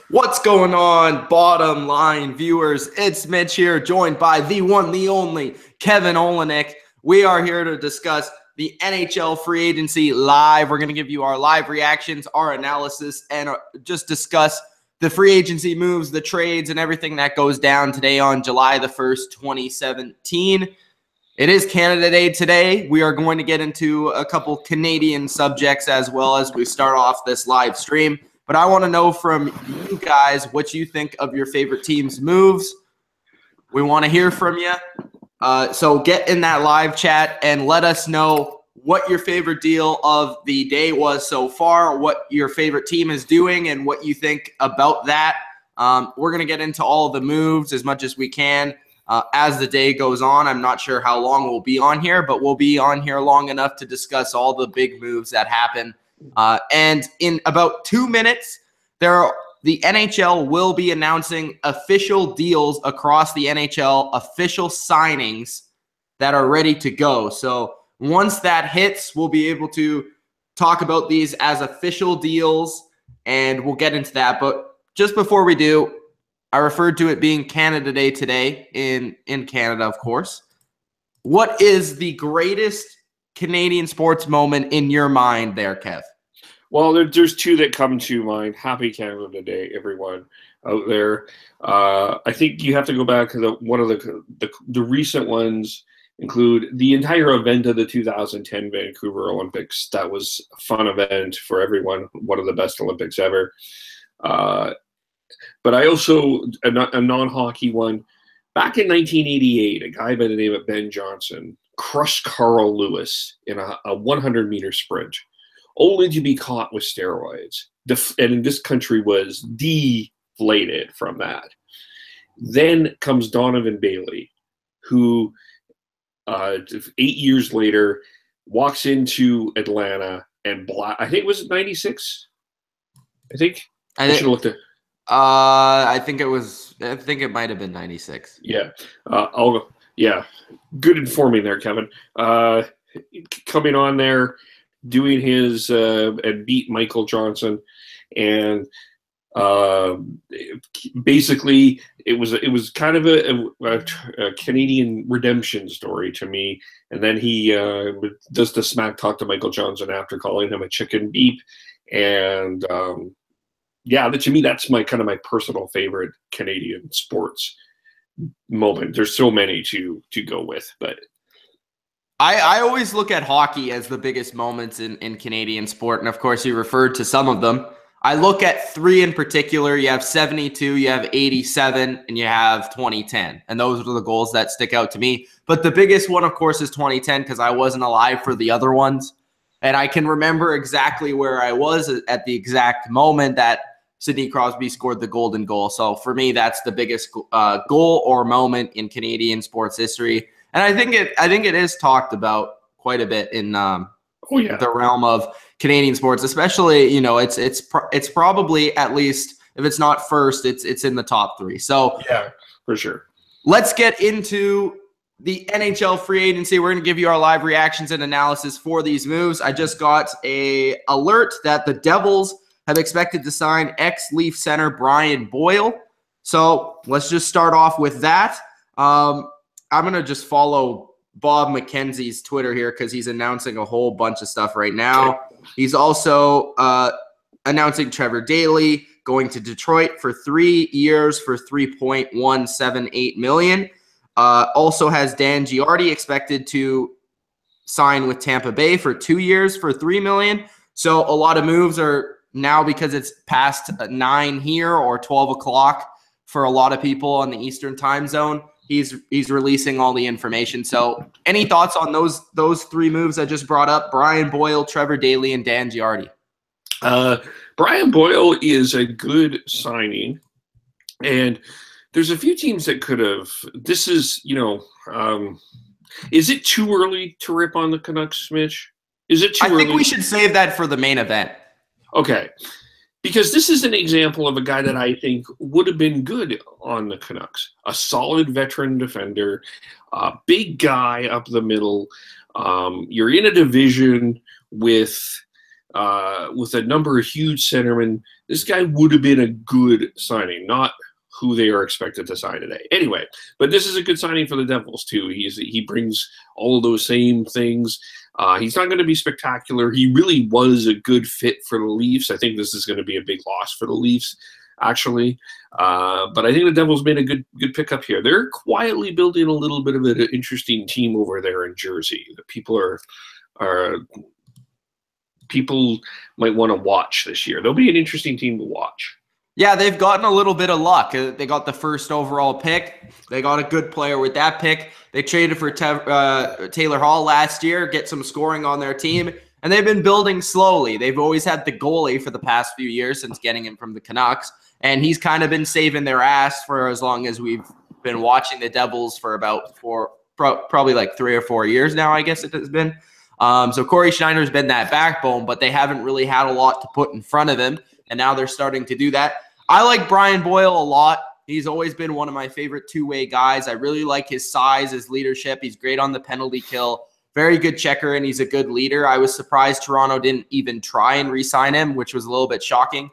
What's going on, bottom line viewers? It's Mitch here, joined by the one, the only Kevin Olenek. We are here to discuss the NHL free agency live. We're going to give you our live reactions, our analysis, and just discuss the free agency moves, the trades, and everything that goes down today on July the 1st, 2017. It is Canada Day today. We are going to get into a couple Canadian subjects as well as we start off this live stream. But I want to know from you guys what you think of your favorite team's moves. We want to hear from you. So get in that live chat and let us know what your favorite deal of the day was so far, what your favorite team is doing, and what you think about that. We're going to get into all of the moves as much as we can as the day goes on. I'm not sure how long we'll be on here, but we'll be on here long enough to discuss all the big moves that happen. And in about 2 minutes, the NHL will be announcing official deals across the NHL, official signings that are ready to go. So once that hits, we'll be able to talk about these as official deals, and we'll get into that. But just before we do, I referred to it being Canada Day today in Canada, of course. What is the greatest Canadian sports moment in your mind there, Kev? Well, there's two that come to mind. Happy Canada Day, everyone out there. I think you have to go back to one of the recent ones include the entire event of the 2010 Vancouver Olympics. That was a fun event for everyone, one of the best Olympics ever. But I also, a non-hockey one, back in 1988, a guy by the name of Ben Johnson crushed Carl Lewis in a 100-meter sprint, only to be caught with steroids. And this country was deflated from that. Then comes Donovan Bailey, who 8 years later walks into Atlanta and I think it was 96. I should have looked at. I think it might have been 96. Yeah. Yeah. Good informing there, Kevin. Coming on there, doing his and beat Michael Johnson, and basically it was kind of a Canadian redemption story to me. And then he does the smack talk to Michael Johnson after calling him a chicken beep, and to me that's my personal favorite Canadian sports moment. There's so many to go with, but I always look at hockey as the biggest moments in Canadian sport, and of course you referred to some of them. I look at three in particular. You have 72, you have 87, and you have 2010, and those are the goals that stick out to me. But the biggest one, of course, is 2010 because I wasn't alive for the other ones, and I can remember exactly where I was at the exact moment that Sidney Crosby scored the golden goal. So for me, that's the biggest goal or moment in Canadian sports history. And I think it is talked about quite a bit in the realm of Canadian sports, especially, it's probably, at least if it's not first, it's in the top three. So yeah, for sure. Let's get into the NHL free agency. We're going to give you our live reactions and analysis for these moves. I just got a alert that the Devils have expected to sign ex-Leaf center Brian Boyle. So let's just start off with that. I'm going to just follow Bob McKenzie's Twitter here because he's announcing a whole bunch of stuff right now. He's also announcing Trevor Daley going to Detroit for 3 years for $3.178 million. Also has Dan Giardi expected to sign with Tampa Bay for 2 years for $3 million. So a lot of moves are now, because it's past 9 here or 12 o'clock for a lot of people on the Eastern time zone. He's releasing all the information. So any thoughts on those three moves I just brought up? Brian Boyle, Trevor Daley, and Dan Giardi. Brian Boyle is a good signing. And there's a few teams that could have. This is, is it too early to rip on the Canucks, Mitch? Is it too early? I think we should save that for the main event. Okay. Because this is an example of a guy that I think would have been good on the Canucks. A solid veteran defender, a big guy up the middle. You're in a division with with a number of huge centermen. This guy would have been a good signing, not who they are expected to sign today. Anyway, but this is a good signing for the Devils too. He brings all of those same things. He's not going to be spectacular. He really was a good fit for the Leafs. I think this is going to be a big loss for the Leafs, actually. But I think the Devils made a good pickup here. They're quietly building a little bit of an interesting team over there in Jersey. The people might want to watch this year. They'll be an interesting team to watch. Yeah, they've gotten a little bit of luck. They got the first overall pick. They got a good player with that pick. They traded for Taylor Hall last year, get some scoring on their team, and they've been building slowly. They've always had the goalie for the past few years since getting him from the Canucks, and he's kind of been saving their ass for as long as we've been watching the Devils for about probably like 3 or 4 years now, I guess it has been. So Corey Schneider's been that backbone, but they haven't really had a lot to put in front of him, and now they're starting to do that. I like Brian Boyle a lot. He's always been one of my favorite two-way guys. I really like his size, his leadership. He's great on the penalty kill, very good checker, and he's a good leader. I was surprised Toronto didn't even try and re-sign him, which was a little bit shocking.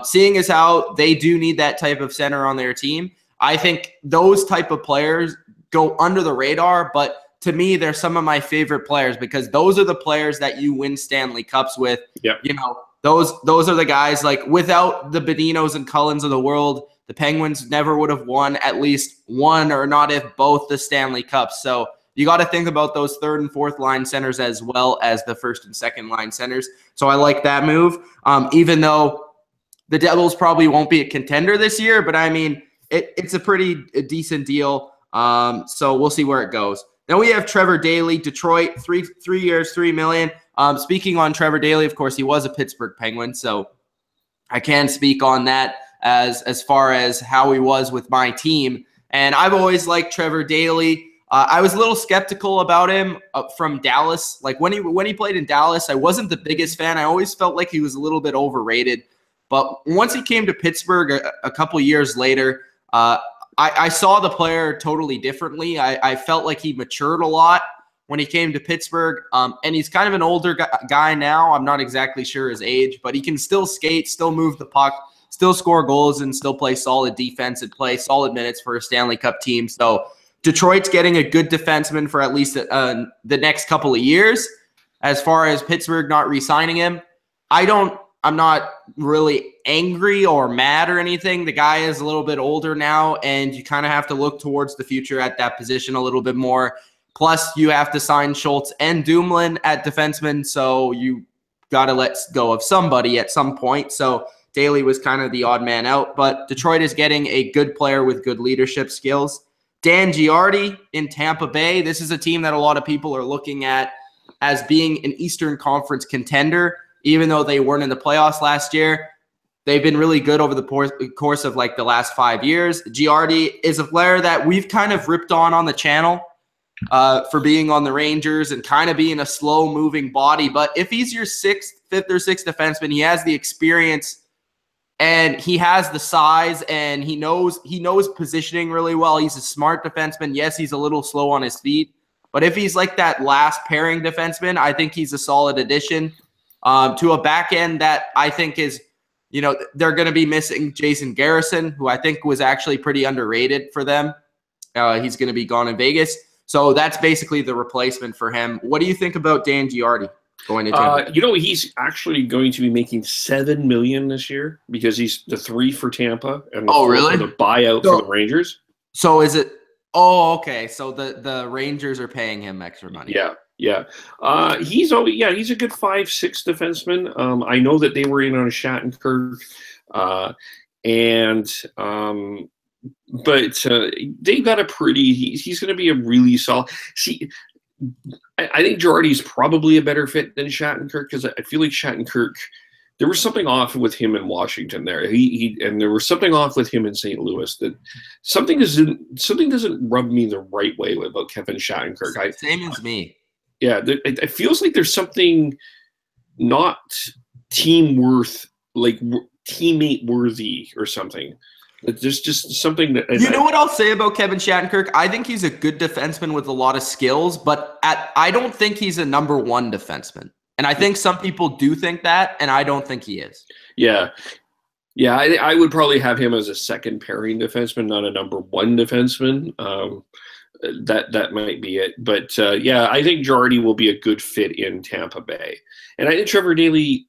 Seeing as how they do need that type of center on their team, I think those type of players go under the radar, but to me, they're some of my favorite players because those are the players that you win Stanley Cups with. Yep. You know, those are the guys, like, without the Bedinos and Cullens of the world, the Penguins never would have won at least one, or not if both, the Stanley Cups. So you got to think about those third and fourth line centers as well as the first and second line centers. So I like that move, even though the Devils probably won't be a contender this year, but I mean, it's a pretty decent deal. So we'll see where it goes. Then we have Trevor Daley, Detroit, 3 years, $3 million. Speaking on Trevor Daley, of course, he was a Pittsburgh Penguin, so I can speak on that as far as how he was with my team. And I've always liked Trevor Daley. I was a little skeptical about him from Dallas. Like when he played in Dallas, I wasn't the biggest fan. I always felt like he was a little bit overrated. But once he came to Pittsburgh a couple years later, I saw the player totally differently. I felt like he matured a lot when he came to Pittsburgh, and he's kind of an older guy now. I'm not exactly sure his age, but he can still skate, still move the puck, still score goals, and still play solid defense and play solid minutes for a Stanley Cup team. So Detroit's getting a good defenseman for at least the next couple of years. As far as Pittsburgh not re-signing him, I'm not really angry or mad or anything. The guy is a little bit older now, and you kind of have to look towards the future at that position a little bit more. Plus, you have to sign Schultz and Dumoulin at defenseman, so you got to let go of somebody at some point. So Daley was kind of the odd man out, but Detroit is getting a good player with good leadership skills. Dan Giardi in Tampa Bay. This is a team that a lot of people are looking at as being an Eastern Conference contender, even though they weren't in the playoffs last year. They've been really good over the course of like the last 5 years. Giardi is a player that we've kind of ripped on the channel for being on the Rangers and kind of being a slow-moving body. But if he's your fifth or sixth defenseman, he has the experience and he has the size and he knows positioning really well. He's a smart defenseman. Yes, he's a little slow on his feet. But if he's like that last pairing defenseman, I think he's a solid addition to a back end that I think is, they're going to be missing Jason Garrison, who I think was actually pretty underrated for them. He's going to be gone in Vegas. So that's basically the replacement for him. What do you think about Dan Giardi going to Tampa? He's actually going to be making $7 million this year because he's the 3 for Tampa and the really? For the buyout for the Rangers. So is it? Oh, okay. So the Rangers are paying him extra money. Yeah. He's a good 5'6" defenseman. I know that they were in on Shattenkirk, but they got a pretty. He's going to be a really solid. See, I think Girardi's probably a better fit than Shattenkirk because I feel like Shattenkirk. There was something off with him in Washington there. And there was something off with him in St. Louis that something doesn't rub me the right way about Kevin Shattenkirk. Same as me. Yeah, it feels like there's something not teammate worthy or something. There's just something that you know what I'll say about Kevin Shattenkirk? I think he's a good defenseman with a lot of skills, but I don't think he's a number one defenseman. And I think some people do think that, and I don't think he is. Yeah. Yeah, I would probably have him as a second pairing defenseman, not a number one defenseman. That might be it. But yeah, I think Jardy will be a good fit in Tampa Bay. And I think Trevor Daley,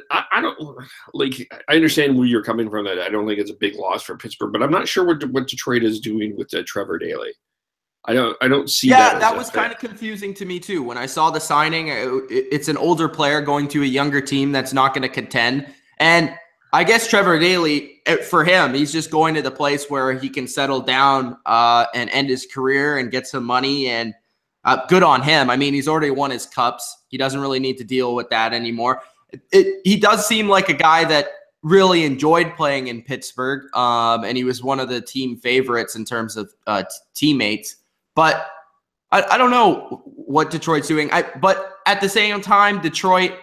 I don't like. I understand where you're coming from. That I don't think it's a big loss for Pittsburgh, but I'm not sure what Detroit is doing with Trevor Daley. I don't see that. Yeah, that was kind of confusing to me too. When I saw the signing, it's an older player going to a younger team that's not going to contend. And I guess Trevor Daley, for him, he's just going to the place where he can settle down and end his career and get some money. And good on him. I mean, he's already won his cups. He doesn't really need to deal with that anymore. He does seem like a guy that really enjoyed playing in Pittsburgh, and he was one of the team favorites in terms of teammates. But I don't know what Detroit's doing. But at the same time, Detroit,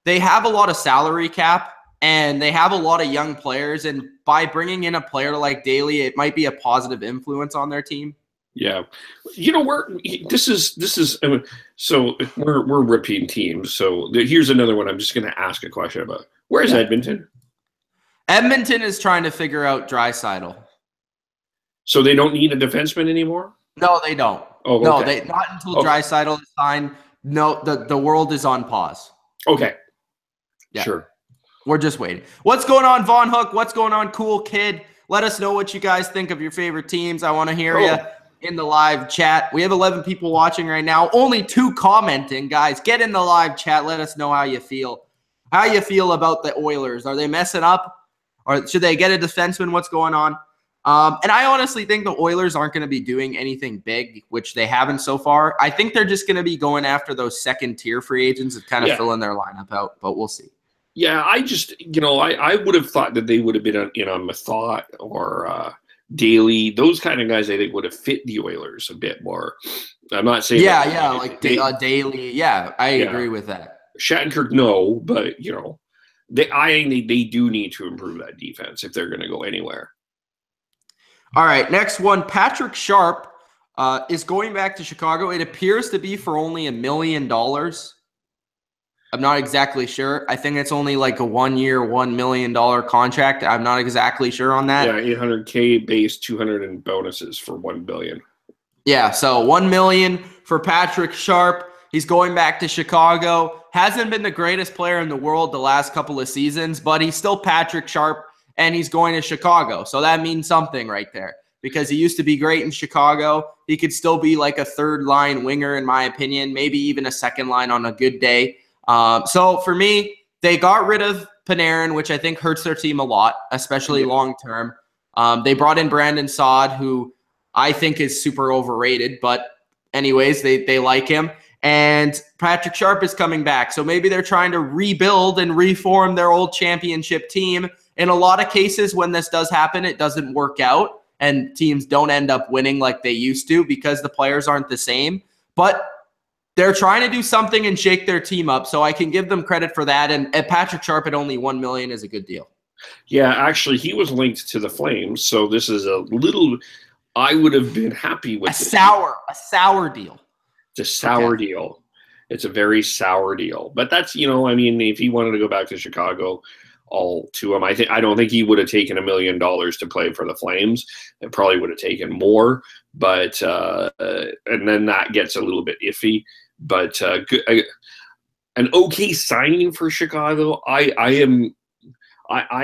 they have a lot of salary cap. And they have a lot of young players, and by bringing in a player like Daley, it might be a positive influence on their team. Yeah, this is so we're ripping teams. So here's another one. I'm just going to ask a question about. Where's Edmonton? Edmonton is trying to figure out Draisaitl. So they don't need a defenseman anymore? No, they don't. Oh, okay. No, they not until Draisaitl is signed. No, the world is on pause. Okay, yeah. Sure. We're just waiting. What's going on, Von Hook? What's going on, Cool Kid? Let us know what you guys think of your favorite teams. I want to hear you in the live chat. We have 11 people watching right now. Only 2 commenting, guys. Get in the live chat. Let us know how you feel. How you feel about the Oilers. Are they messing up? Or should they get a defenseman? What's going on? And I honestly think the Oilers aren't going to be doing anything big, which they haven't so far. I think they're just going to be going after those second-tier free agents and kind of filling their lineup out, but we'll see. Yeah, I just, I would have thought that they would have been on Mathot or Daley. Those kind of guys I think would have fit the Oilers a bit more. I'm not saying Daley. Yeah, I agree with that. Shattenkirk, no, but, I think they do need to improve that defense if they're going to go anywhere. All right, next one. Patrick Sharp is going back to Chicago. It appears to be for only $1 million. I'm not exactly sure. I think it's only like a 1-year, $1 million contract. I'm not exactly sure on that. Yeah, $800K base, $200 in bonuses for $1 billion. Yeah, so $1 million for Patrick Sharp. He's going back to Chicago. Hasn't been the greatest player in the world the last couple of seasons, but he's still Patrick Sharp, and he's going to Chicago. So that means something right there because he used to be great in Chicago. He could still be like a third-line winger, in my opinion, maybe even a second line on a good day. So for me, they got rid of Panarin, which I think hurts their team a lot, especially long-term. They brought in Brandon Saad, who I think is super overrated, but anyways, they like him. And Patrick Sharp is coming back. So maybe they're trying to rebuild and reform their old championship team. In a lot of cases, when this does happen, it doesn't work out and teams don't end up winning like they used to because the players aren't the same. But they're trying to do something and shake their team up, so I can give them credit for that. And Patrick Sharp at only $1 million is a good deal. Yeah, actually, he was linked to the Flames, so this is a little. I would have been happy with a sour deal. It's a sour deal. It's a very sour deal. But that's if he wanted to go back to Chicago, all to him. I don't think he would have taken $1 million to play for the Flames. It probably would have taken more, but and then that gets a little bit iffy. But an okay signing for Chicago. I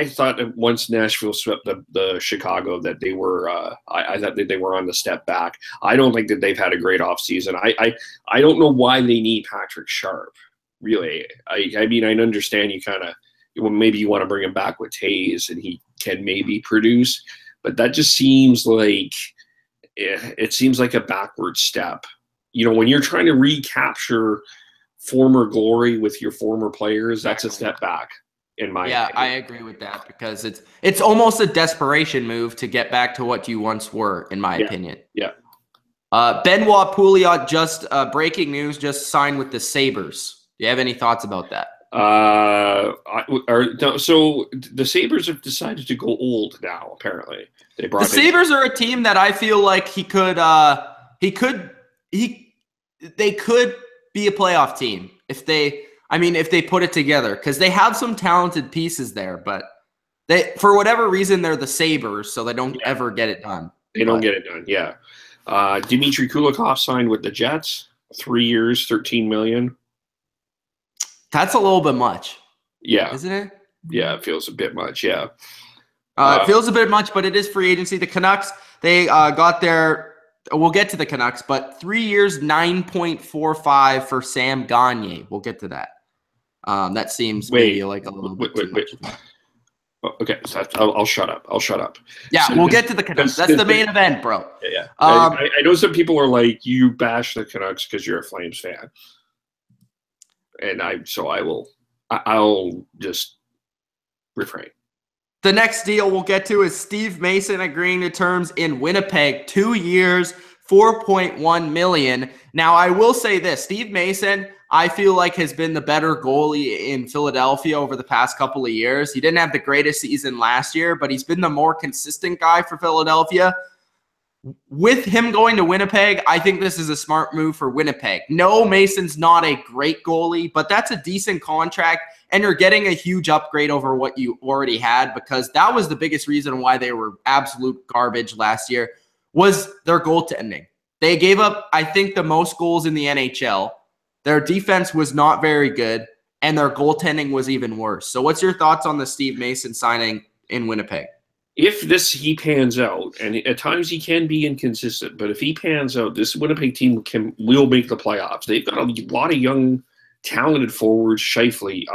thought that once Nashville swept the Chicago that they were I thought that they were on the step back. I don't think that they've had a great offseason. I don't know why they need Patrick Sharp, really. I mean, I understand you kind of maybe you want to bring him back with Taves and he can maybe produce, but that just seems like a backward step. When you're trying to recapture former glory with your former players, that's a step back. In my opinion. I agree with that because it's almost a desperation move to get back to what you once were, in my opinion. Yeah. Benoit Pouliot just breaking news, just signed with the Sabres. Do you have any thoughts about that? So the Sabres have decided to go old now. Apparently, the Sabres are a team that I feel like they could be a playoff team if they. I mean, if they put it together, because they have some talented pieces there, but for whatever reason, they're the Sabres, so they don't ever get it done. They don't get it done, yeah. Dmitry Kulikov signed with the Jets, 3 years, $13 million. That's a little bit much. Yeah. Isn't it? Yeah, it feels a bit much, yeah. It feels a bit much, but it is free agency. The Canucks, they got their – we'll get to the Canucks, but 3 years, $9.45 for Sam Gagner. We'll get to that. That seems maybe like a little bit too much. Okay, so I'll shut up. I'll shut up. Yeah, so we'll get to the Canucks. That's the main event, bro. Yeah. I know some people are like, you bash the Canucks because you're a Flames fan. And I'll just refrain. The next deal we'll get to is Steve Mason agreeing to terms in Winnipeg, 2 years, $4.1 million. Now, I will say this. Steve Mason, I feel like, has been the better goalie in Philadelphia over the past couple of years. He didn't have the greatest season last year, but he's been the more consistent guy for Philadelphia. With him going to Winnipeg, I think this is a smart move for Winnipeg. No, Mason's not a great goalie, but that's a decent contract, and you're getting a huge upgrade over what you already had, because that was the biggest reason why they were absolute garbage last year, was their goaltending. They gave up, I think, the most goals in the NHL. Their defense was not very good, and their goaltending was even worse. So what's your thoughts on the Steve Mason signing in Winnipeg? If he pans out, and at times he can be inconsistent, but if he pans out, this Winnipeg team will make the playoffs. They've got a lot of young, talented forwards, Scheifele,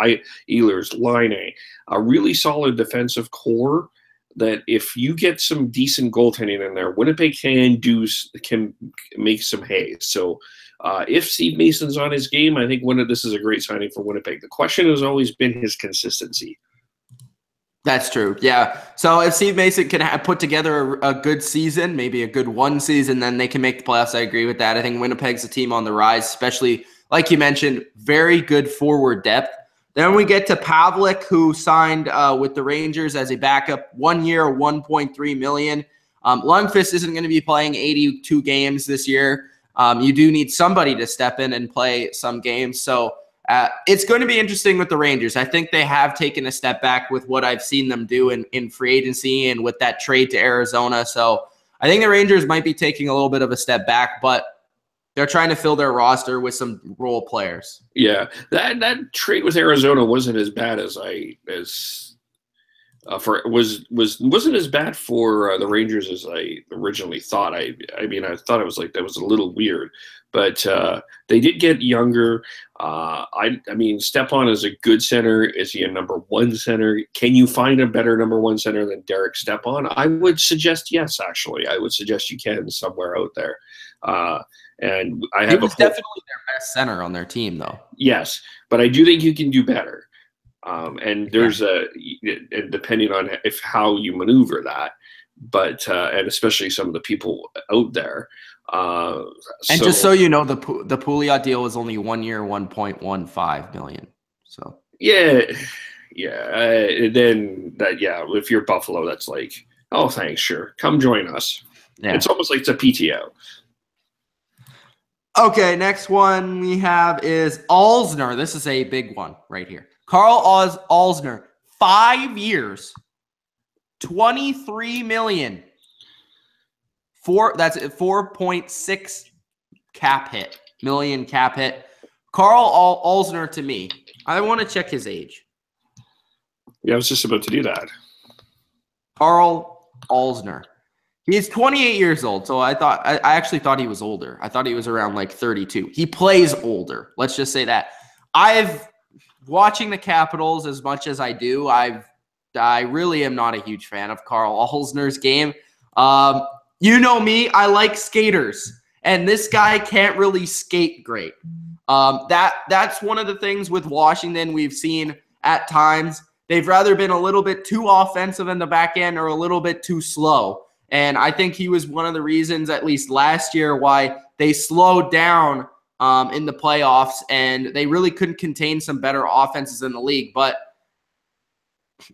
Ehlers, Laine, a really solid defensive core that if you get some decent goaltending in there, Winnipeg can make some hay. So if Steve Mason's on his game, I think this is a great signing for Winnipeg. The question has always been his consistency. That's true. Yeah. So if Steve Mason can put together a good season, maybe a good one season, then they can make the playoffs. I agree with that. I think Winnipeg's a team on the rise, especially, like you mentioned, very good forward depth. Then we get to Pavlik, who signed with the Rangers as a backup, 1 year, $1.3 million. Lundqvist isn't going to be playing 82 games this year. You do need somebody to step in and play some games. So it's going to be interesting with the Rangers. I think they have taken a step back with what I've seen them do in free agency and with that trade to Arizona. So I think the Rangers might be taking a little bit of a step back, but they're trying to fill their roster with some role players. Yeah, that trade with Arizona wasn't as bad wasn't as bad for the Rangers as I originally thought. I mean, I thought it was like that was a little weird, but they did get younger. I mean, Stepan is a good center. Is he a number one center? Can you find a better number one center than Derek Stepan? I would suggest yes. Actually, I would suggest you can somewhere out there. And I have definitely their best center on their team, though. Yes, but I do think you can do better. And there's depending on how you maneuver that, but and especially some of the people out there. And just so you know, the Pouliot deal was only 1 year, $1.15 million. So yeah. Then if you're Buffalo, that's like, oh, thanks, sure, come join us. Yeah. It's almost like it's a PTO. Okay, next one we have is Alzner. This is a big one right here. Carl Alzner, 5 years, $23 million. That's a 4.6 million cap hit. Carl Alzner, to me, I want to check his age. Yeah, I was just about to do that. Carl Alzner. He's 28 years old, so I actually thought he was older. I thought he was around like 32. He plays older. Let's just say that. Watching the Capitals as much as I do, I really am not a huge fan of Carl Alzner's game. You know me, I like skaters, and this guy can't really skate great. That's one of the things with Washington we've seen at times. They've rather been a little bit too offensive in the back end or a little bit too slow. And I think he was one of the reasons, at least last year, why they slowed down in the playoffs, and they really couldn't contain some better offenses in the league. But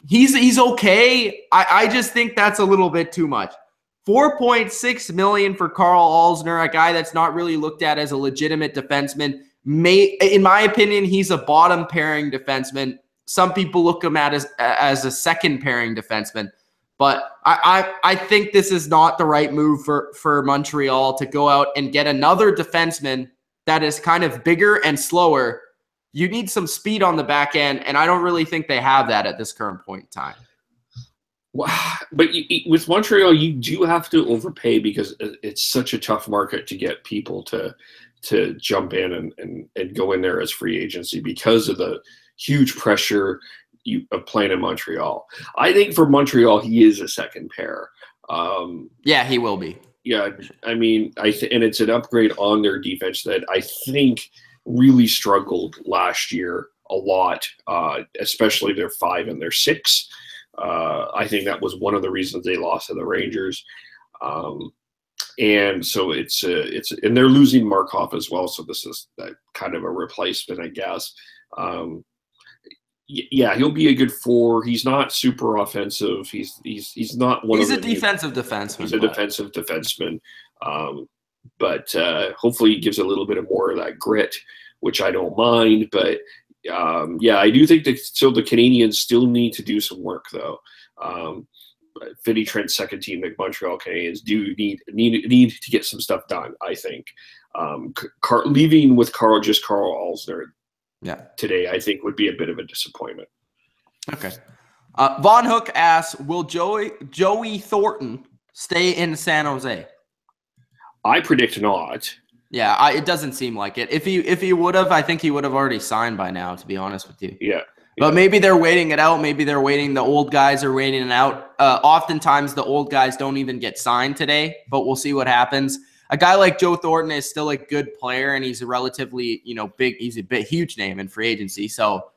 he's okay. I just think that's a little bit too much. $4.6 million for Carl Alzner, a guy that's not really looked at as a legitimate defenseman. In my opinion, he's a bottom pairing defenseman. Some people look him at as a second pairing defenseman. But I think this is not the right move for Montreal to go out and get another defenseman that is kind of bigger and slower. You need some speed on the back end, and I don't really think they have that at this current point in time. But with Montreal, you do have to overpay because it's such a tough market to get people to jump in and go in there as free agency because of the huge pressure of playing in Montreal. I think for Montreal, he is a second pair. Yeah, he will be. Yeah, I mean, and it's an upgrade on their defense that I think really struggled last year a lot, especially their 5 and their 6. I think that was one of the reasons they lost to the Rangers. And so it's and they're losing Markov as well. So this is kind of a replacement, I guess. Yeah, he'll be a good 4. He's not super offensive. He's not one. He's a defensive defenseman. He's a defensive defenseman. But hopefully he gives a little bit of more of that grit, which I don't mind. But yeah, I do think that still the Canadians still need to do some work though. Vinny Trent's second team, the Montreal Canadiens, do need to get some stuff done. I think leaving with Carl Alsner. Yeah. Today, I think would be a bit of a disappointment. Okay. Von Hook asks, will Joey Thornton stay in San Jose? I predict not. Yeah, it doesn't seem like it. If he would have, I think he would have already signed by now, to be honest with you. Yeah. But maybe they're waiting it out. Maybe they're waiting. The old guys are waiting it out. Oftentimes, the old guys don't even get signed today, but we'll see what happens. A guy like Joe Thornton is still a good player, and he's a relatively, big. He's a huge name in free agency. So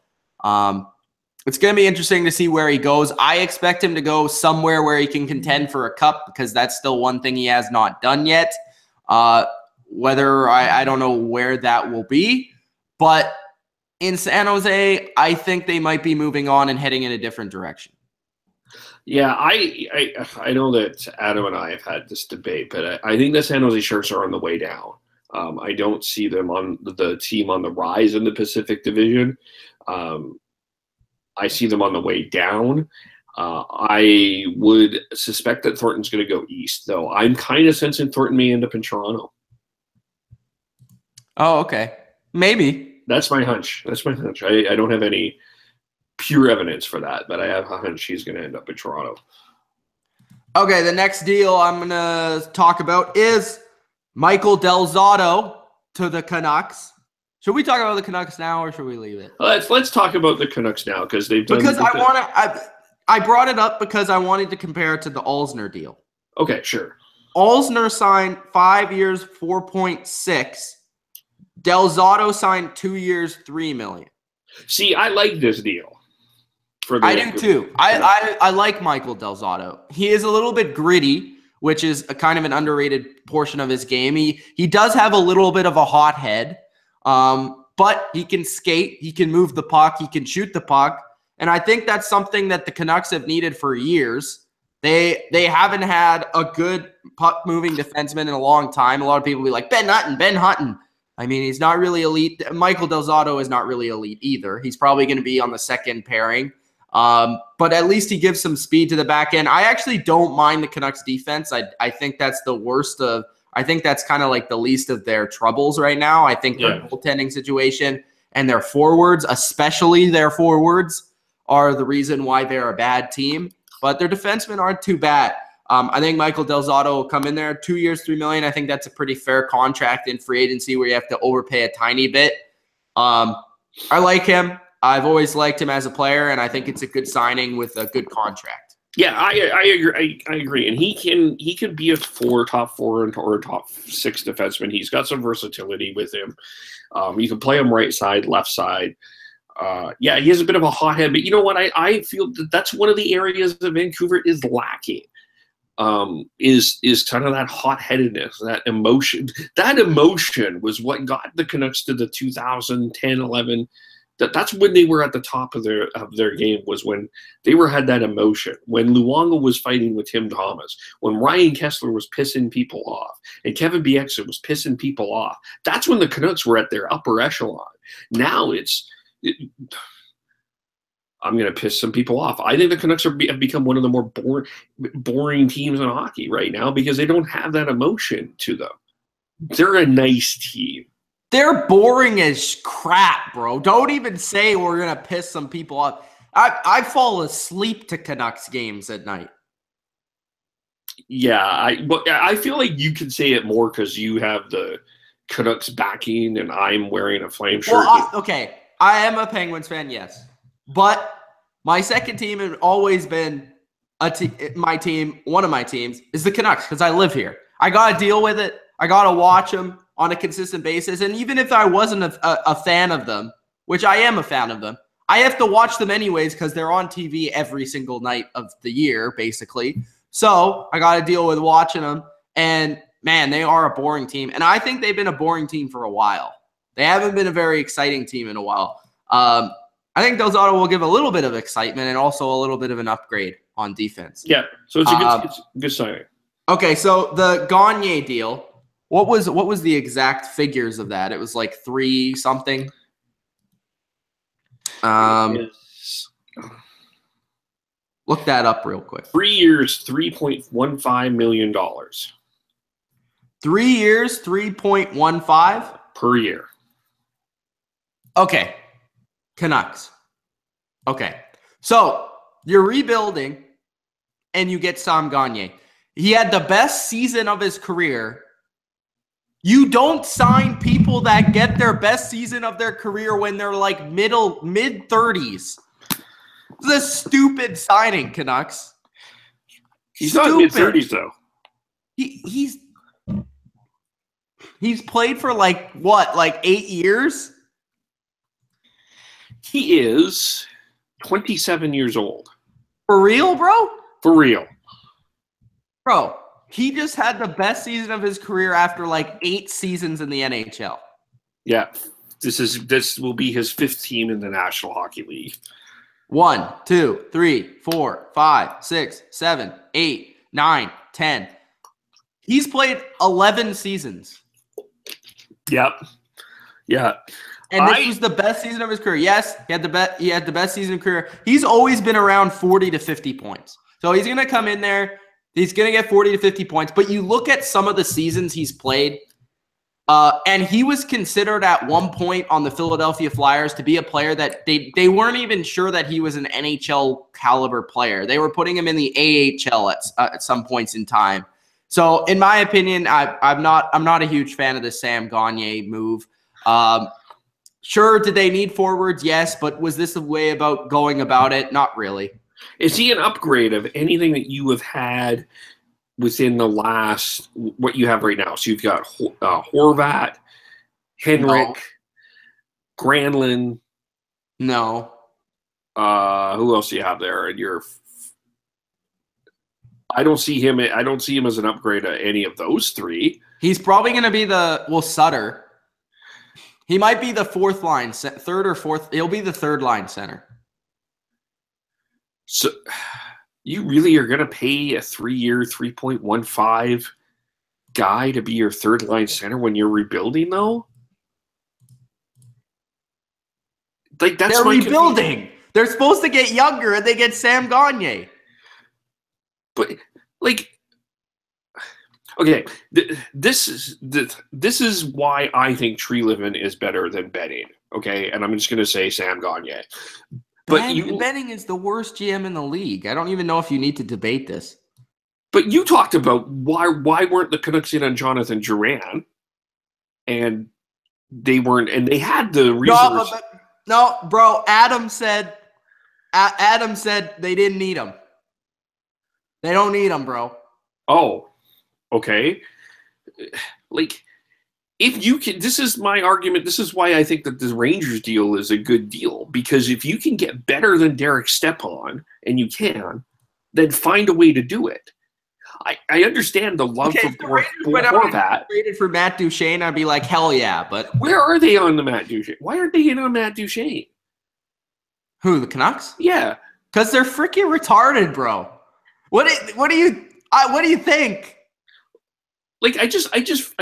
it's going to be interesting to see where he goes. I expect him to go somewhere where he can contend for a cup because that's still one thing he has not done yet. Whether I don't know where that will be, but in San Jose, I think they might be moving on and heading in a different direction. Yeah, I know that Adam and I have had this debate, but I think the San Jose Sharks are on the way down. I don't see them on the team on the rise in the Pacific Division. I see them on the way down. I would suspect that Thornton's going to go east, though. I'm kind of sensing Thornton may end up in Toronto. Oh, okay. Maybe. That's my hunch. I don't have any pure evidence for that, but I have a hunch he's going to end up in Toronto. Okay, the next deal I'm going to talk about is Michael Del Zotto to the Canucks. Should we talk about the Canucks now, or should we leave it? Let's talk about the Canucks now because they've done. Because I brought it up because I wanted to compare it to the Alsner deal. Okay, sure. Alsner signed 5 years, 4.6. Del Zotto signed 2 years, $3 million. See, I like this deal. I do too. I like Michael Del Zotto. He is a little bit gritty, which is a kind of an underrated portion of his game. He does have a little bit of a hot head, but he can skate. He can move the puck. He can shoot the puck. And I think that's something that the Canucks have needed for years. They haven't had a good puck-moving defenseman in a long time. A lot of people be like, Ben Hutton. I mean, he's not really elite. Michael Del Zotto is not really elite either. He's probably going to be on the second pairing. But at least he gives some speed to the back end. I actually don't mind the Canucks defense. I think that's the worst of – I think that's kind of like the least of their troubles right now. I think their goaltending situation and their forwards, especially their forwards, are the reason why they're a bad team. But their defensemen aren't too bad. I think Michael Del Zotto will come in there. 2 years, $3 million. I think that's a pretty fair contract in free agency where you have to overpay a tiny bit. I like him. I've always liked him as a player, and I think it's a good signing with a good contract. Yeah, I agree. I agree, and he can be a top four or a top 6 defenseman. He's got some versatility with him. You can play him right side, left side. Yeah, he has a bit of a hot head, but you know what? I feel that's one of the areas that Vancouver is lacking. Is kind of that hot-headedness, that emotion. That emotion was what got the Canucks to the 2010-11 That's when they were at the top of their game, was when they had that emotion. When Luongo was fighting with Tim Thomas, when Ryan Kessler was pissing people off, and Kevin Bieksa was pissing people off. That's when the Canucks were at their upper echelon. Now I'm going to piss some people off. I think the Canucks have become one of the more boring teams in hockey right now because they don't have that emotion to them. They're a nice team. They're boring as crap, bro. Don't even say we're going to piss some people off. I fall asleep to Canucks games at night. Yeah, I feel like you can say it more because you have the Canucks backing and I'm wearing a Flame shirt. Well, okay, I am a Penguins fan, yes. But my second team has always been my team. One of my teams is the Canucks because I live here. I got to deal with it. I got to watch them on a consistent basis. And even if I wasn't a fan of them, which I am a fan of them, I have to watch them anyways because they're on TV every single night of the year, basically. So I got to deal with watching them. And, man, they are a boring team. And I think they've been a boring team for a while. They haven't been a very exciting team in a while. I think Del Zotto will give a little bit of excitement and also a little bit of an upgrade on defense. Yeah, so it's a good signing. Okay, so the Gagne deal. What was the exact figures of that? It was like 3 something. Look that up real quick. 3 years, $3.15 million. 3 years, 3.15 per year. Okay, Canucks. Okay, so you're rebuilding, and you get Sam Gagner. He had the best season of his career. You don't sign people that get their best season of their career when they're like mid-30s. It's a stupid signing, Canucks. He's not mid-30s, though. He's played for like 8 years? He is 27 years old. For real, bro? For real. Bro, he just had the best season of his career after like 8 seasons in the NHL. Yeah. This will be his 5th team in the National Hockey League. 1, 2, 3, 4, 5, 6, 7, 8, 9, 10. He's played 11 seasons. Yep. Yeah. And this was the best season of his career. Yes, he had the best season of his career. He's always been around 40 to 50 points. So he's going to come in there. He's going to get 40 to 50 points. But you look at some of the seasons he's played, and he was considered at one point on the Philadelphia Flyers to be a player that they weren't even sure that he was an NHL caliber player. They were putting him in the AHL at some points in time. So in my opinion, I'm not a huge fan of the Sam Gagner move. Sure, did they need forwards? Yes, but was this a way about going about it? Not really. Is he an upgrade of anything that you have had within the last, what you have right now? So you've got Horvat, Henrik, Granlund. No. Who else do you have there? And I don't see him as an upgrade of any of those 3. He's probably going to be Sutter. He might be the 4th line, 3rd or 4th. He'll be the 3rd line center. So you really are going to pay a 3-year, $3.15 guy to be your 3rd line center when you're rebuilding, though? Like they're rebuilding. They're supposed to get younger, and they get Sam Gagner. But okay, this is why I think Treliving is better than Benning. Okay, and I'm just going to say Sam Gagner. But Benning is the worst GM in the league. I don't even know if you need to debate this. But you talked about why weren't the Canucks in on Jonathan Drouin, and they weren't, and they had the resources. No, bro. Adam said they didn't need him. They don't need him, bro. Oh, okay. Like, if you can, this is my argument. This is why I think that the Rangers deal is a good deal. Because if you can get better than Derek Stepan, and you can, then find a way to do it. I understand the love for Horvat. Traded for Matt Duchene, I'd be like, hell yeah. But where are they on the Matt Duchene? Why aren't they in on Matt Duchene? Who, the Canucks? Yeah. Because they're freaking retarded, bro. What do you think? Like, I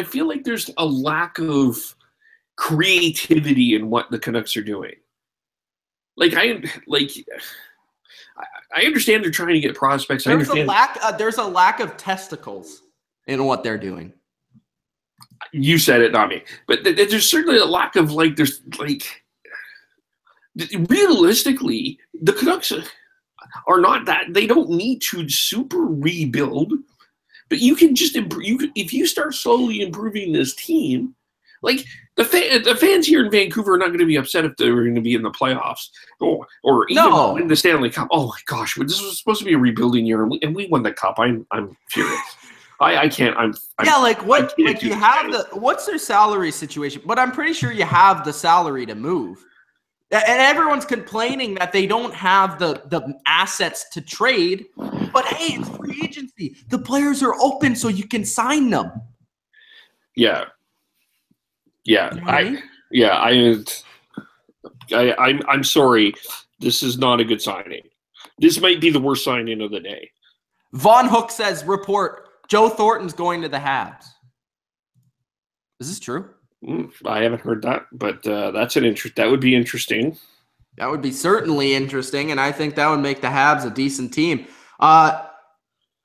feel like there's a lack of creativity in what the Canucks are doing. Like, I understand they're trying to get prospects. There's a lack of testicles in what they're doing. You said it, not me. But there's certainly a lack of, like, realistically, the Canucks are not that. They don't need to super rebuild, but you can just improve. If you start slowly improving this team, like the fans here in Vancouver are not going to be upset if they're going to be in the playoffs or even win the Stanley Cup. Oh my gosh, this was supposed to be a rebuilding year, and we won the cup. I'm furious. I can't. What's their salary situation? But I'm pretty sure you have the salary to move. And everyone's complaining that they don't have the assets to trade. But hey, it's free agency. The players are open, so you can sign them. Yeah. Yeah. You know I'm sorry. This is not a good signing. This might be the worst signing of the day. Von Hook says, report, Joe Thornton's going to the Habs. Is this true? I haven't heard that, but that would be interesting. That would be certainly interesting, and I think that would make the Habs a decent team.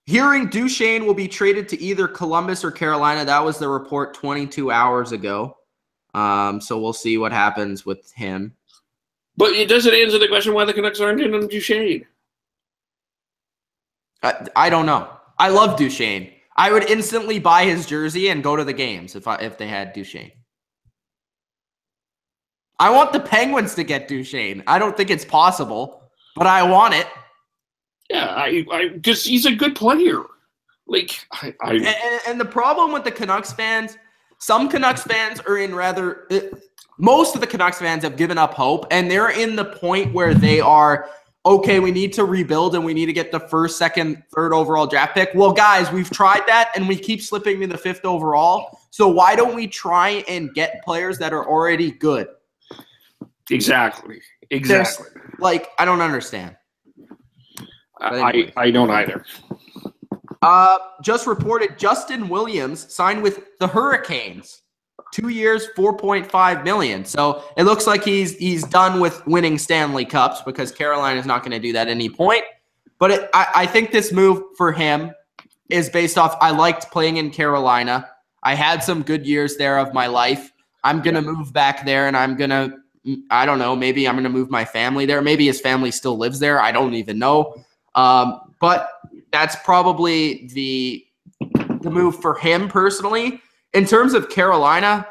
Hearing Duchesne will be traded to either Columbus or Carolina. That was the report 22 hours ago. So we'll see what happens with him. But it doesn't answer the question why the Canucks aren't in on Duchesne. I don't know. I love Duchesne. I would instantly buy his jersey and go to the games if they had Duchesne. I want the Penguins to get Duchesne. I don't think it's possible, but I want it. Yeah, I just he's a good player. Like and the problem with the Canucks fans, some Canucks fans are in most of the Canucks fans have given up hope, and they're in the point where they are, okay, we need to rebuild and we need to get the first, second, third overall draft pick. Well, guys, we've tried that and we keep slipping in the 5th overall. So why don't we try and get players that are already good? Exactly. I don't understand. I don't either. Just reported Justin Williams signed with the Hurricanes. 2 years, $4.5 million. So it looks like he's done with winning Stanley Cups because Carolina is not going to do that at any point. But I think this move for him is based off I liked playing in Carolina. I had some good years there of my life. I'm going to move back there, and I'm going to, I don't know, maybe I'm going to move my family there. Maybe his family still lives there. I don't even know. But that's probably the move for him personally. In terms of Carolina,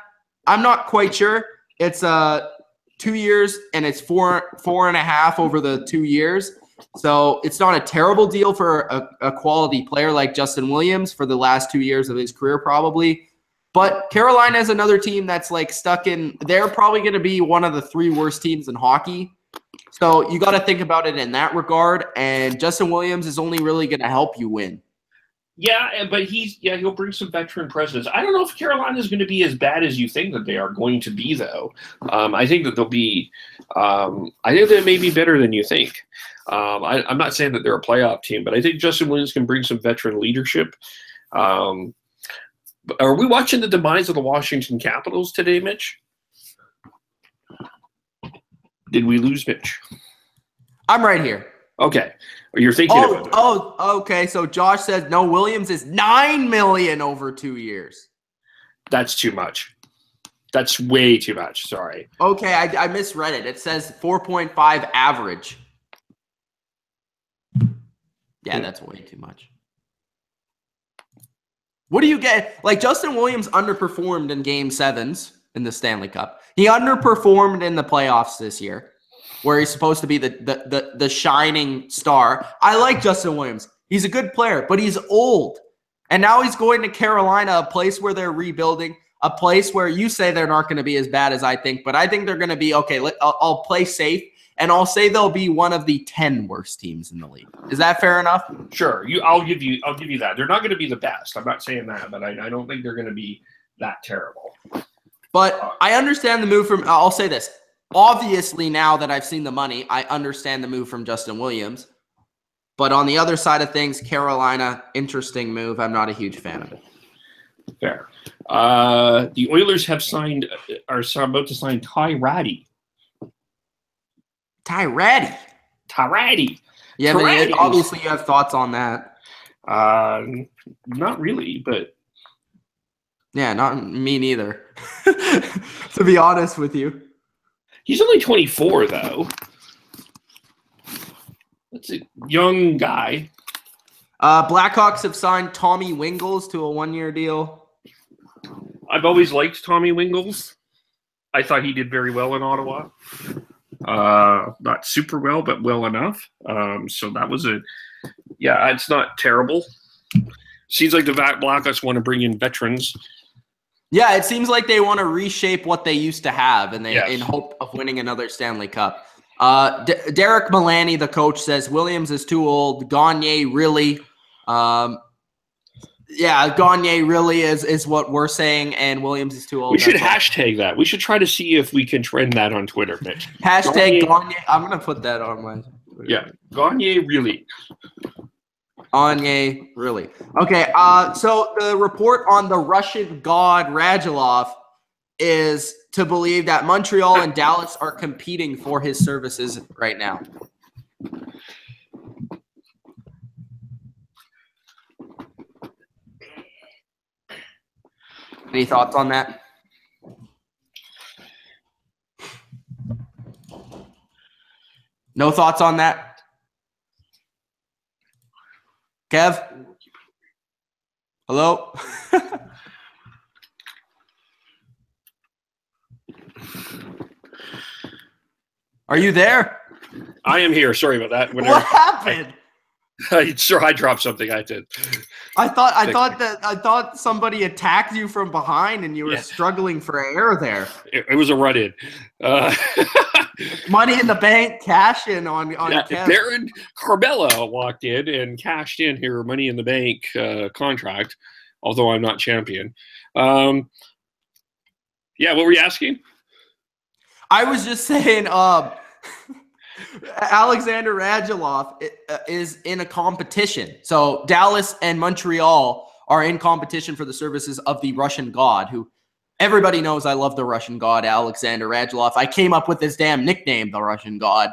I'm not quite sure. It's 2 years, and it's four and a half over the 2 years. So it's not a terrible deal for a quality player like Justin Williams for the last 2 years of his career probably. But Carolina is another team that's like stuck in – they're probably going to be one of the 3 worst teams in hockey. So you got to think about it in that regard, and Justin Williams is only really going to help you win. Yeah, but he'll bring some veteran presence. I don't know if Carolina is going to be as bad as you think that they are going to be, though. I think that they'll be. I think they may be better than you think. I'm not saying that they're a playoff team, but I think Justin Williams can bring some veteran leadership. Are we watching the demise of the Washington Capitals today, Mitch? Did we lose Mitch? I'm right here. Okay. You're thinking about it. Okay. So Josh says, no, Williams is $9 million over 2 years. That's too much. That's way too much. Sorry. Okay, I misread it. It says 4.5 average. Yeah, that's way too much. What do you get? Like, Justin Williams underperformed in Game 7s in the Stanley Cup. He underperformed in the playoffs this year, where he's supposed to be the shining star. I like Justin Williams. He's a good player, but he's old. And now he's going to Carolina, a place where they're rebuilding, a place where you say they're not going to be as bad as I think, but I think they're going to be, okay, I'll play safe, and I'll say they'll be one of the 10 worst teams in the league. Is that fair enough? Sure. I'll give you that. They're not going to be the best. I'm not saying that, but I don't think they're going to be that terrible. But I understand the move from – I'll say this. Obviously, now that I've seen the money, I understand the move from Justin Williams. But on the other side of things, Carolina, interesting move. I'm not a huge fan of it. Fair. The Oilers are about to sign Ty Ratty. Yeah, but obviously you have thoughts on that. Not really, but yeah, not me neither. To be honest with you, he's only 24 though. That's a young guy. Blackhawks have signed Tommy Wingles to a 1-year deal. I've always liked Tommy Wingles. I thought he did very well in Ottawa. Not super well, but well enough. So that was it's not terrible. Seems like the Blackhawks want to bring in veterans. Yeah, it seems like they want to reshape what they used to have, and in hope of winning another Stanley Cup. Derek Mullany, the coach, says Williams is too old. Gagne really, Gagne really is what we're saying, and Williams is too old. We should hashtag that. We should try to see if we can trend that on Twitter, Mitch. Hashtag Gagne. I'm gonna put that on my Twitter. Yeah, Gagne really. Gagne really. Okay. So the report on the Russian god Radulov is to believe that Montreal and Dallas are competing for his services right now. Any thoughts on that? No thoughts on that? Kev? Hello? Are you there? I am here. Sorry about that. What happened? I dropped something. I did. I thought somebody attacked you from behind and you were struggling for air there. It was a run-in. Money in the bank, cash in on Baron Carmella walked in and cashed in her Money in the Bank contract, although I'm not champion. What were you asking? I was just saying Alexander Radulov is in a competition. So Dallas and Montreal are in competition for the services of the Russian god, who everybody knows I love the Russian god, Alexander Radulov. I came up with his damn nickname, the Russian god.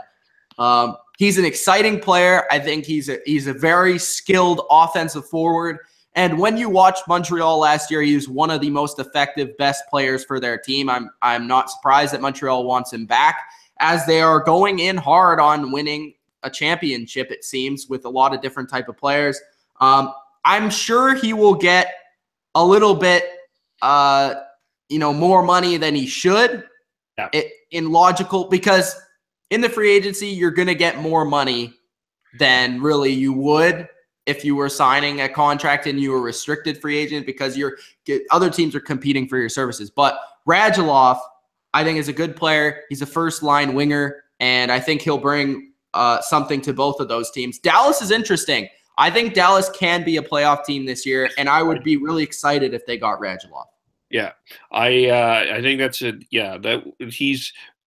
He's an exciting player. I think he's a very skilled offensive forward. And when you watched Montreal last year, he was one of the most effective, best players for their team. I'm not surprised that Montreal wants him back, as they are going in hard on winning a championship, it seems, with a lot of different type of players. I'm sure he will get a little bit, more money than he should because in the free agency, you're going to get more money than really you would if you were signing a contract and you were restricted free agent, because other teams are competing for your services. But Radulov, I think, is a good player. He's a first-line winger, and I think he'll bring something to both of those teams. Dallas is interesting. I think Dallas can be a playoff team this year, and I would be really excited if they got Radulov. Yeah, I think that's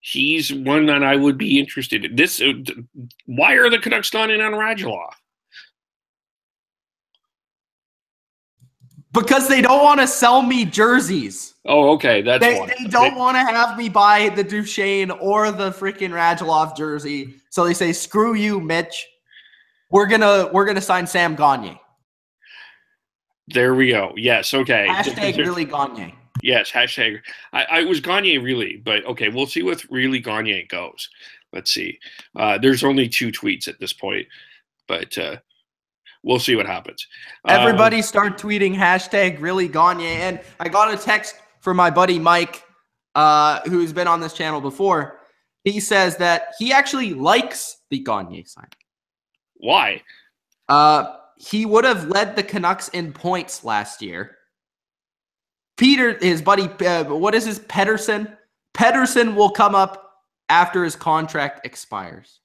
he's one that I would be interested in. Why are the Canucks not in on Radulov? Because they don't want to sell me jerseys. Oh, okay. They don't want to have me buy the Duchesne or the freaking Radulov jersey. So they say, screw you, Mitch. We're gonna sign Sam Gagne. There we go. Yes, okay. Hashtag really Gagne. Yes, hashtag. I was Gagne really, but okay, we'll see what really Gagne goes. Let's see. There's only 2 tweets at this point, but we'll see what happens. Everybody start tweeting hashtag really Gagne. And I got a text from my buddy Mike, who's been on this channel before. He says that he actually likes the Gagne sign. Why? He would have led the Canucks in points last year. His buddy, what is his Pedersen? Pedersen will come up after his contract expires.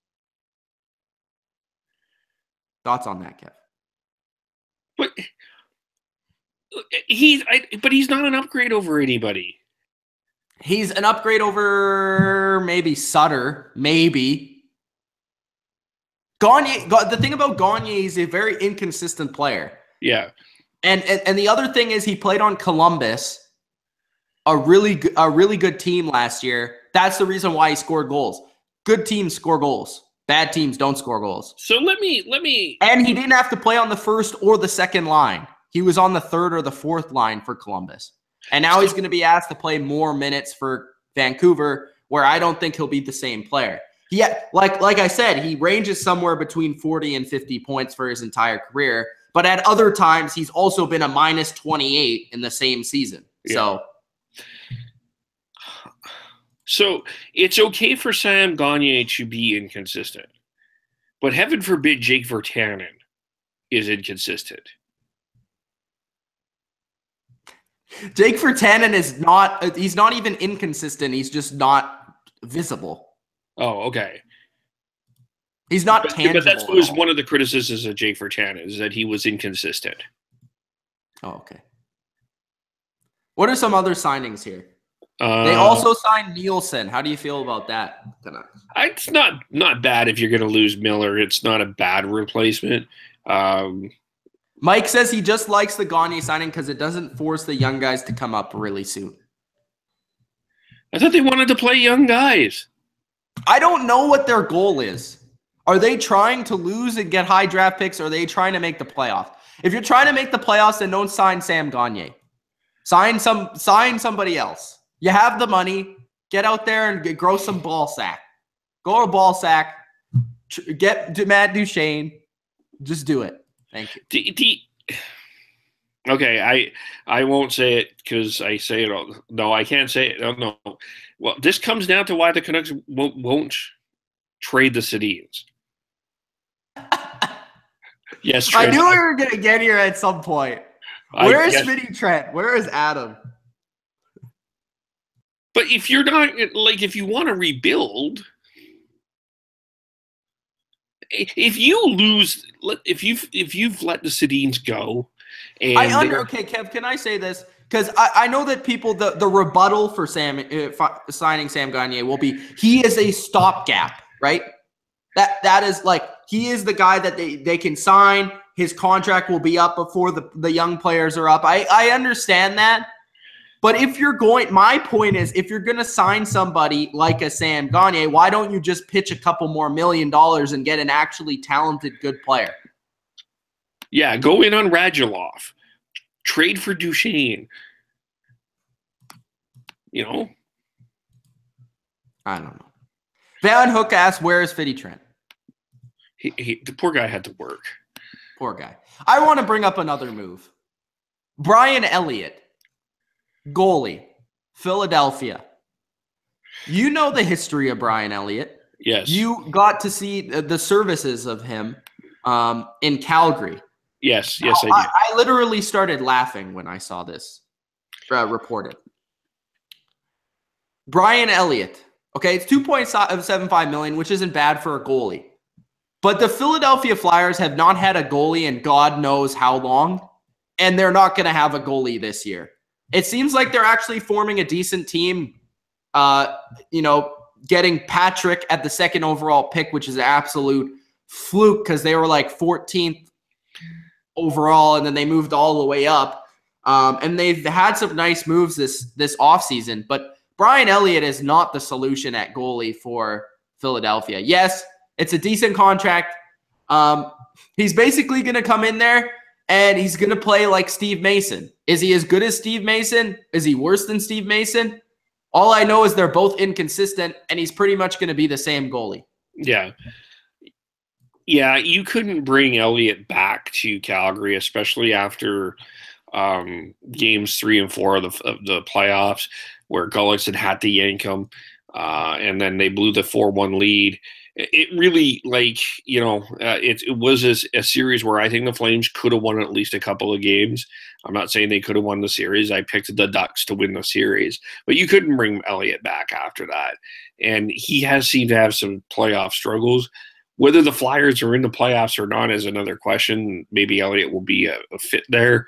Thoughts on that, Kev? But he's not an upgrade over anybody. He's an upgrade over maybe Sutter, maybe. Gagne, the thing about Gagne, he's a very inconsistent player. Yeah. And the other thing is he played on Columbus, a really good team last year. That's the reason why he scored goals. Good teams score goals. Bad teams don't score goals. So let me. And he didn't have to play on the first or the second line. He was on the third or the fourth line for Columbus. And now he's going to be asked to play more minutes for Vancouver, where I don't think he'll be the same player. Yeah, like I said, he ranges somewhere between 40 and 50 points for his entire career. But at other times, he's also been a minus 28 in the same season. Yeah. So it's okay for Sam Gagne to be inconsistent. But heaven forbid Jake Virtanen is inconsistent. Jake Virtanen is not – he's not even inconsistent. He's just not visible. Oh, okay. He's not tangible. But that was one of the criticisms of Jake Virtanen, is that he was inconsistent. Oh, okay. What are some other signings here? They also signed Nielsen. How do you feel about that? It's not bad if you're going to lose Miller. It's not a bad replacement. Mike says he just likes the Gagne signing because it doesn't force the young guys to come up really soon. I thought they wanted to play young guys. I don't know what their goal is. Are they trying to lose and get high draft picks, or are they trying to make the playoffs? If you're trying to make the playoffs, then don't sign Sam Gagne. Sign somebody else. You have the money. Get out there and grow some ball sack. Go to ball sack. Get Matt Duchene. Just do it. Thank you. Okay, I won't say it because I say it all. No, I can't say it. No. Well, this comes down to why the Canucks won't trade the Sedins. Yes, I knew we were going to get here at some point. Where is Vinny Trent? Where is Adam? But if you're not, like, if you want to rebuild, if you lose, if you've let the Sedins go, and okay, Kev, can I say this? Because I know that people, the rebuttal for signing Sam Gagne will be he is a stopgap, right? That is like he is the guy that they can sign. His contract will be up before the young players are up. I understand that. But if you're going, my point is, if you're going to sign somebody like a Sam Gagne, why don't you just pitch a couple more $1 million and get an actually talented, good player? Yeah, go in on Radulov. Trade for Duchene. You know? I don't know. Van Hook asks, where is Fitty Trent? The poor guy had to work. Poor guy. I want to bring up another move. Brian Elliott. Goalie, Philadelphia. You know the history of Brian Elliott. Yes. You got to see the services of him in Calgary. Yes, I did. I literally started laughing when I saw this reported. Brian Elliott. Okay, it's $2.75 million, which isn't bad for a goalie. But the Philadelphia Flyers have not had a goalie in God knows how long, and they're not going to have a goalie this year. It seems like they're actually forming a decent team, getting Patrick at the second overall pick, which is an absolute fluke because they were like 14th overall, and then they moved all the way up. And they've had some nice moves this offseason, but Brian Elliott is not the solution at goalie for Philadelphia. Yes, it's a decent contract. He's basically going to come in there and he's going to play like Steve Mason. Is he as good as Steve Mason? Is he worse than Steve Mason? All I know is they're both inconsistent, and he's pretty much going to be the same goalie. Yeah. Yeah, you couldn't bring Elliott back to Calgary, especially after games 3 and 4 of the playoffs, where Gullicks had to yank him, and then they blew the 4-1 lead. It really, it was a series where I think the Flames could have won at least a couple of games. I'm not saying they could have won the series. I picked the Ducks to win the series. But you couldn't bring Elliott back after that. And he has seemed to have some playoff struggles. Whether the Flyers are in the playoffs or not is another question. Maybe Elliott will be a fit there.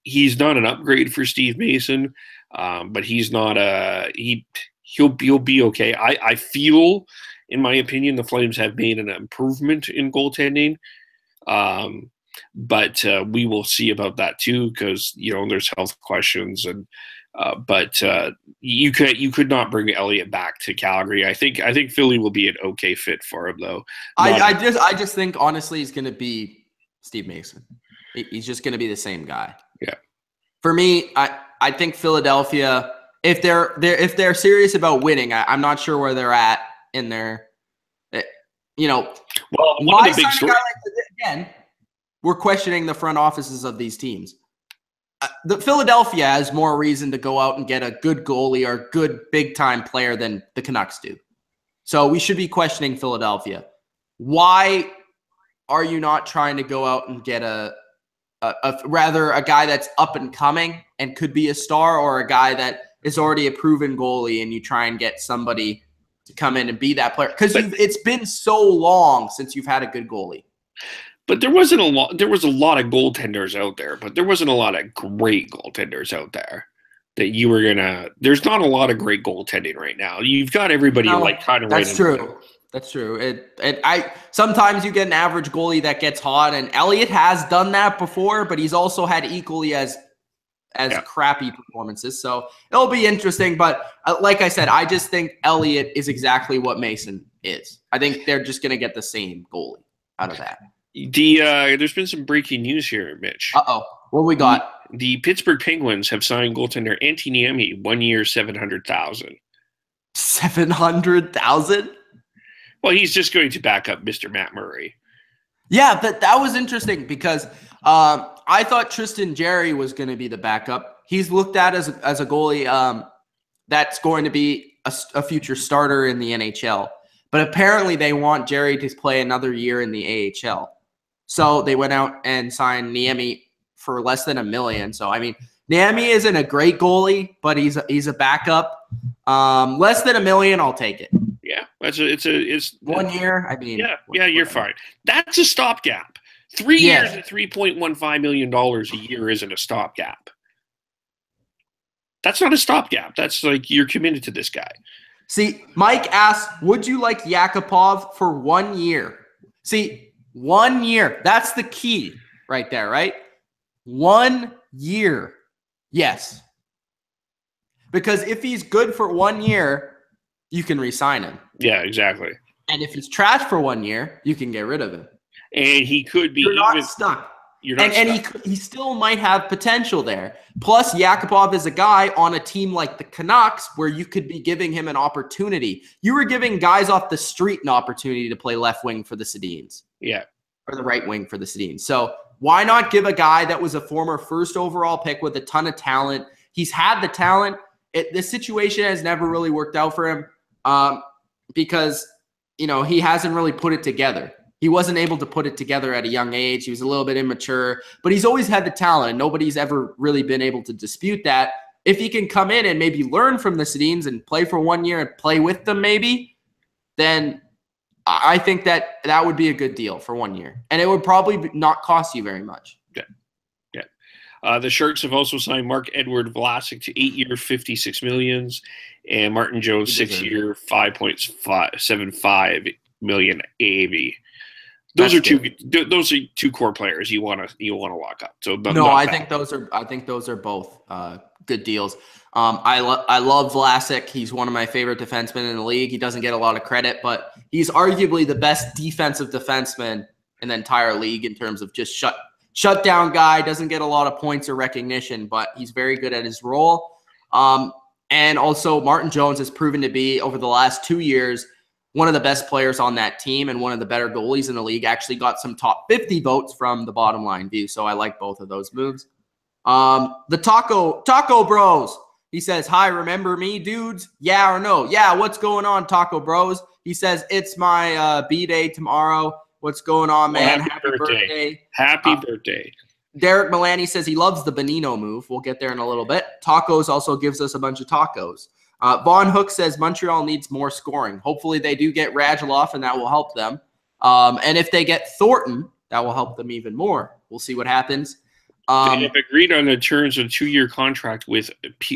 he's not an upgrade for Steve Mason, but he's not he'll be okay. I feel, in my opinion, the Flames have made an improvement in goaltending. But we will see about that too, because there's health questions, and but you could not bring Elliott back to Calgary. I think Philly will be an okay fit for him, though. I just think honestly he's going to be Steve Mason. He's just going to be the same guy. Yeah. For me, I think Philadelphia, if they're serious about winning, I'm not sure where they're at in their, Well, why sign a guy like this again? We're questioning the front offices of these teams. The Philadelphia has more reason to go out and get a good goalie or a good big-time player than the Canucks do. So we should be questioning Philadelphia. Why are you not trying to go out and get rather a guy that's up and coming and could be a star, or a guy that is already a proven goalie and you try and get somebody to come in and be that player? Because it's been so long since you've had a good goalie. But there wasn't a lot. There was a lot of goaltenders out there, but there wasn't a lot of great goaltenders out there that you were gonna. There's not a lot of great goaltending right now. You've got everybody kind of. That's true. That's true. Sometimes you get an average goalie that gets hot, and Elliott has done that before, but he's also had equally as crappy performances. So it'll be interesting. But like I said, I just think Elliott is exactly what Mason is. I think they're just gonna get the same goalie out of that. There's been some breaking news here, Mitch. What we got? The Pittsburgh Penguins have signed goaltender Antti Niemi, 1 year, $700,000. $700,000? Well, he's just going to back up Mr. Matt Murray. Yeah, that was interesting because I thought Tristan Jarry was going to be the backup. He's looked at as a goalie that's going to be a future starter in the NHL. But apparently they want Jarry to play another year in the AHL. So they went out and signed Niemi for less than $1 million. So, I mean, Niemi isn't a great goalie, but he's a backup. Less than $1 million, I'll take it. Yeah, it's 1 year. I mean, yeah, you're fine. That's a stopgap. 3 years at $3.15 million a year isn't a stopgap. That's not a stopgap. That's like you're committed to this guy. See, Mike asks, would you like Yakupov for 1 year? See, 1 year. That's the key right there, right? 1 year. Yes. Because if he's good for 1 year, you can re-sign him. Yeah, exactly. And if he's trash for 1 year, you can get rid of him. And he could be. You're not stuck. And he still might have potential there. Plus, Yakupov is a guy on a team like the Canucks where you could be giving him an opportunity. You were giving guys off the street an opportunity to play left wing for the Sedins. Yeah. Or the right wing for the Sedins. So why not give a guy that was a former first overall pick with a ton of talent? He's had the talent. The situation has never really worked out for him because, he hasn't really put it together. He wasn't able to put it together at a young age. He was a little bit immature, but he's always had the talent, and nobody's ever really been able to dispute that. If he can come in and maybe learn from the Sedins and play for 1 year and play with them maybe, then I think that would be a good deal for 1 year. And it would probably not cost you very much. Yeah. The Sharks have also signed Marc-Edouard Vlasic to 8 year, $56 million, and Martin Jones 6 year, $5.75 million AAV. Those are two core players you want to lock up. So I think those are both good deals. I love Vlasic. He's one of my favorite defensemen in the league. He doesn't get a lot of credit, but he's arguably the best defensive defenseman in the entire league in terms of just shut down guy. Doesn't get a lot of points or recognition, but he's very good at his role. And also Martin Jones has proven to be over the last 2 years one of the best players on that team and one of the better goalies in the league. Actually got some top 50 votes from the Bottom Line View. So I like both of those moves. The Taco Bros. He says, hi, remember me, dudes? Yeah or no? Yeah, what's going on, Taco Bros? He says, it's my B-Day tomorrow. What's going on, man? Happy birthday. Happy birthday. Derek Milani says he loves the Bonino move. We'll get there in a little bit. Tacos also gives us a bunch of tacos. Von Hook says Montreal needs more scoring. Hopefully they do get Radulov, and that will help them. And if they get Thornton, that will help them even more. We'll see what happens. They have agreed on the terms of a 2-year contract with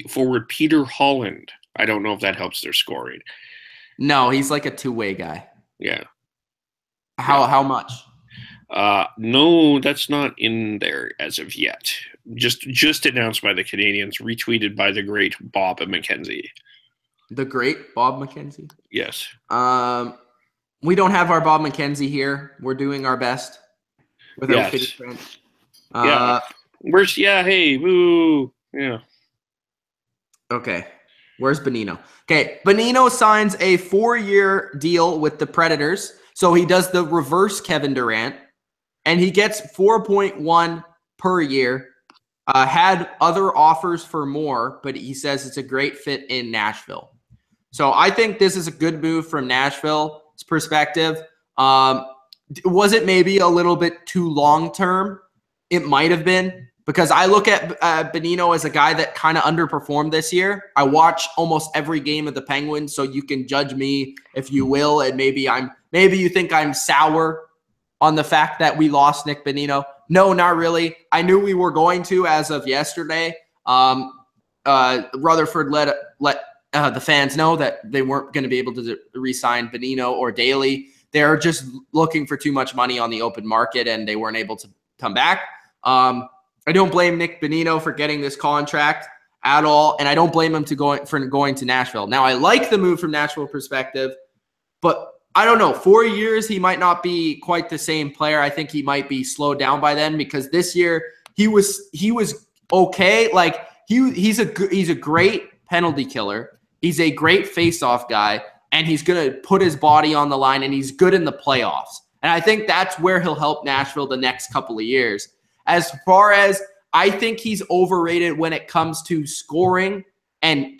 forward Peter Holland. I don't know if that helps their scoring. No, he's like a two-way guy. Yeah. How much? No, that's not in there as of yet. Just announced by the Canadians, retweeted by the great Bob McKenzie. The great Bob McKenzie? Yes. We don't have our Bob McKenzie here. We're doing our best without fitting Trent. Yeah. Hey, woo. Yeah. Okay. Where's Bonino? Okay. Bonino signs a 4-year deal with the Predators. So he does the reverse Kevin Durant, and he gets 4.1 per year. Had other offers for more, but he says it's a great fit in Nashville. So I think this is a good move from Nashville's perspective. Was it maybe a little bit too long-term? It might have been, because I look at Bonino as a guy that kind of underperformed this year. I watch almost every game of the Penguins, so you can judge me if you will, and maybe you think I'm sour on the fact that we lost Nick Bonino. No, not really. I knew we were going to as of yesterday. Rutherford let the fans know that they weren't going to be able to re-sign Bonino or Daly. They're just looking for too much money on the open market, and they weren't able to come back. I don't blame Nick Bonino for getting this contract at all, and I don't blame him for going to Nashville. Now, I like the move from Nashville perspective, but I don't know. 4 years, he might not be quite the same player. I think he might be slowed down by then, because this year he was okay. Like he's a great penalty killer. He's a great face-off guy, and he's going to put his body on the line, and he's good in the playoffs. And I think that's where he'll help Nashville the next couple of years. As far as, I think he's overrated when it comes to scoring and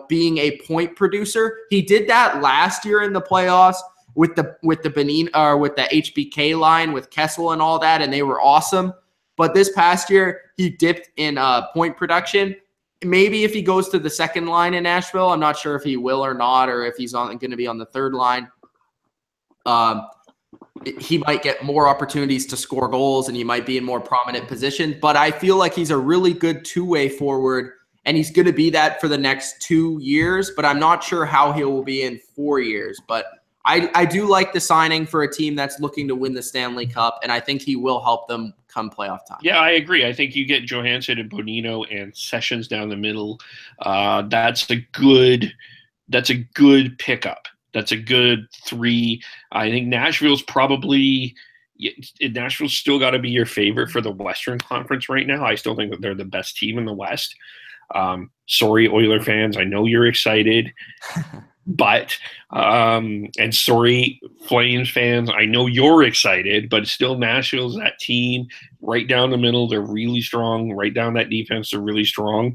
being a point producer. He did that last year in the playoffs with the Benin or with the HBK line with Kessel and all that, and they were awesome. But this past year, he dipped in point production. Maybe if he goes to the second line in Nashville, I'm not sure if he will or not, or if he's going to be on the third line. He might get more opportunities to score goals, and he might be in more prominent position. But I feel like he's a really good two-way forward, and he's going to be that for the next 2 years. But I'm not sure how he will be in 4 years. But I do like the signing for a team that's looking to win the Stanley Cup, and I think he will help them come playoff time. Yeah, I agree. I think you get Johansson and Bonino and Sessions down the middle. That's a good pickup. That's a good 3. I think Nashville's still got to be your favorite for the Western Conference right now. I still think that they're the best team in the West. Sorry, Oiler fans. I know you're excited. But and sorry, Flames fans, I know you're excited, but still Nashville's that team right down the middle. They're really strong. Right down that defense, they're really strong.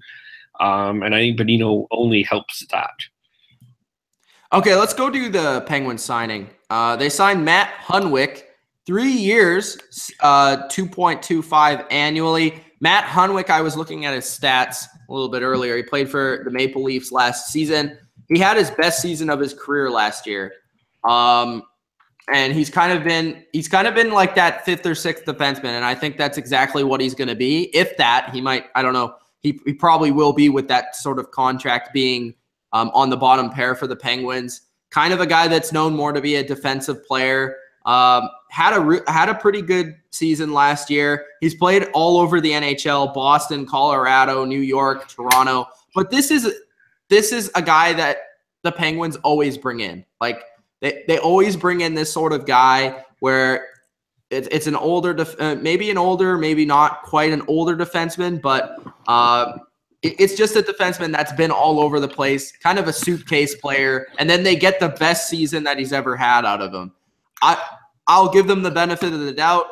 And I think Bonino only helps that. Okay, let's go do the Penguins signing. They signed Matt Hunwick, 3 years, 2.25 annually. Matt Hunwick, I was looking at his stats a little bit earlier. He played for the Maple Leafs last season. He had his best season of his career last year. And he's kind of been like that 5th or 6th defenseman, and I think that's exactly what he's going to be. If that, he might, I don't know, he probably will be with that sort of contract being on the bottom pair for the Penguins. Kind of a guy that's known more to be a defensive player. Had a pretty good season last year. He's played all over the NHL, Boston, Colorado, New York, Toronto. But this is a guy that the Penguins always bring in. Like they always bring in this sort of guy where it's an older, maybe not quite an older defenseman, but it's just a defenseman that's been all over the place, kind of a suitcase player, and then they get the best season that he's ever had out of him. I'll give them the benefit of the doubt.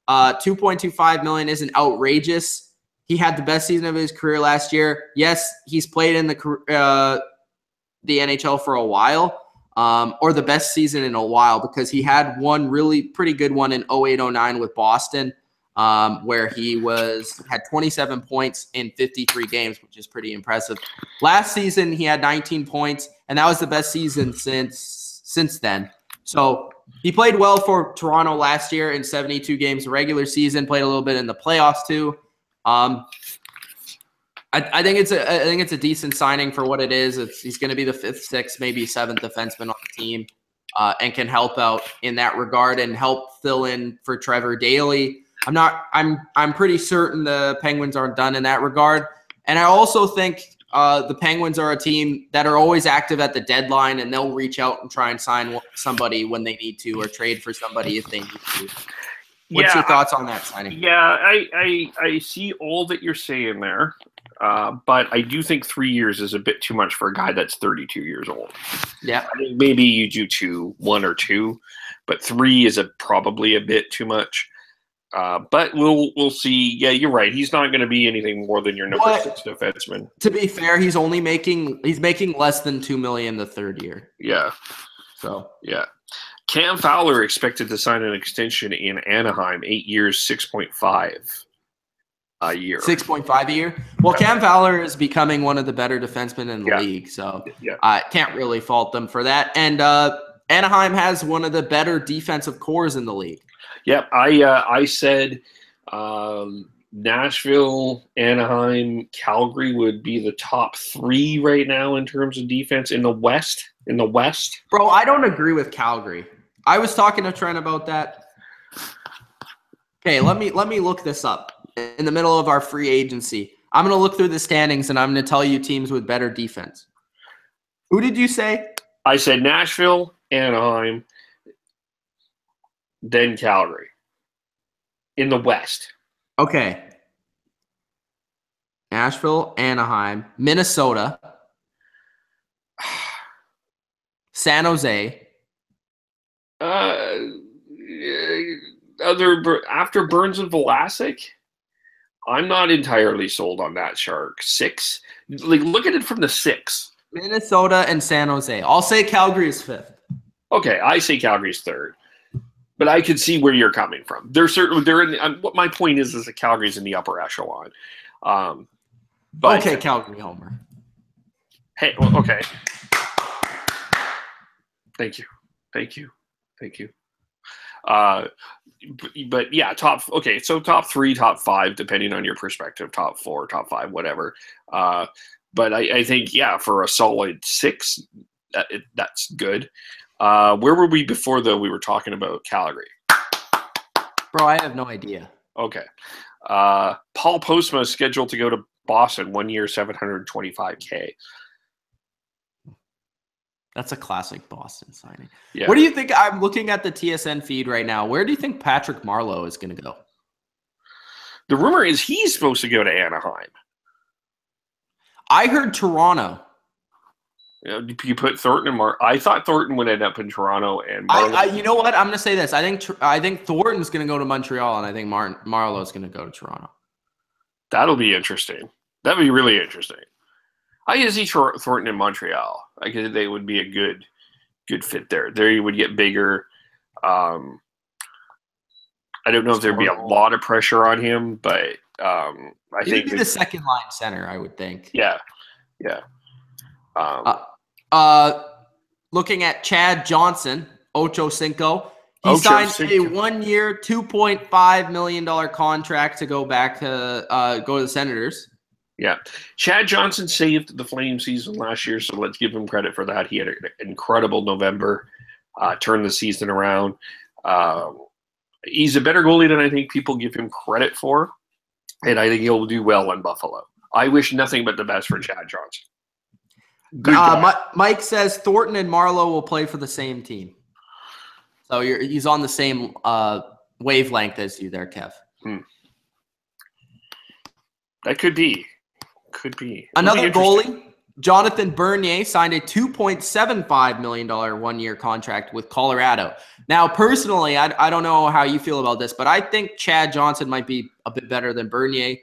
$2.25 million isn't outrageous. He had the best season of his career last year. Yes, he's played in the NHL for a while, or the best season in a while, because he had one really pretty good one in 08-09 with Boston, where he had 27 points in 53 games, which is pretty impressive. Last season, he had 19 points, and that was the best season since then. So he played well for Toronto last year in 72 games regular season, played a little bit in the playoffs too. I think it's a decent signing for what it is. He's going to be the 5th, 6th, maybe 7th defenseman on the team, and can help out in that regard and help fill in for Trevor Daley. I'm pretty certain the Penguins aren't done in that regard. And I also think the Penguins are a team that are always active at the deadline, and they'll reach out and try and sign somebody when they need to, or trade for somebody if they need to. What's your thoughts on that signing? Yeah, I see all that you're saying there, but I do think 3 years is a bit too much for a guy that's 32 years old. Yeah, I think maybe you do 1 or 2, but 3 is probably a bit too much. But we'll see. Yeah, you're right. He's not going to be anything more than your number 6 defenseman. To be fair, he's making less than $2 million the 3rd year. Yeah. So yeah. Cam Fowler expected to sign an extension in Anaheim, 8 years, 6.5 a year. 6.5 a year. Well, Cam Fowler is becoming one of the better defensemen in the league, so I can't really fault them for that. And Anaheim has one of the better defensive cores in the league. Yep, I said Nashville, Anaheim, Calgary would be the top 3 right now in terms of defense in the West. Bro, I don't agree with Calgary. I was talking to Trent about that. Okay, let me look this up. In the middle of our free agency, I'm going to look through the standings, and I'm going to tell you teams with better defense. Who did you say? I said Nashville, Anaheim, then Calgary in the West. Okay. Nashville, Anaheim, Minnesota, San Jose. After Burns and Vlasic, I'm not entirely sold on that Shark. 6, look at it from the 6. Minnesota and San Jose. I'll say Calgary is 5th. Okay, I say Calgary's 3rd, but I could see where you're coming from. What my point is that Calgary's in the upper echelon. But okay, Calgary homer. Hey, well, okay. Thank you. But yeah, top 3, top 5, depending on your perspective, top 4, top 5, whatever. But I think, for a solid 6, that's good. Where were we before, though, we were talking about Calgary? Bro, I have no idea. Okay. Paul Postma is scheduled to go to Boston, 1 year, $725K. That's a classic Boston signing. Yeah. What do you think? I'm looking at the TSN feed right now. Where do you think Patrick Marleau is going to go? The rumor is he's supposed to go to Anaheim. I heard Toronto. You put Thornton and I thought Thornton would end up in Toronto, and you know what? I'm going to say this. I think Thornton's going to go to Montreal, and I think Marleau's going to go to Toronto. That'll be interesting. That'd be really interesting. I can see Thornton in Montreal. I guess they would be a good fit there. There you would get bigger. I don't know if there'd be a lot of pressure on him, but I think he'd be the second line center, I would think. Yeah. Looking at Chad Johnson, Ocho Cinco. He signed a 1 year, $2.5 million contract to go back to go to the Senators. Yeah. Chad Johnson saved the Flame season last year, so let's give him credit for that. He had an incredible November, turned the season around. He's a better goalie than I think people give him credit for, and I think he'll do well in Buffalo. I wish nothing but the best for Chad Johnson. Mike says Thornton and Marleau will play for the same team. So he's on the same wavelength as you there, Kev. That could be. Another goalie, Jonathan Bernier, signed a $2.75 million 1 year contract with Colorado. Now, personally, I don't know how you feel about this, but I think Chad Johnson might be a bit better than Bernier.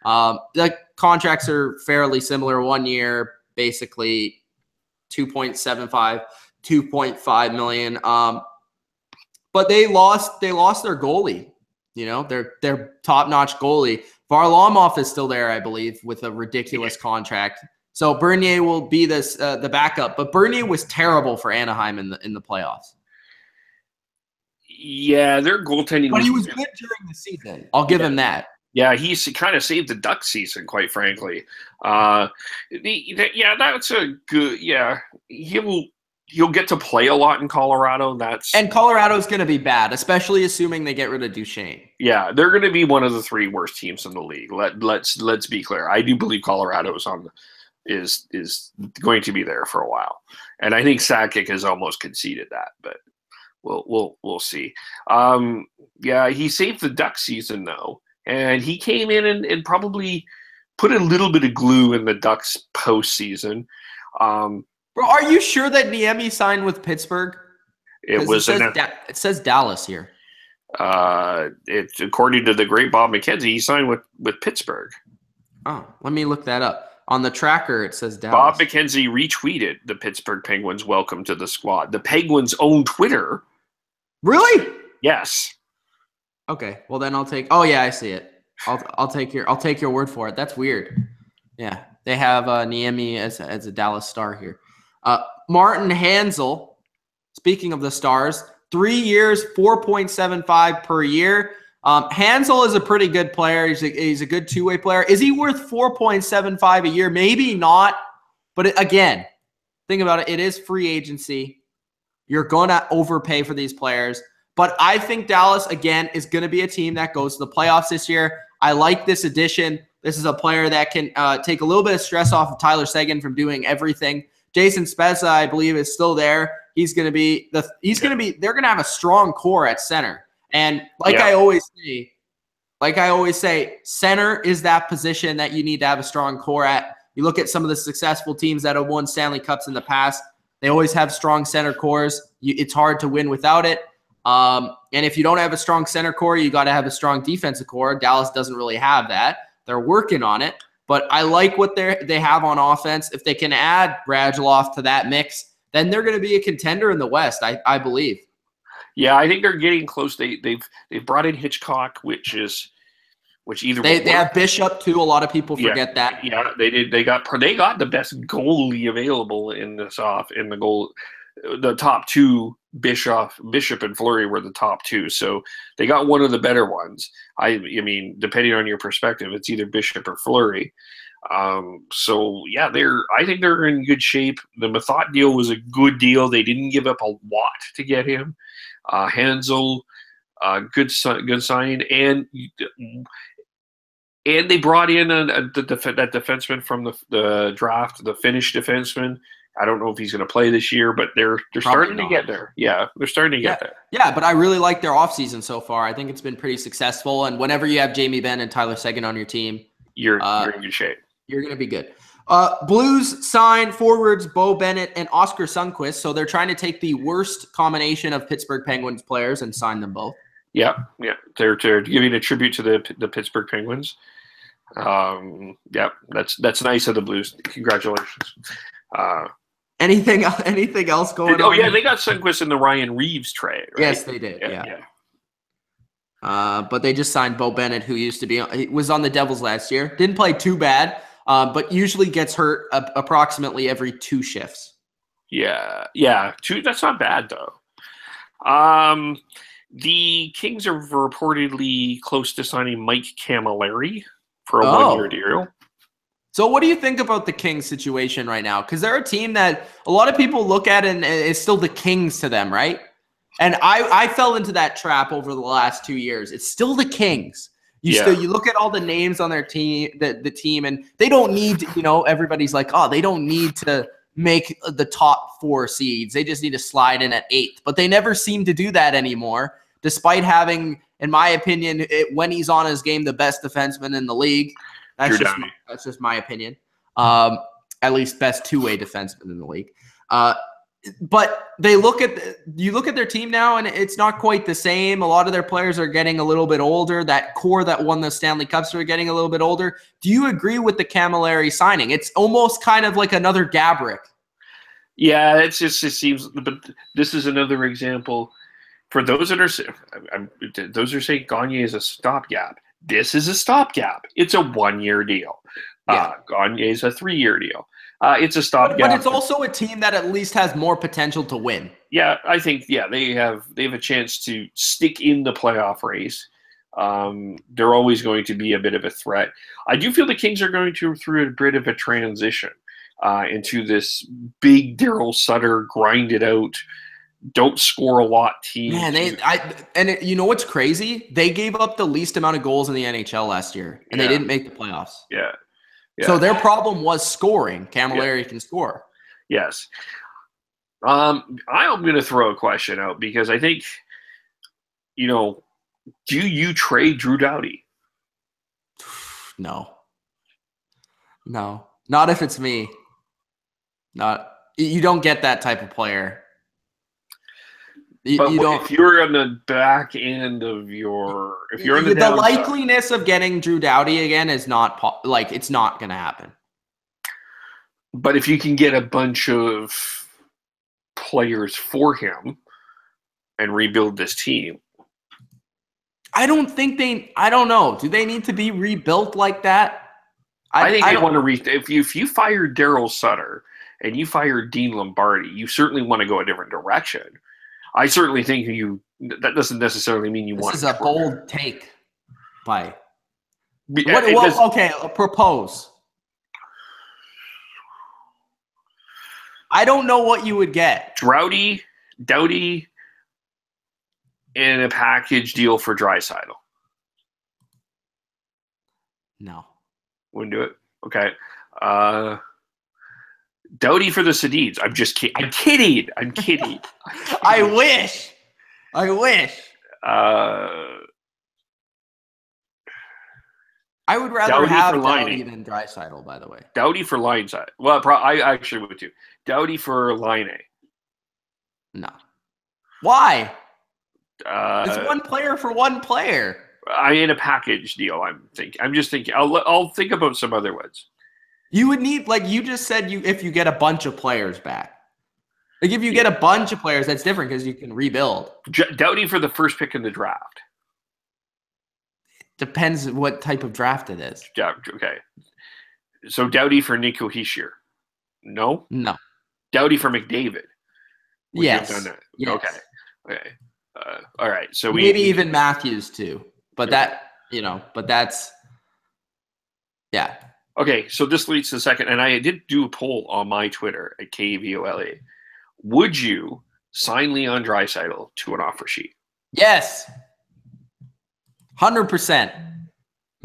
The contracts are fairly similar. 1 year, basically 2.75, 2.5 million. But they lost their goalie. You know, their top-notch goalie. Varlamov is still there, I believe, with a ridiculous contract. So Bernier will be the backup. But Bernier was terrible for Anaheim in the playoffs. Yeah, their goaltending. But he was good during the season. I'll give him that. Yeah, he's kind of saved the Duck season, quite frankly. Yeah, that's a good. Yeah, he'll get to play a lot in Colorado. And Colorado's going to be bad, especially assuming they get rid of Duchesne. Yeah, they're going to be one of the 3 worst teams in the league. Let's be clear. I do believe Colorado is going to be there for a while, and I think Sakic has almost conceded that, but we'll see. Yeah, he saved the Duck season though. And he came in and probably put a little bit of glue in the Ducks postseason. Bro, are you sure that Niemi signed with Pittsburgh? It says Dallas here. It's according to the great Bob McKenzie, he signed with Pittsburgh. Oh, let me look that up. On the tracker, it says Dallas. Bob McKenzie retweeted the Pittsburgh Penguins' welcome to the squad. The Penguins' own Twitter. Really? Yes. Okay, well then I'll take. Oh yeah, I see it. I'll take your word for it. That's weird. Yeah, they have Niemi as a Dallas Star here. Martin Hanzal. Speaking of the Stars, 3 years, 4.75 per year. Hanzal is a pretty good player. He's a good two-way player. Is he worth 4.75 a year? Maybe not. But again, think about it. It is free agency. You're gonna overpay for these players. But I think Dallas, again, is going to be a team that goes to the playoffs this year. I like this addition. This is a player that can take a little bit of stress off of Tyler Seguin from doing everything. Jason Spezza, I believe, is still there. They're going to have a strong core at center. And I always say, center is that position that you need to have a strong core at. You look at some of the successful teams that have won Stanley Cups in the past. They always have strong center cores. It's hard to win without it. And if you don't have a strong center core, you got to have a strong defensive core. Dallas doesn't really have that. They're working on it, but I like what they have on offense. If they can add Radulov to that mix, then they're going to be a contender in the West, I believe. Yeah, I think they're getting close. They've brought in Hitchcock, which either they have Bishop too. A lot of people forget that. Yeah, they did. They got the best goalie available in the goal. The top two, Bishop and Fleury were the top two, so they got one of the better ones. I mean, depending on your perspective, it's either Bishop or Fleury. So yeah, I think they're in good shape. The Mathot deal was a good deal. They didn't give up a lot to get him. Hanzal, good sign, and they brought in that defenseman from the draft, the Finnish defenseman. I don't know if he's going to play this year, but they're starting to get there. Yeah, they're starting to get there. Yeah, but I really like their offseason so far. I think it's been pretty successful. And whenever you have Jamie Benn and Tyler Seguin on your team, you're in good shape. You're going to be good. Blues sign forwards Bo Bennett and Oscar Sundqvist. So they're trying to take the worst combination of Pittsburgh Penguins players and sign them both. Yeah. They're giving a tribute to the Pittsburgh Penguins. Yeah, that's nice of the Blues. Congratulations. Anything else going on? Oh yeah, they got Sundqvist in the Ryan Reeves trade, right? Yes, they did. Yeah. But they just signed Bo Bennett, who he was on the Devils last year. Didn't play too bad, but usually gets hurt approximately every 2 shifts. Yeah, 2. That's not bad though. The Kings are reportedly close to signing Mike Camilleri for a 1-year deal. So what do you think about the Kings situation right now? Because they're a team that a lot of people look at and it's still the Kings to them, right? And I fell into that trap over the last 2 years. It's still the Kings. You look at all the names on their team, the team, and they don't need to, everybody's like, oh, they don't need to make the top 4 seeds. They just need to slide in at 8th. But they never seem to do that anymore, despite having, in my opinion, when he's on his game, the best defenseman in the league. That's just my opinion. At least best 2-way defenseman in the league. But you look at their team now, and it's not quite the same. A lot of their players are getting a little bit older. That core that won the Stanley Cups are getting a little bit older. Do you agree with the Camilleri signing? It's almost kind of like another Gaborik. Yeah, it seems. But this is another example for those that are saying Gagne is a stopgap. This is a stopgap. It's a 1-year deal. Gagne is a 3-year deal. It's a stopgap. But it's also a team that at least has more potential to win. Yeah, I think they have a chance to stick in the playoff race. They're always going to be a bit of a threat. I do feel the Kings are going through a bit of a transition into this big Daryl Sutter, grind it out, don't score a lot team. Man, you know what's crazy? They gave up the least amount of goals in the NHL last year, and they didn't make the playoffs. Yeah. So their problem was scoring. Camilleri can score. Yes. I'm going to throw a question out because I think, do you trade Drew Doughty? No, not if it's me. You don't get that type of player. If you're on the back end of if you're on the likeliness of getting Drew Doughty again is not it's not going to happen. But if you can get a bunch of players for him and rebuild this team, I don't know. Do they need to be rebuilt like that? I think they want to if you fired Daryl Sutter and you fired Dean Lombardi, you certainly want to go a different direction. I certainly think that doesn't necessarily mean you want. This is a bold take. Okay, propose. I don't know what you would get. Doughty, and a package deal for Draisaitl. No. Wouldn't do it? Okay. Doughty for the Sedins. I'm just kidding. I'm kidding. I wish. I would rather Doughty have for Doughty than Draisaitl, by the way. Doughty for Lineside. Well, I actually would too. Doughty for Line A. No. Why? It's one player for one player. In a package deal. I'm just thinking. I'll think about some other ones. You would need, like you just said, if you get a bunch of players back. Like if you get a bunch of players, that's different because you can rebuild. Doughty for the first pick in the draft. Depends what type of draft it is. Okay. So Doughty for Nico Hischier. No? No. Doughty for McDavid. Would yes. You have done that? Yes. Okay. All right. So maybe even Matthews too. But that's yeah. Okay, so this leads to the second, and I did do a poll on my Twitter at KVOLA. Would you sign Leon Draisaitl to an offer sheet? Yes. 100%.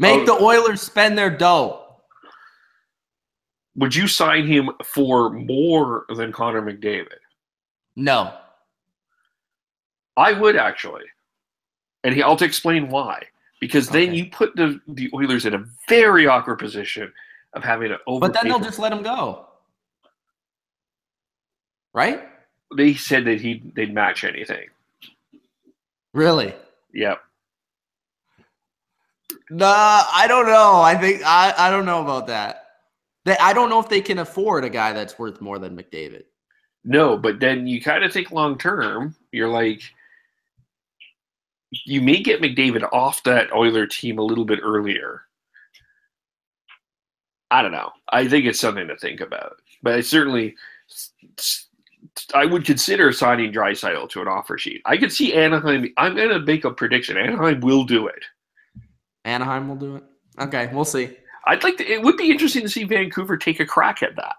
Make the Oilers spend their dough. Would you sign him for more than Connor McDavid? No. I would actually. And I'll explain why. Because then you put the Oilers in a very awkward position of having to overpay. But then they'll just let him go. Right? They said that they'd match anything. Really? Yep. Nah, I don't know. I think I don't know about that. I don't know if they can afford a guy that's worth more than McDavid. No, but then you kind of think long term. You're like, you may get McDavid off that Oiler team a little bit earlier. I don't know. I think it's something to think about. But I would consider signing Draisaitl to an offer sheet. I could see Anaheim. I'm going to make a prediction. Anaheim will do it. Anaheim will do it? Okay, we'll see. It would be interesting to see Vancouver take a crack at that.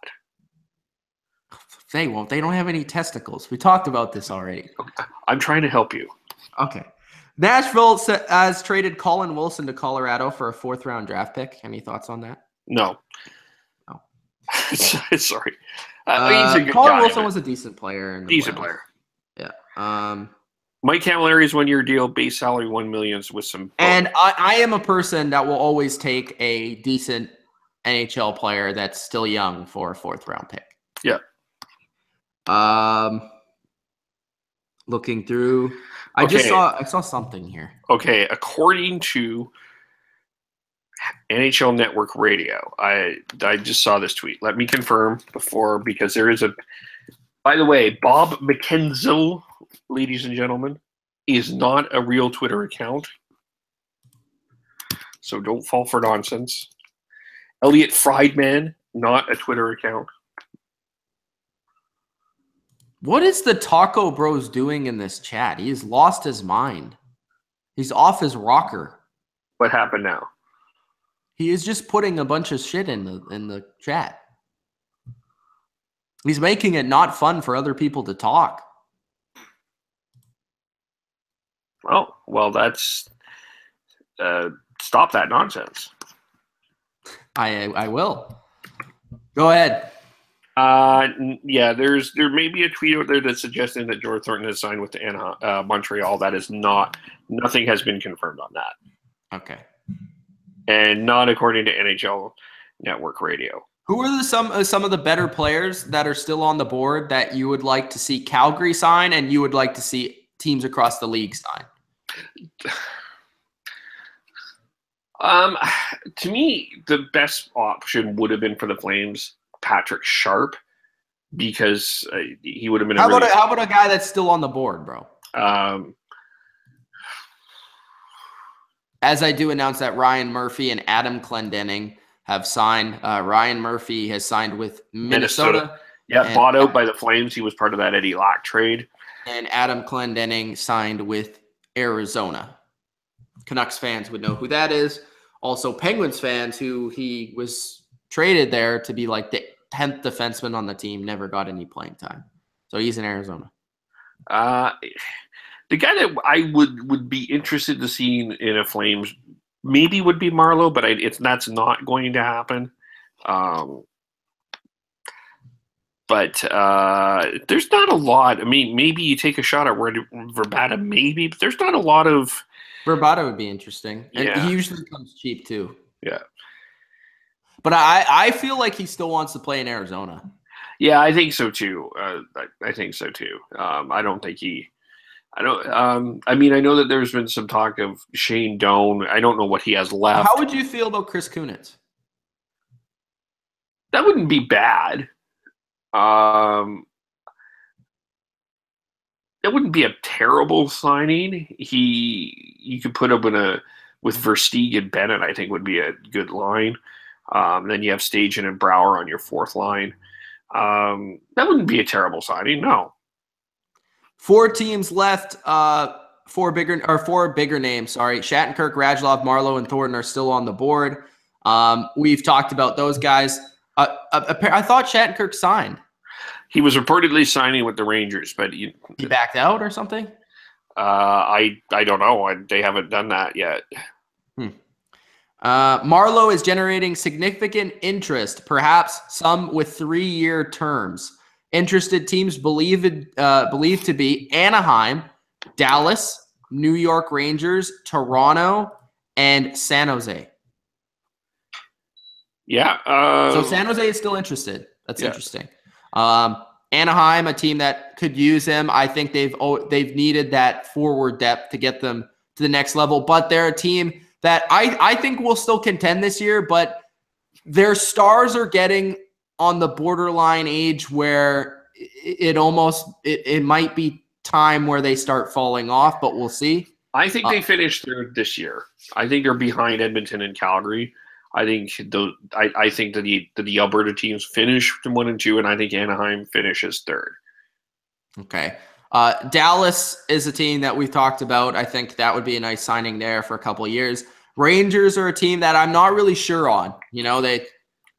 They won't. They don't have any testicles. We talked about this already. I'm trying to help you. Okay. Nashville has traded Colin Wilson to Colorado for a 4th-round draft pick. Any thoughts on that? No. Sorry. Colin Wilson was a decent player. Decent player. Yeah. Mike Camilleri's 1-year deal, base salary $1 million with some. And I am a person that will always take a decent NHL player that's still young for a 4th-round pick. Yeah. Looking through, I saw something here. Okay, according to NHL Network Radio, I just saw this tweet. Let me confirm because there is a. By the way, Bob McKenzie, ladies and gentlemen, is not a real Twitter account, so don't fall for nonsense. Elliot Friedman, not a Twitter account. What is the Taco Bros doing in this chat? He has lost his mind. He's off his rocker. What happened now? He is just putting a bunch of shit in the chat. He's making it not fun for other people to talk. Oh, well, that's stop that nonsense. I will. Go ahead. Yeah, there may be a tweet out there that's suggesting that George Thornton has signed with the Montreal. That is nothing has been confirmed on that. Okay. And not according to NHL Network Radio. Who are some of the better players that are still on the board that you would like to see Calgary sign and you would like to see teams across the league sign? To me, the best option would have been for the Flames, Patrick Sharp, because he would have been. How about a guy that's still on the board, bro? As I do announce that Ryan Murphy and Adam Clendenning have signed. Ryan Murphy has signed with Minnesota. Yeah, bought out by the Flames. He was part of that Eddie Lack trade. And Adam Clendenning signed with Arizona. Canucks fans would know who that is. Also, Penguins fans, who he was traded there to be like the 10th defenseman on the team, never got any playing time. So he's in Arizona. The guy that I would be interested to see in a Flames maybe would be Marlowe, but that's not going to happen. But there's not a lot. I mean, maybe you take a shot at Verbata, maybe, but there's not a lot of. Verbata would be interesting. And yeah. He usually comes cheap too. Yeah. But I feel like he still wants to play in Arizona. Yeah, I think so too. I think so too. I don't think I mean, I know that there's been some talk of Shane Doan. I don't know what he has left. How would you feel about Chris Kunitz? That wouldn't be bad. That wouldn't be a terrible signing. You could put him with Versteeg and Bennett, I think would be a good line. Then you have Stajan and Brouwer on your fourth line. That wouldn't be a terrible signing, no. 4 teams left. Four bigger names. Sorry, Shattenkirk, Radulov, Marlowe, and Thornton are still on the board. We've talked about those guys. I thought Shattenkirk signed. He was reportedly signing with the Rangers, but he backed out or something. I don't know. They haven't done that yet. Marlowe is generating significant interest, perhaps some with 3-year terms. Interested teams believed to be Anaheim, Dallas, New York Rangers, Toronto, and San Jose. Yeah. So San Jose is still interested. That's interesting. Anaheim, a team that could use him. I think they've needed that forward depth to get them to the next level. But they're a team that I think will still contend this year. But their stars are getting on the borderline age where it might be time where they start falling off. But we'll see. I think they finished third this year. I think they're behind Edmonton and Calgary. I think that the Alberta teams finish 1 and 2, and I think Anaheim finishes third. Okay. Dallas is a team that we've talked about. I think that would be a nice signing there for a couple of years. Rangers are a team that I'm not really sure on. You know,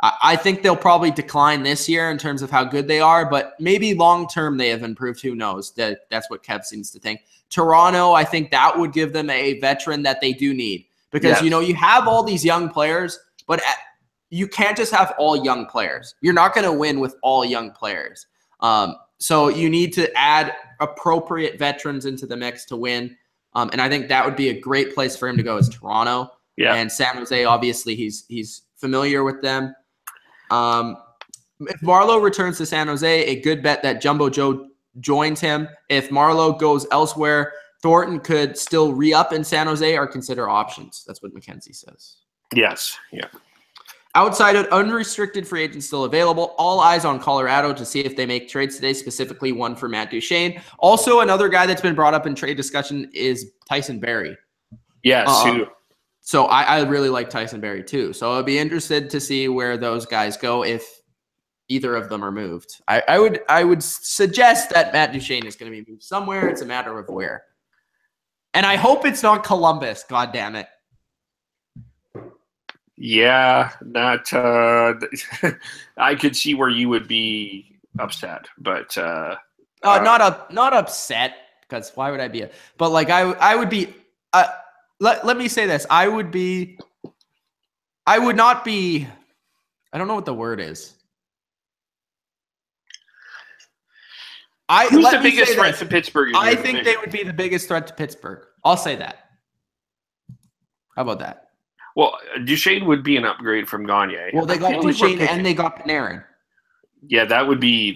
I think they'll probably decline this year in terms of how good they are, but maybe long term they have improved. Who knows? That's what Kev seems to think. Toronto, I think that would give them a veteran that they do need. Because, you have all these young players, but you can't just have all young players. You're not going to win with all young players. So you need to add appropriate veterans into the mix to win. And I think that would be a great place for him to go is Toronto. Yeah. And San Jose, obviously, he's familiar with them. If Marlowe returns to San Jose, a good bet that Jumbo Joe joins him. If Marlowe goes elsewhere, Thornton could still re-up in San Jose or consider options. That's what McKenzie says. Yes. Yeah. Outside of unrestricted free agents still available, all eyes on Colorado to see if they make trades today, specifically one for Matt Duchene. Also, another guy that's been brought up in trade discussion is Tyson Barrie. Yes. So I really like Tyson Barrie too. So I'd be interested to see where those guys go if either of them are moved. I would suggest that Matt Duchene is going to be moved somewhere. It's a matter of where. And I hope it's not Columbus. God damn it. Yeah, not. I could see where you would be upset, but not upset, because why would I be? But like I would be. Let me say this: I would not be. I don't know what the word is. Who's the biggest threat to Pittsburgh? I think they would be the biggest threat to Pittsburgh. I'll say that. How about that? Well, Duchesne would be an upgrade from Gagne. Well, they got Duchesne and they got Panarin. Yeah, that would be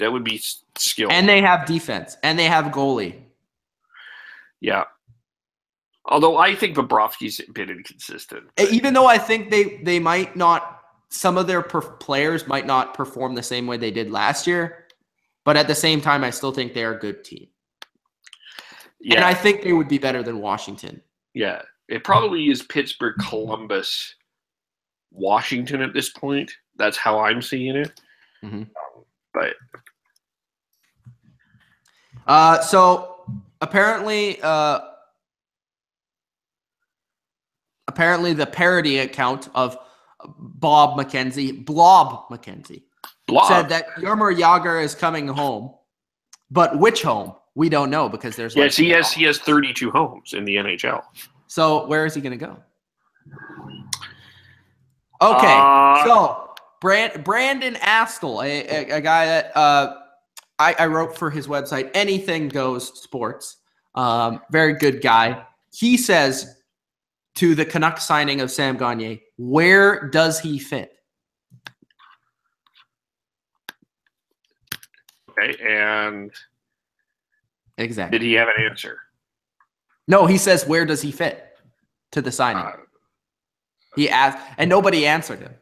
skill. And they have defense and they have goalie. Yeah. Although I think Bobrovsky's a bit inconsistent. Even though I think they might not, some of their players might not perform the same way they did last year. But at the same time, I still think they're a good team. Yeah. And I think they would be better than Washington. Yeah. It probably is Pittsburgh, Columbus, Washington at this point. That's how I'm seeing it. Mm-hmm. But so apparently the parody account of Blob McKenzie said that Jaromir Jagr is coming home, but which home? We don't know, because there's he has 32 homes in the NHL. So where is he going to go? Okay, so Brandon Astle, a guy that I wrote for his website, Anything Goes Sports, very good guy. He says to the Canucks signing of Sam Gagner, where does he fit? Okay, and exactly. Did he have an answer? No, he says, where does he fit to the signing? He asked, and nobody answered him.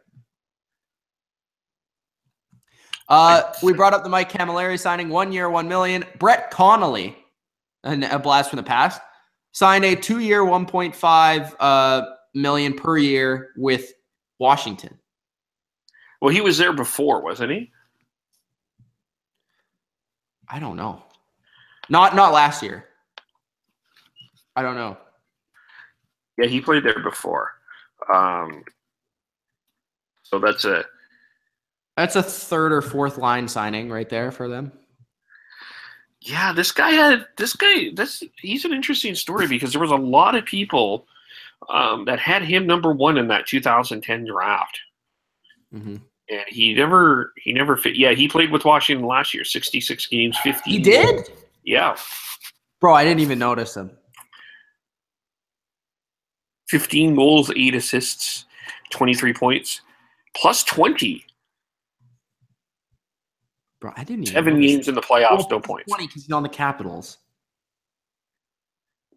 We brought up the Mike Camilleri signing, 1 year, $1 million. Brett Connolly, a blast from the past, signed a 2 year, $1.5 million per year with Washington. Well, he was there before, wasn't he? I don't know. Not last year. I don't know. Yeah, he played there before. So that's a third or fourth line signing right there for them. Yeah, he's an interesting story, because there was a lot of people that had him number one in that 2010 draft. Mm-hmm. And he never fit. Yeah, he played with Washington last year, 66 games, 50. He did? Yeah. Bro, I didn't even notice him. 15 goals, 8 assists, 23 points, plus 20. Bro, I didn't even 7 games in the playoffs, no points. 20 because he's on the Capitals.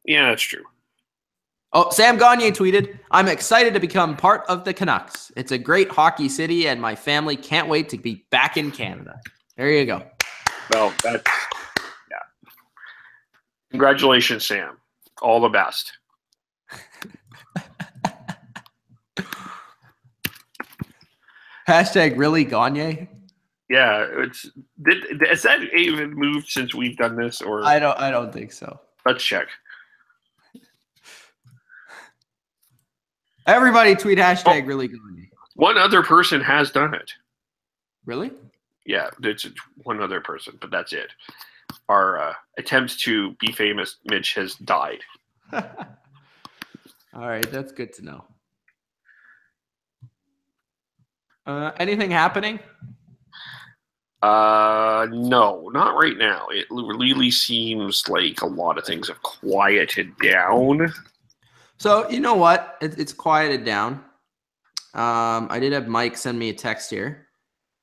Yeah, that's true. Oh, Sam Gagner tweeted, I'm excited to become part of the Canucks. It's a great hockey city, and my family can't wait to be back in Canada. There you go. Well, yeah. Congratulations, Sam. All the best. Hashtag really Gagner? Yeah, has that even moved since we've done this, or I don't think so. Let's check. Everybody tweet hashtag really Gagner. One other person has done it. Really? Yeah, it's one other person, but that's it. Our attempt to be famous, Mitch, has died. All right, that's good to know. Anything happening? No, not right now. It really seems like a lot of things have quieted down. So, you know what? It's quieted down. I did have Mike send me a text here.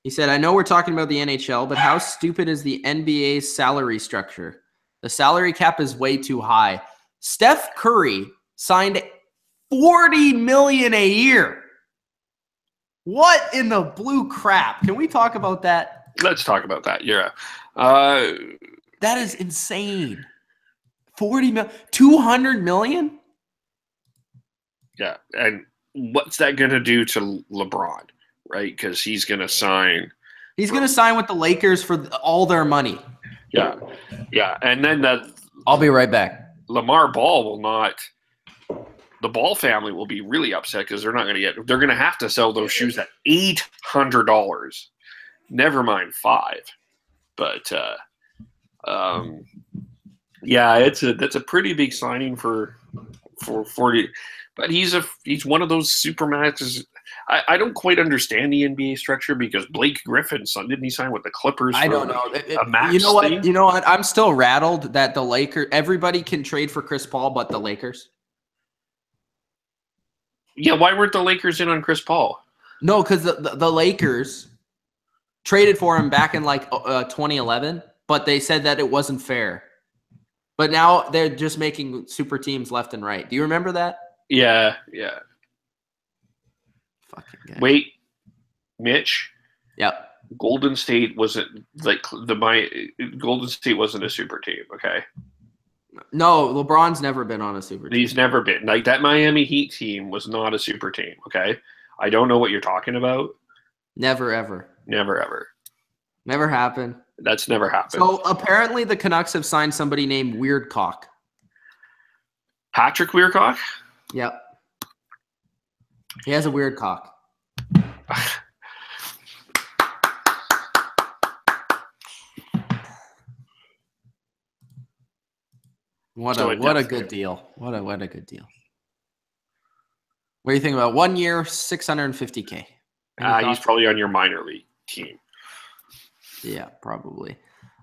He said, I know we're talking about the NHL, but how stupid is the NBA's salary structure? The salary cap is way too high. Steph Curry signed $40 million a year. What in the blue crap? Can we talk about that? Let's talk about that. Yeah. That is insane. 40 million, 200 million? Yeah. And what's that going to do to LeBron, right? Because he's going to sign. He's going to sign with the Lakers for all their money. Yeah. Yeah. And then I'll be right back. Lamar Ball will not the Ball family will be really upset because they're going to have to sell those shoes at $800. Never mind $500. But yeah, that's a pretty big signing for 40. But he's one of those supermaxes. I don't quite understand the NBA structure because Blake Griffin's son, didn't he sign with the Clippers? I don't know. A max you know what? thing? You know what? I'm still rattled that the Lakers. Everybody can trade for Chris Paul, but the Lakers. Yeah, why weren't the Lakers in on Chris Paul? No, because the Lakers traded for him back in like 2011, but they said that it wasn't fair. But now they're just making super teams left and right. Do you remember that? Yeah. Fucking guy. Wait, Mitch. Yep. Golden State wasn't Golden State wasn't a super team. Okay. No, LeBron's never been on a super team. He's never been. Like, that Miami Heat team was not a super team. Okay. I don't know what you're talking about. Never, ever. Never, ever. Never happened. That's never happened. So apparently the Canucks have signed somebody named Weirdcock. Patrick Weircock? Yep. He has a weird cock. What a good deal. What a good deal. What do you think about 1 year, $650K? He's probably on your minor league team. Yeah, probably.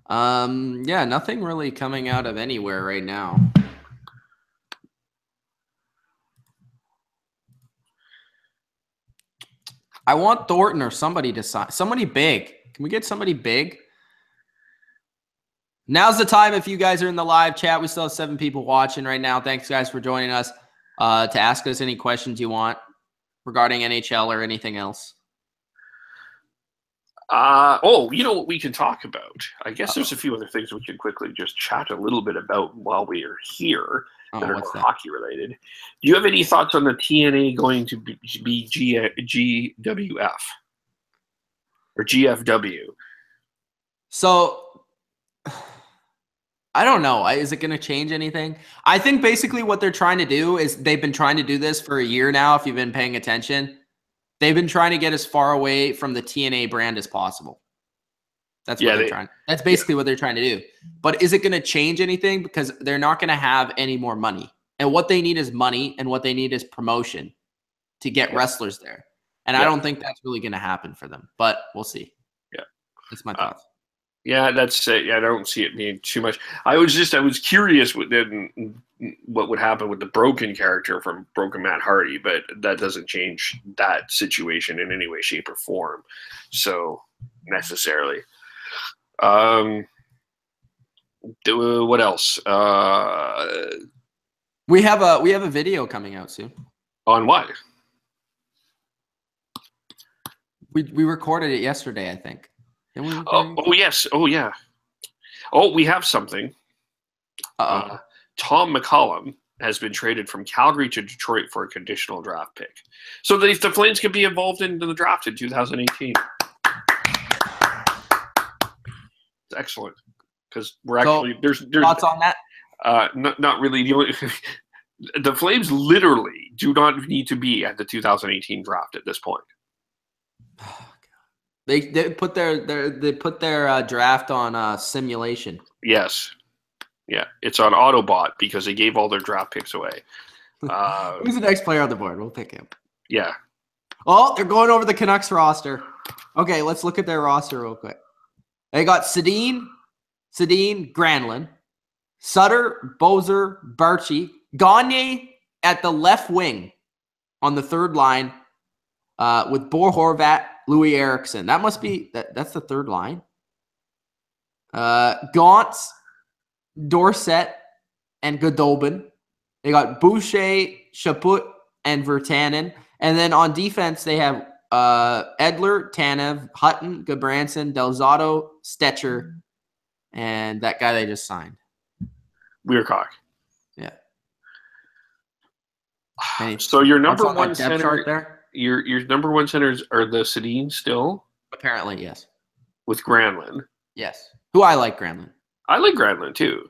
Yeah, nothing really coming out of anywhere right now. I want Thornton or somebody to sign. Somebody big. Can we get somebody big? Now's the time if you guys are in the live chat. We still have 7 people watching right now. Thanks, guys, for joining us. To ask us any questions you want regarding NHL or anything else. You know what we can talk about? I guess there's a few other things we can quickly just chat a little bit about while we are here that are more hockey related. Do you have any thoughts on the TNA going to be GWF or GFW? So I don't know. Is it going to change anything? I think basically what they're trying to do is they've been trying to do this for a year now, if you've been paying attention. They've been trying to get as far away from the TNA brand as possible. That's what they're trying. That's basically what they're trying to do. But is it going to change anything? Because they're not going to have any more money. And what they need is money, and what they need is promotion to get wrestlers there. And I don't think that's really going to happen for them. But we'll see. Yeah. That's my thoughts. Yeah, that's it. Yeah, I don't see it being too much. I was curious what would happen with the Broken character from Broken Matt Hardy, but that doesn't change that situation in any way, shape, or form. So necessarily. What else? We have a video coming out soon. On what? We recorded it yesterday, I think. Oh yes. Oh yeah. Oh, we have something. Tom McCollum has been traded from Calgary to Detroit for a conditional draft pick. So the Flames could be involved in the draft in 2018. It's excellent. Because we're actually there's thoughts on that? Not really. The Flames literally do not need to be at the 2018 draft at this point. They put their draft on simulation. Yes. Yeah, it's on Autobot because they gave all their draft picks away. Who's the next player on the board? We'll pick him. Yeah. Oh, they're going over the Canucks roster. Okay, let's look at their roster real quick. They got Sedin, Granlund, Sutter, Bozer, Barchi, Gagne at the left wing on the third line with Bo Horvat, Louis Eriksson. That must be that's the third line. Gauntz, Dorsett, and Godobin. They got Boucher, Chaput, and Virtanen. And then on defense, they have Edler, Tanev, Hutton, Gabranson, Delzato, Stetcher, and that guy they just signed. Weircock. Yeah. So your number one center there? Your number one centers are the Sedin still? Apparently, yes. With Granlund. Yes. Who I like Granlund. I like Granlund too.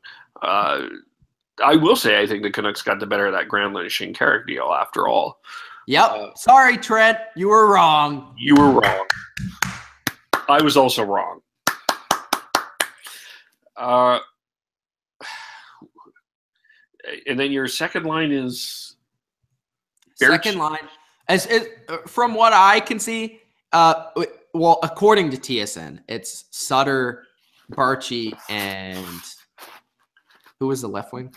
I will say I think the Canucks got the better of that Granlund Shinkarik deal after all. Yep. Sorry, Trent. You were wrong. You were wrong. I was also wrong. And then your second line is second line. From what I can see, well, according to TSN, it's Sutter, Barchi, and who was the left wing?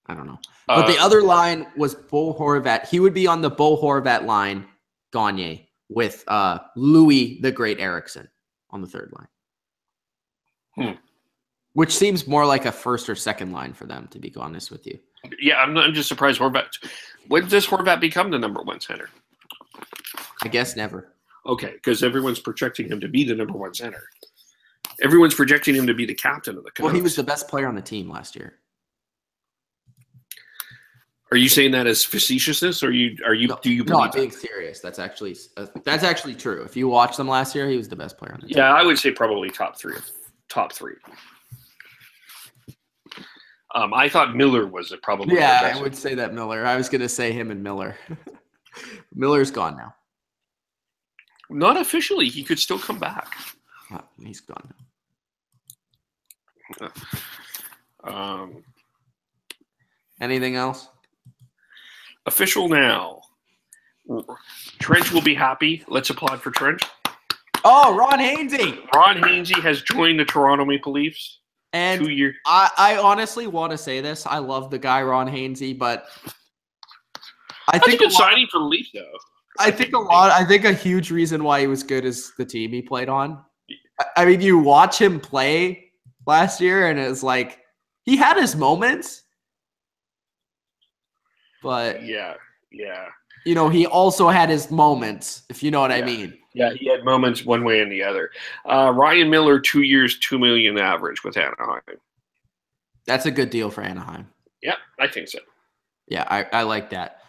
I don't know. But the other line was Bo Horvat. He would be on the Bo Horvat line, Gagne, with Louis the Great Eriksson on the third line. Which seems more like a first or second line for them, to be honest with you. Yeah, I'm just surprised Horvat. When does Horvat become the number one center? I guess never. Okay, because everyone's projecting him to be the number one center. Everyone's projecting him to be the captain of the Canucks. Well, he was the best player on the team last year. Are you saying that as facetiousness, or do you believe No, I'm being serious. That's actually true. If you watched them last year, he was the best player on the team. Yeah, I would say probably top three. I thought Miller was probably. Yeah, I would say that Miller. I was going to say him and Miller. Miller's gone now. Not officially. He could still come back. Oh, he's gone now. Anything else? Official now. Trent will be happy. Let's applaud for Trent. Oh, Ron Hainsey. Ron Hainsey has joined the Toronto Maple Leafs. And 2 years. I honestly want to say this. I love the guy Ron Hainsey, but I think a good signing for the Leafs, though. I think a huge reason why he was good is the team he played on. I mean, you watch him play last year, and it's like he had his moments, but yeah. You know, he also had his moments, if you know what I mean. Yeah, he had moments one way and the other. Ryan Miller, 2 years, $2 million average with Anaheim. That's a good deal for Anaheim. Yeah, I think so. Yeah, I like that.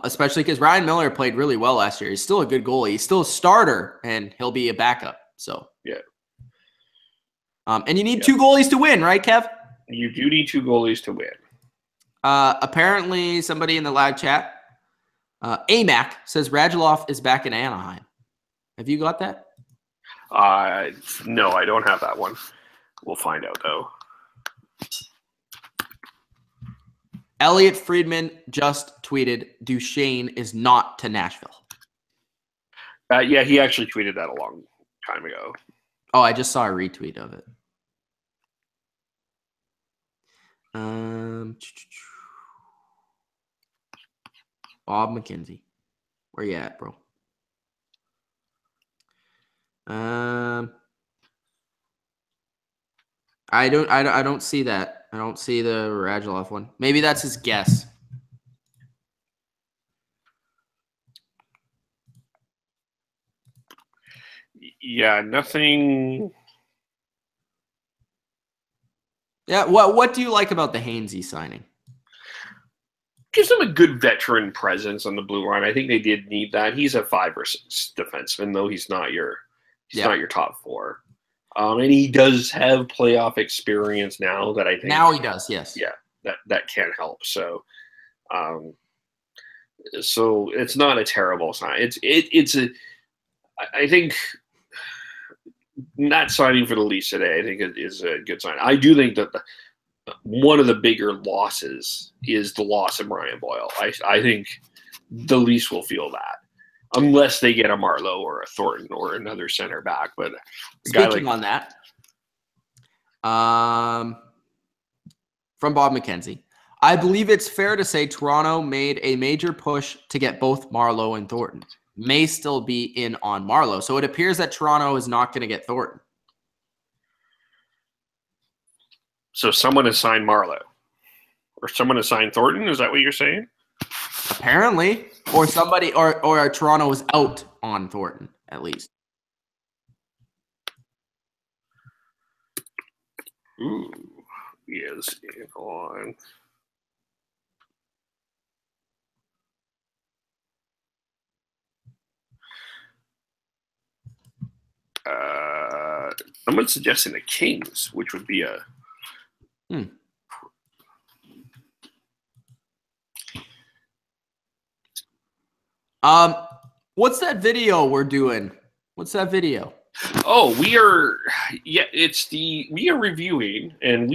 Especially because Ryan Miller played really well last year. He's still a good goalie. He's still a starter, and he'll be a backup. So yeah. And you need two goalies to win, right, Kev? You do need two goalies to win. Apparently, somebody in the live chat, AMAC says Radulov is back in Anaheim. Have you got that? No, I don't have that one. We'll find out, though. Elliot Friedman just tweeted, Duchesne is not to Nashville. Yeah, he actually tweeted that a long time ago. Oh, I just saw a retweet of it. Bob McKenzie. Where you at, bro? I don't see that. I don't see the Radulov one. Maybe that's his guess. Yeah, nothing. Yeah, what do you like about the Hainsey signing? Gives them a good veteran presence on the blue line. I think they did need that. He's a 5 or 6 defenseman, though he's not your top 4. And he does have playoff experience now that I think now he does, yes. Yeah, that can help. So so it's not a terrible sign. I think not signing for the Leafs today, I think is a good sign. I do think that one of the bigger losses is the loss of Brian Boyle. I think the Leafs will feel that. Unless they get a Marleau or a Thornton or another center back. But speaking on that, from Bob McKenzie, I believe it's fair to say Toronto made a major push to get both Marleau and Thornton. May still be in on Marleau. So it appears that Toronto is not going to get Thornton. So someone has signed Marleau. Or someone has signed Thornton? Is that what you're saying? Apparently. Or somebody, or Toronto is out on Thornton, at least. Ooh, yes, on. Someone's suggesting the Kings, which would be a What's that video we're doing? What's that video? Oh, we are reviewing, and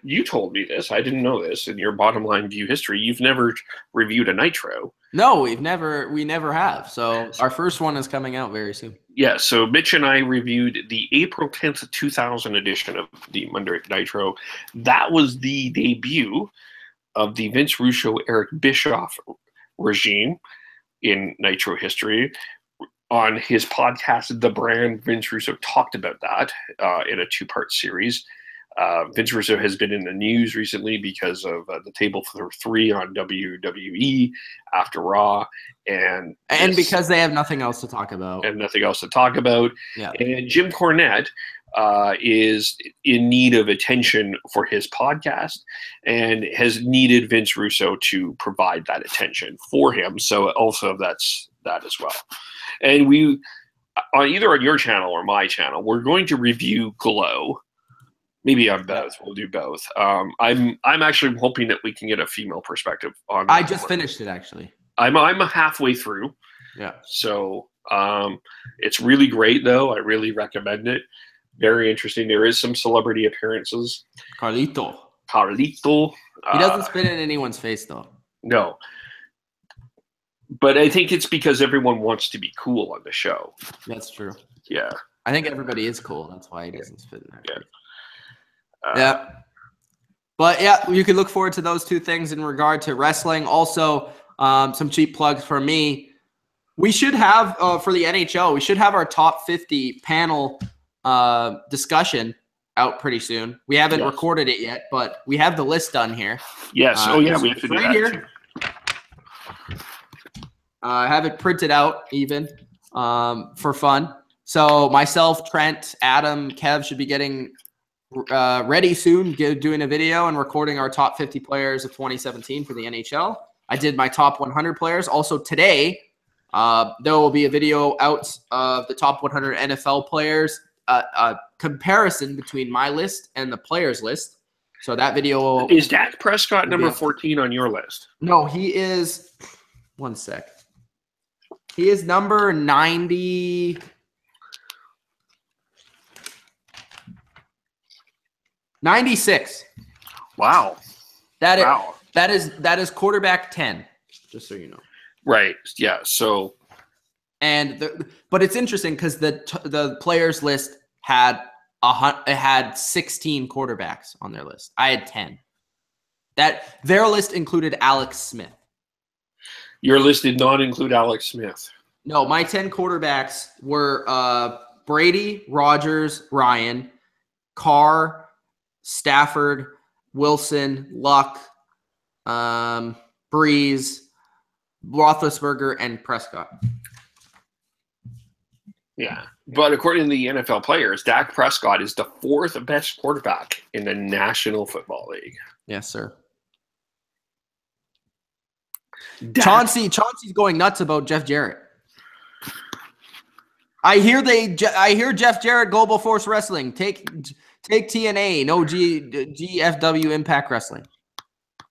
you told me this. I didn't know this in your bottom line view history. You've never reviewed a Nitro. No, we never have. So our first one is coming out very soon. Yeah, so Mitch and I reviewed the April 10th, 2000 edition of the Monday Nitro. That was the debut of the Vince Russo, Eric Bischoff regime in Nitro history. On his podcast, The Brand, Vince Russo talked about that in a two-part series. Vince Russo has been in the news recently because of the Table for Three on WWE after Raw, and because they have nothing else to talk about. Yeah. And Jim Cornette is in need of attention for his podcast and has needed Vince Russo to provide that attention for him. So also that's that as well. And we, either on your channel or my channel, we're going to review Glow. Maybe on both. We'll do both. I'm actually hoping that we can get a female perspective on that. I just finished it, actually. I'm halfway through. Yeah. So it's really great, though. I really recommend it. Very interesting. There is some celebrity appearances. Carlito. He doesn't spit in anyone's face, though. No. But I think it's because everyone wants to be cool on the show. That's true. Yeah. I think everybody is cool. That's why he doesn't spit in their face. Yeah. But yeah, you can look forward to those two things in regard to wrestling. Also, some cheap plugs for me. We should have, for the NHL, we should have our top 50 panel discussion out pretty soon. We haven't recorded it yet, but we have the list done here. Yes. We have to do that here. I have it printed out even for fun. So myself, Trent, Adam, Kev should be getting ready soon, doing a video and recording our top 50 players of 2017 for the NHL. I did my top 100 players. Also today, there will be a video out of the top 100 NFL players, a comparison between my list and the players list. So that video is Dak Prescott number 14 on your list? No, he is. One sec. He is number 90. 96. Wow. That is quarterback 10, just so you know. Right. Yeah. So but it's interesting because the players list had 16 quarterbacks on their list. I had 10. Their list included Alex Smith. Your list did not include Alex Smith. No, my 10 quarterbacks were Brady, Rodgers, Ryan, Carr, Stafford, Wilson, Luck, Breeze, Roethlisberger, and Prescott. Yeah, but according to the NFL players, Dak Prescott is the 4th best quarterback in the National Football League. Yes, sir. Chauncey's going nuts about Jeff Jarrett. I hear Jeff Jarrett, Global Force Wrestling. Take TNA, no GFW Impact Wrestling.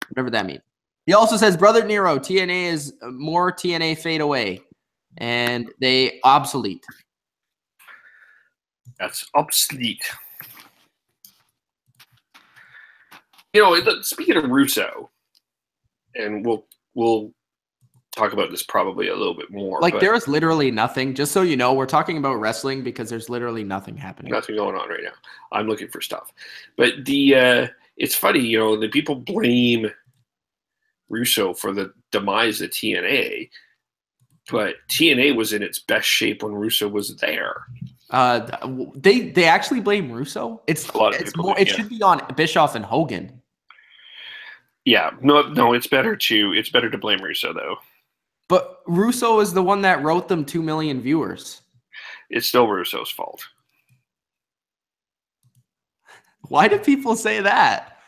Whatever that means. He also says, Brother Nero, TNA is more TNA fade away. And they obsolete. That's obsolete. You know, speaking of Russo, and we'll talk about this probably a little bit more. There is literally nothing. Just so you know, we're talking about wrestling because there's literally nothing happening. Nothing going on right now. I'm looking for stuff. But it's funny, the people blame Russo for the demise of TNA, but TNA was in its best shape when Russo was there. They actually blame Russo. It should be on Bischoff and Hogan. Yeah, no, it's better to blame Russo though. But Russo is the one that wrote them 2 million viewers. It's still Russo's fault. Why do people say that?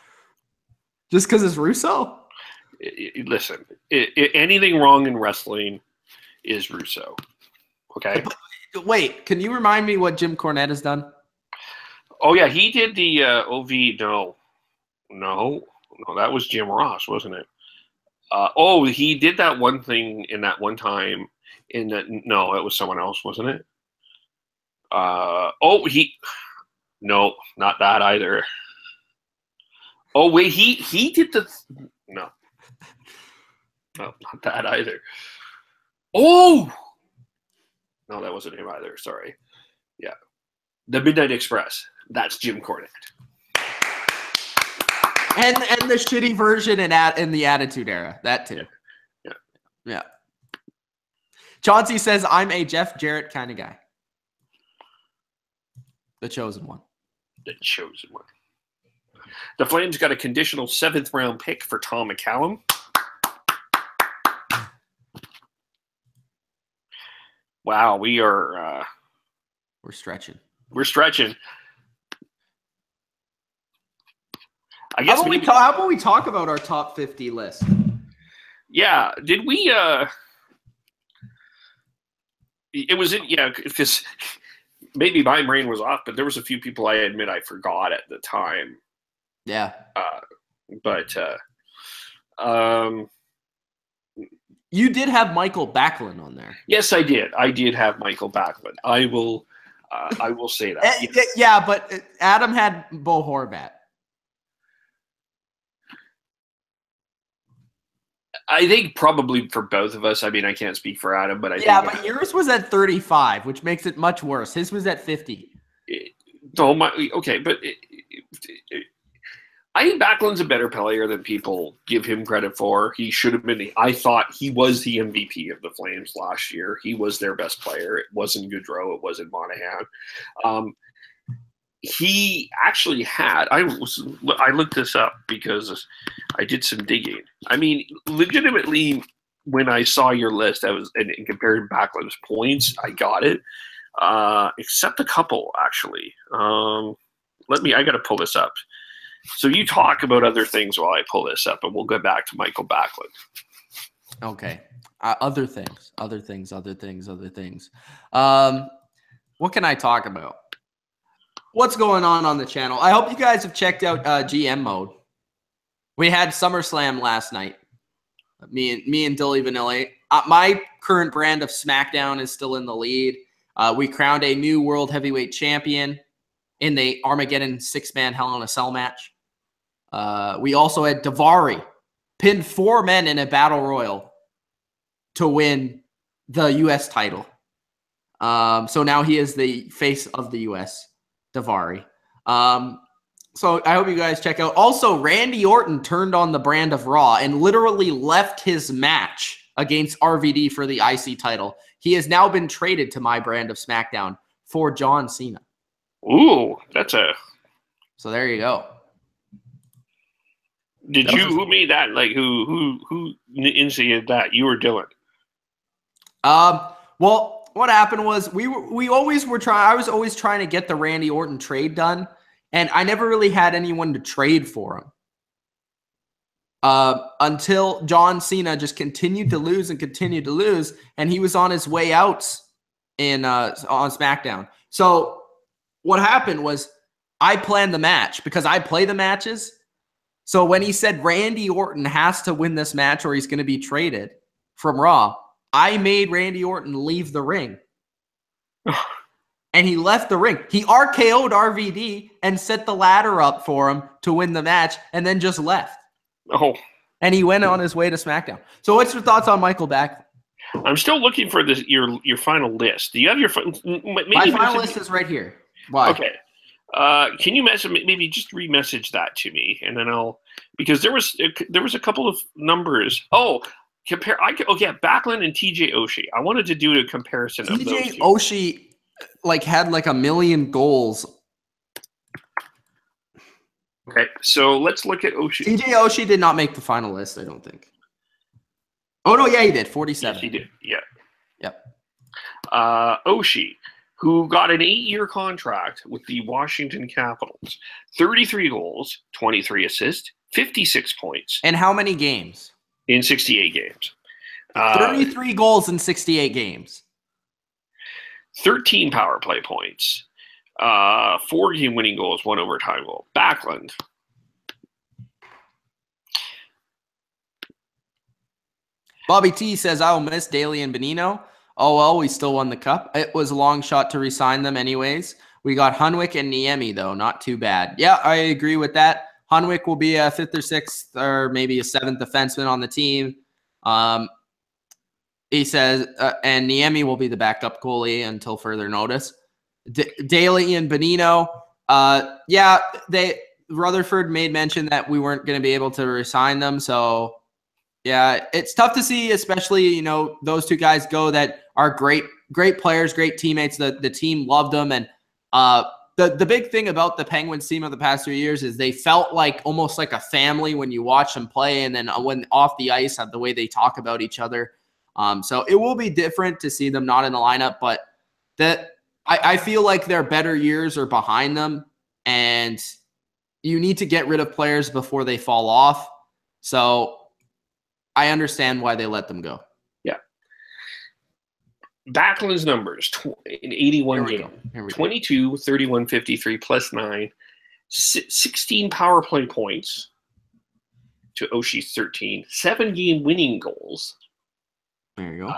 Just because it's Russo? Listen, anything wrong in wrestling is Russo. Okay. But wait, can you remind me what Jim Cornette has done? Oh yeah, he did the OV. No, that was Jim Ross, wasn't it? He did that one thing in that one time. No, it was someone else, wasn't it? No, not that either. Oh wait, he did no, not that either. Oh no, that wasn't him either. Sorry. Yeah, the Midnight Express. That's Jim Cornette. And the shitty version in the Attitude Era. That too. Yeah. Chauncey says, I'm a Jeff Jarrett kind of guy. The chosen one. The chosen one. The Flames got a conditional 7th round pick for Tom McCallum. Wow, we're stretching. We're stretching. I guess how about we talk about our top 50 list? Yeah, did we it was because maybe my brain was off, but there was a few people I admit I forgot at the time. Yeah. You did have Michael Backlund on there. Yes, I did. I did have Michael Backlund. I will say that. Yes. Yeah, but Adam had Bo Horvat. I think probably for both of us. I mean, I can't speak for Adam, but but yours was at 35, which makes it much worse. His was at 50. I think Backlund's a better player than people give him credit for. He should have been. I thought he was the MVP of the Flames last year. He was their best player. It wasn't Gaudreau. It wasn't Monahan. He actually had. I looked this up because I did some digging. I mean, legitimately, when I saw your list, and compared Backlund's points, I got it. Except a couple, actually. I got to pull this up. So you talk about other things while I pull this up, and we'll go back to Michael Backlund. Okay. Other things. What can I talk about? What's going on the channel? I hope you guys have checked out GM mode. We had SummerSlam last night. Me and Dilly Vanilli. My current brand of SmackDown is still in the lead. We crowned a new World Heavyweight Champion in the Armageddon 6-man Hell in a Cell match. We also had Davari pinned 4 men in a battle royal to win the U.S. title. So now he is the face of the U.S., Davari. So I hope you guys check out. Also, Randy Orton turned on the brand of Raw and literally left his match against RVD for the IC title. He has now been traded to my brand of SmackDown for John Cena. Ooh, So there you go. Who made that? Like who initiated that? You or Dylan? Well, what happened was we always were trying. I was always trying to get the Randy Orton trade done, and I never really had anyone to trade for him. Until John Cena just continued to lose, and he was on his way out on SmackDown. So what happened was I planned the match because I play the matches. So when he said Randy Orton has to win this match or he's going to be traded from Raw, I made Randy Orton leave the ring. And he left the ring. He RKO'd RVD and set the ladder up for him to win the match and then just left. Oh. And he went on his way to SmackDown. So what's your thoughts on Michael Backlund? I'm still looking for your final list. Do you have your my final list is right here. Why? Okay. Can you maybe just remessage that to me, and then because there was a couple of numbers. Backlund and TJ Oshie. I wanted to do a comparison of those two. TJ Oshie had 1 million goals. Okay, so let's look at Oshie. TJ Oshie did not make the final list, I don't think. Oh no, yeah, he did. 47. Yes, he did. Yeah. Yep. Oshie, who got an 8-year contract with the Washington Capitals. 33 goals, 23 assists, 56 points. And how many games? In 68 games. 33 goals in 68 games. 13 power play points. 4 game-winning goals, 1 overtime goal. Backlund. Bobby T says, I will miss Daly and Bonino. Oh, well, we still won the cup. It was a long shot to re-sign them anyways. We got Hunwick and Niemi, though. Not too bad. Yeah, I agree with that. Hunwick will be a 5th or 6th or maybe a 7th defenseman on the team. He says, and Niemi will be the backup goalie until further notice. Daly and Bonino, Rutherford made mention that we weren't going to be able to resign them. So, yeah, it's tough to see, especially, those two guys go that are great players, great teammates. The team loved them. And the big thing about the Penguins team of the past 3 years is they felt like almost like a family when you watch them play. And then when off the ice, the way they talk about each other. So it will be different to see them not in the lineup, but I feel like their better years are behind them, and you need to get rid of players before they fall off. So I understand why they let them go. Yeah. Backlund's numbers in 81 games. 22, 31, 53, plus 9, 16 power play points to Oshie's 13, 7-game winning goals. There you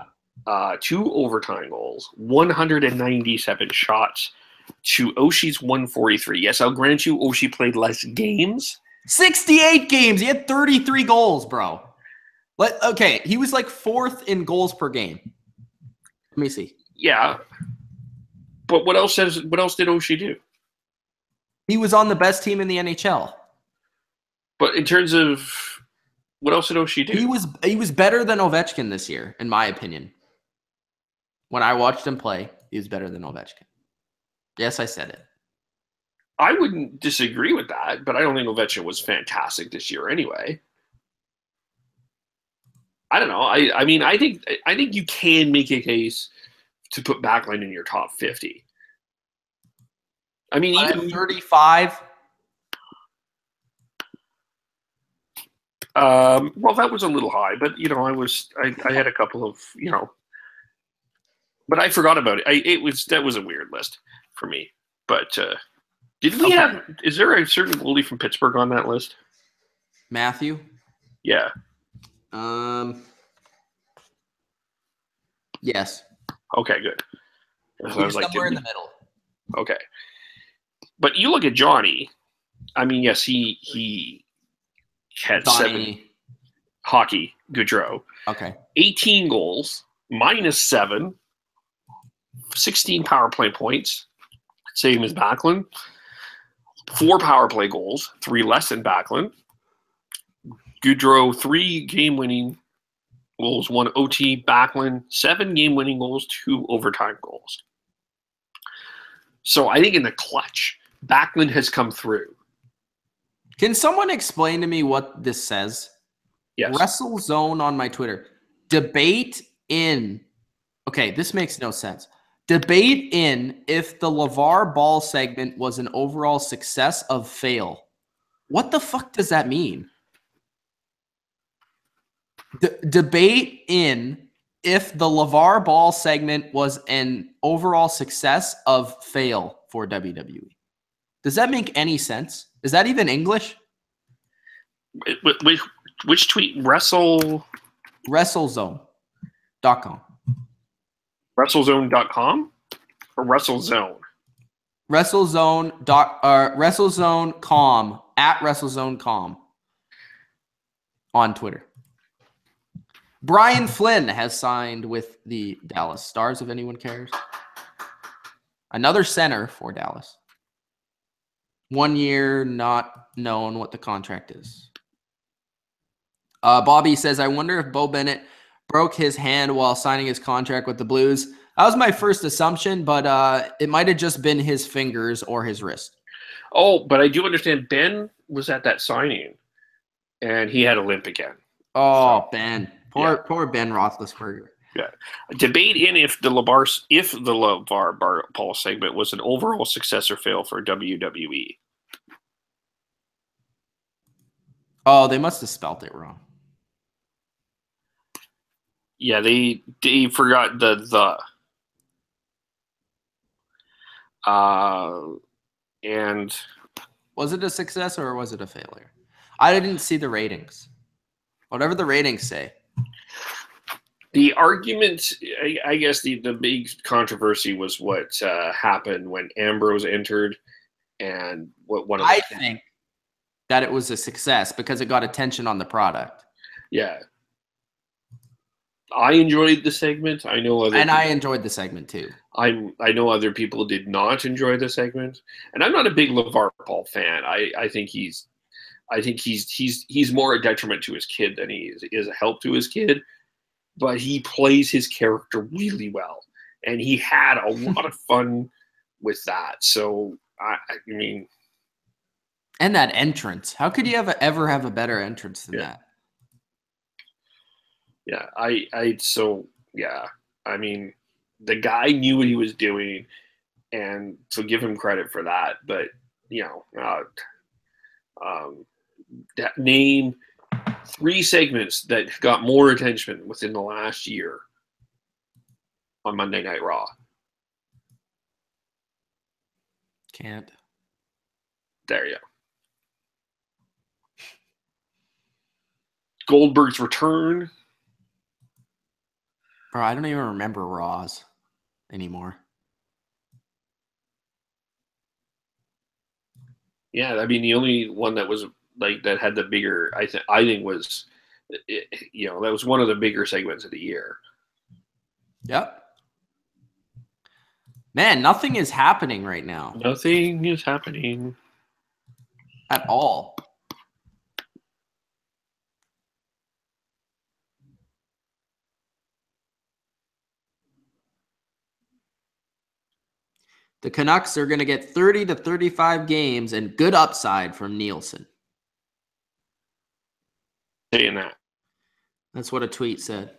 go. 2 overtime goals, 197 shots to Oshie's 143. Yes, I'll grant you Oshie played less games. 68 games. He had 33 goals, bro. Okay, he was like 4th in goals per game. Let me see. Yeah. But what else did Oshie do? He was on the best team in the NHL. But in terms of what else did Oshie do? He was better than Ovechkin this year, in my opinion. When I watched him play, he was better than Ovechkin. Yes, I said it. I wouldn't disagree with that, but I don't think Ovechkin was fantastic this year anyway. I don't know. I mean, I think you can make a case to put Backlund in your top 50. I mean, even 35. Well, that was a little high, but I had a couple of but I forgot about it. That was a weird list for me. But did we have? Is there a certain goalie from Pittsburgh on that list? Matthew. Yeah. Yes. Okay, good. So I was like, somewhere in the middle. Okay. But you look at Johnny. I mean, yes, he had Donnie. 7 hockey, Gaudreau. Okay. 18 goals, -7, 16 power play points, same as Backlund. 4 power play goals, 3 less than Backlund. Gaudreau, 3 game-winning goals, 1 OT. Backlund, 7 game-winning goals, 2 overtime goals. So I think in the clutch, Backlund has come through. Can someone explain to me what this says? Yes. Wrestle Zone on my Twitter. Debate in. Okay, this makes no sense. Debate in if the LeVar Ball segment was an overall success of fail. What the fuck does that mean? Debate in if the LeVar Ball segment was an overall success of fail for WWE. Does that make any sense? Is that even English? Which tweet? WrestleZone.com. WrestleZone.com or WrestleZone? WrestleZone.com at WrestleZone.com on Twitter. Brian Flynn has signed with the Dallas Stars, if anyone cares. Another center for Dallas. 1 year, not known what the contract is. Bobby says, I wonder if Bo Bennett broke his hand while signing his contract with the Blues. That was my first assumption, but it might have just been his fingers or his wrist. Oh, but I do understand Ben was at that signing, and he had a limp again. Oh, so, Ben. Poor Ben Roethlisberger. Yeah. Debate in if the LeVar Ball segment was an overall success or fail for WWE. Oh, they must have spelt it wrong. Yeah, they forgot the. And was it a success or was it a failure? I didn't see the ratings. Whatever the ratings say. The argument, I guess the big controversy was what happened when Ambrose entered, and what one of I think that it was a success because it got attention on the product. Yeah. I enjoyed the segment. I know I enjoyed the segment too. I know other people did not enjoy the segment, and I'm not a big LeVar Ball fan. I think he's more a detriment to his kid than he is a help to his kid. But he plays his character really well, and he had a lot of fun with that. So I mean, and that entrance. How could you ever have a better entrance than that? Yeah, I mean, the guy knew what he was doing, and so give him credit for that. But name 3 segments that got more attention within the last year on Monday Night Raw. Can't. There you go. Goldberg's return. Bro, I don't even remember Raws anymore. Yeah, I mean the only one that was like that had the bigger, I think was, that was one of the bigger segments of the year. Yep. Man, nothing is happening right now. Nothing is happening at all. The Canucks are going to get 30 to 35 games and good upside from Nielsen. Saying that. That's what a tweet said.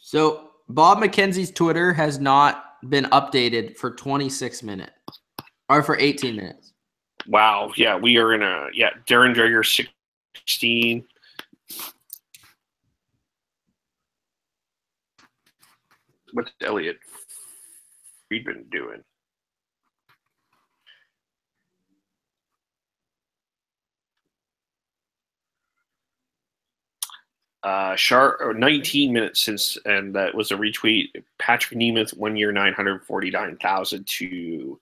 So Bob McKenzie's Twitter has not been updated for 26 minutes. Or for 18 minutes. Wow. Yeah, we are in Darren Dreger 16. What's Elliot Friedman doing? Sharp 19 minutes since, and that was a retweet. Patrick Nemeth, 1 year, 949,000 to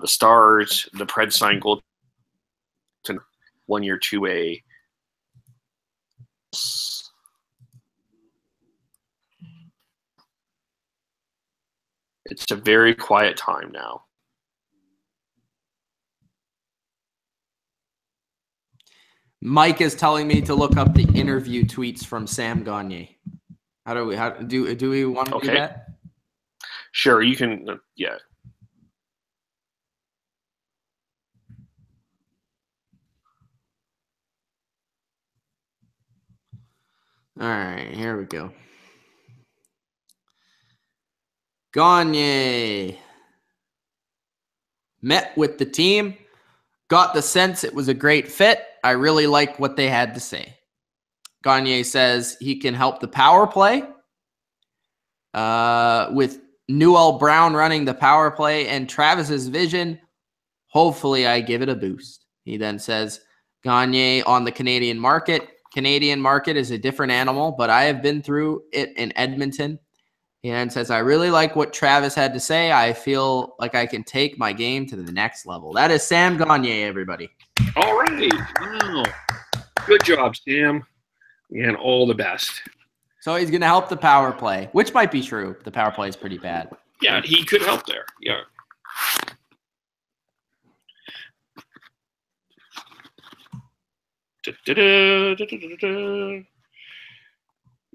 the Stars. The Preds signed Gold 1 year, 2A. It's a very quiet time now. Mike is telling me to look up the interview tweets from Sam Gagner. Do we want to do that? Sure, you can. Yeah. All right, here we go. Gagner met with the team, got the sense it was a great fit. I really like what they had to say. Gagner says he can help the power play with Newell Brown running the power play and Travis's vision. Hopefully I give it a boost. He then says Gagner on the Canadian market. Canadian market is a different animal, but I have been through it in Edmonton. And says, I really like what Travis had to say. I feel like I can take my game to the next level. That is Sam Gagner, everybody. All right. Wow. Good job, Sam. And all the best. So he's going to help the power play, which might be true. The power play is pretty bad. Yeah, he could help there. Yeah.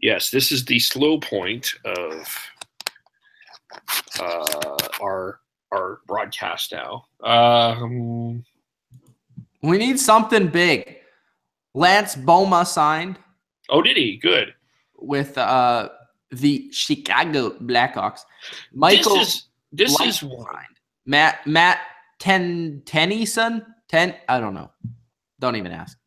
Yes, this is the slow point of our broadcast now. We need something big. Lance Boma signed. Oh, did he? Good. With the Chicago Blackhawks. Michael this is signed. Matt Tennyson? I don't know. Don't even ask.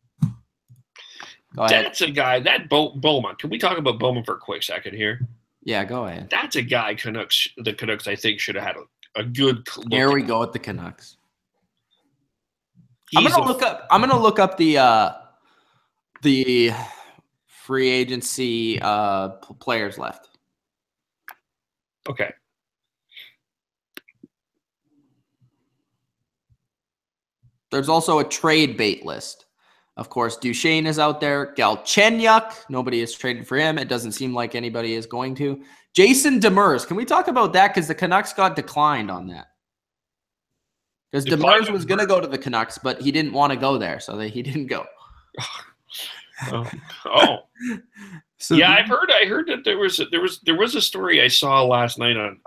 Go ahead. That's a guy, that Bowman. Can we talk about Bowman for a quick second here? Yeah, go ahead. That's a guy the Canucks, I think, should have had a good look. Here we go with the Canucks. He's I'm gonna look up the free agency players left. Okay. There's also a trade bait list. Of course, Duchesne is out there. Galchenyuk, nobody is traded for him. It doesn't seem like anybody is going to. Jason Demers, can we talk about that? Because the Canucks got declined on that. Because Demers was going to go to the Canucks, but he didn't want to go there, so he didn't go. Oh. So yeah, I heard that there was a story I saw last night on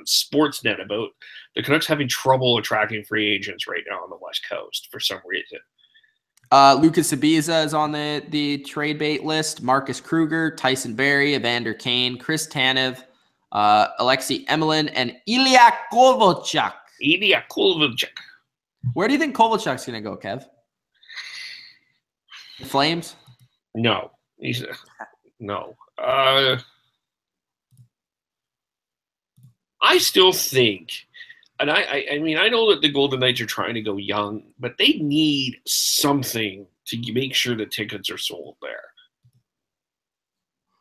Sportsnet about the Canucks having trouble attracting free agents right now on the West Coast for some reason. Lucas Sabiza is on the trade bait list. Marcus Kruger, Tyson Barrie, Evander Kane, Chris Tanev, Alexei Emelin, and Ilya Kovalchuk. Where do you think Kovalchuk's going to go, Kev? The Flames? No. No. I still think, and I mean, I know that the Golden Knights are trying to go young, but they need something to make sure the tickets are sold there.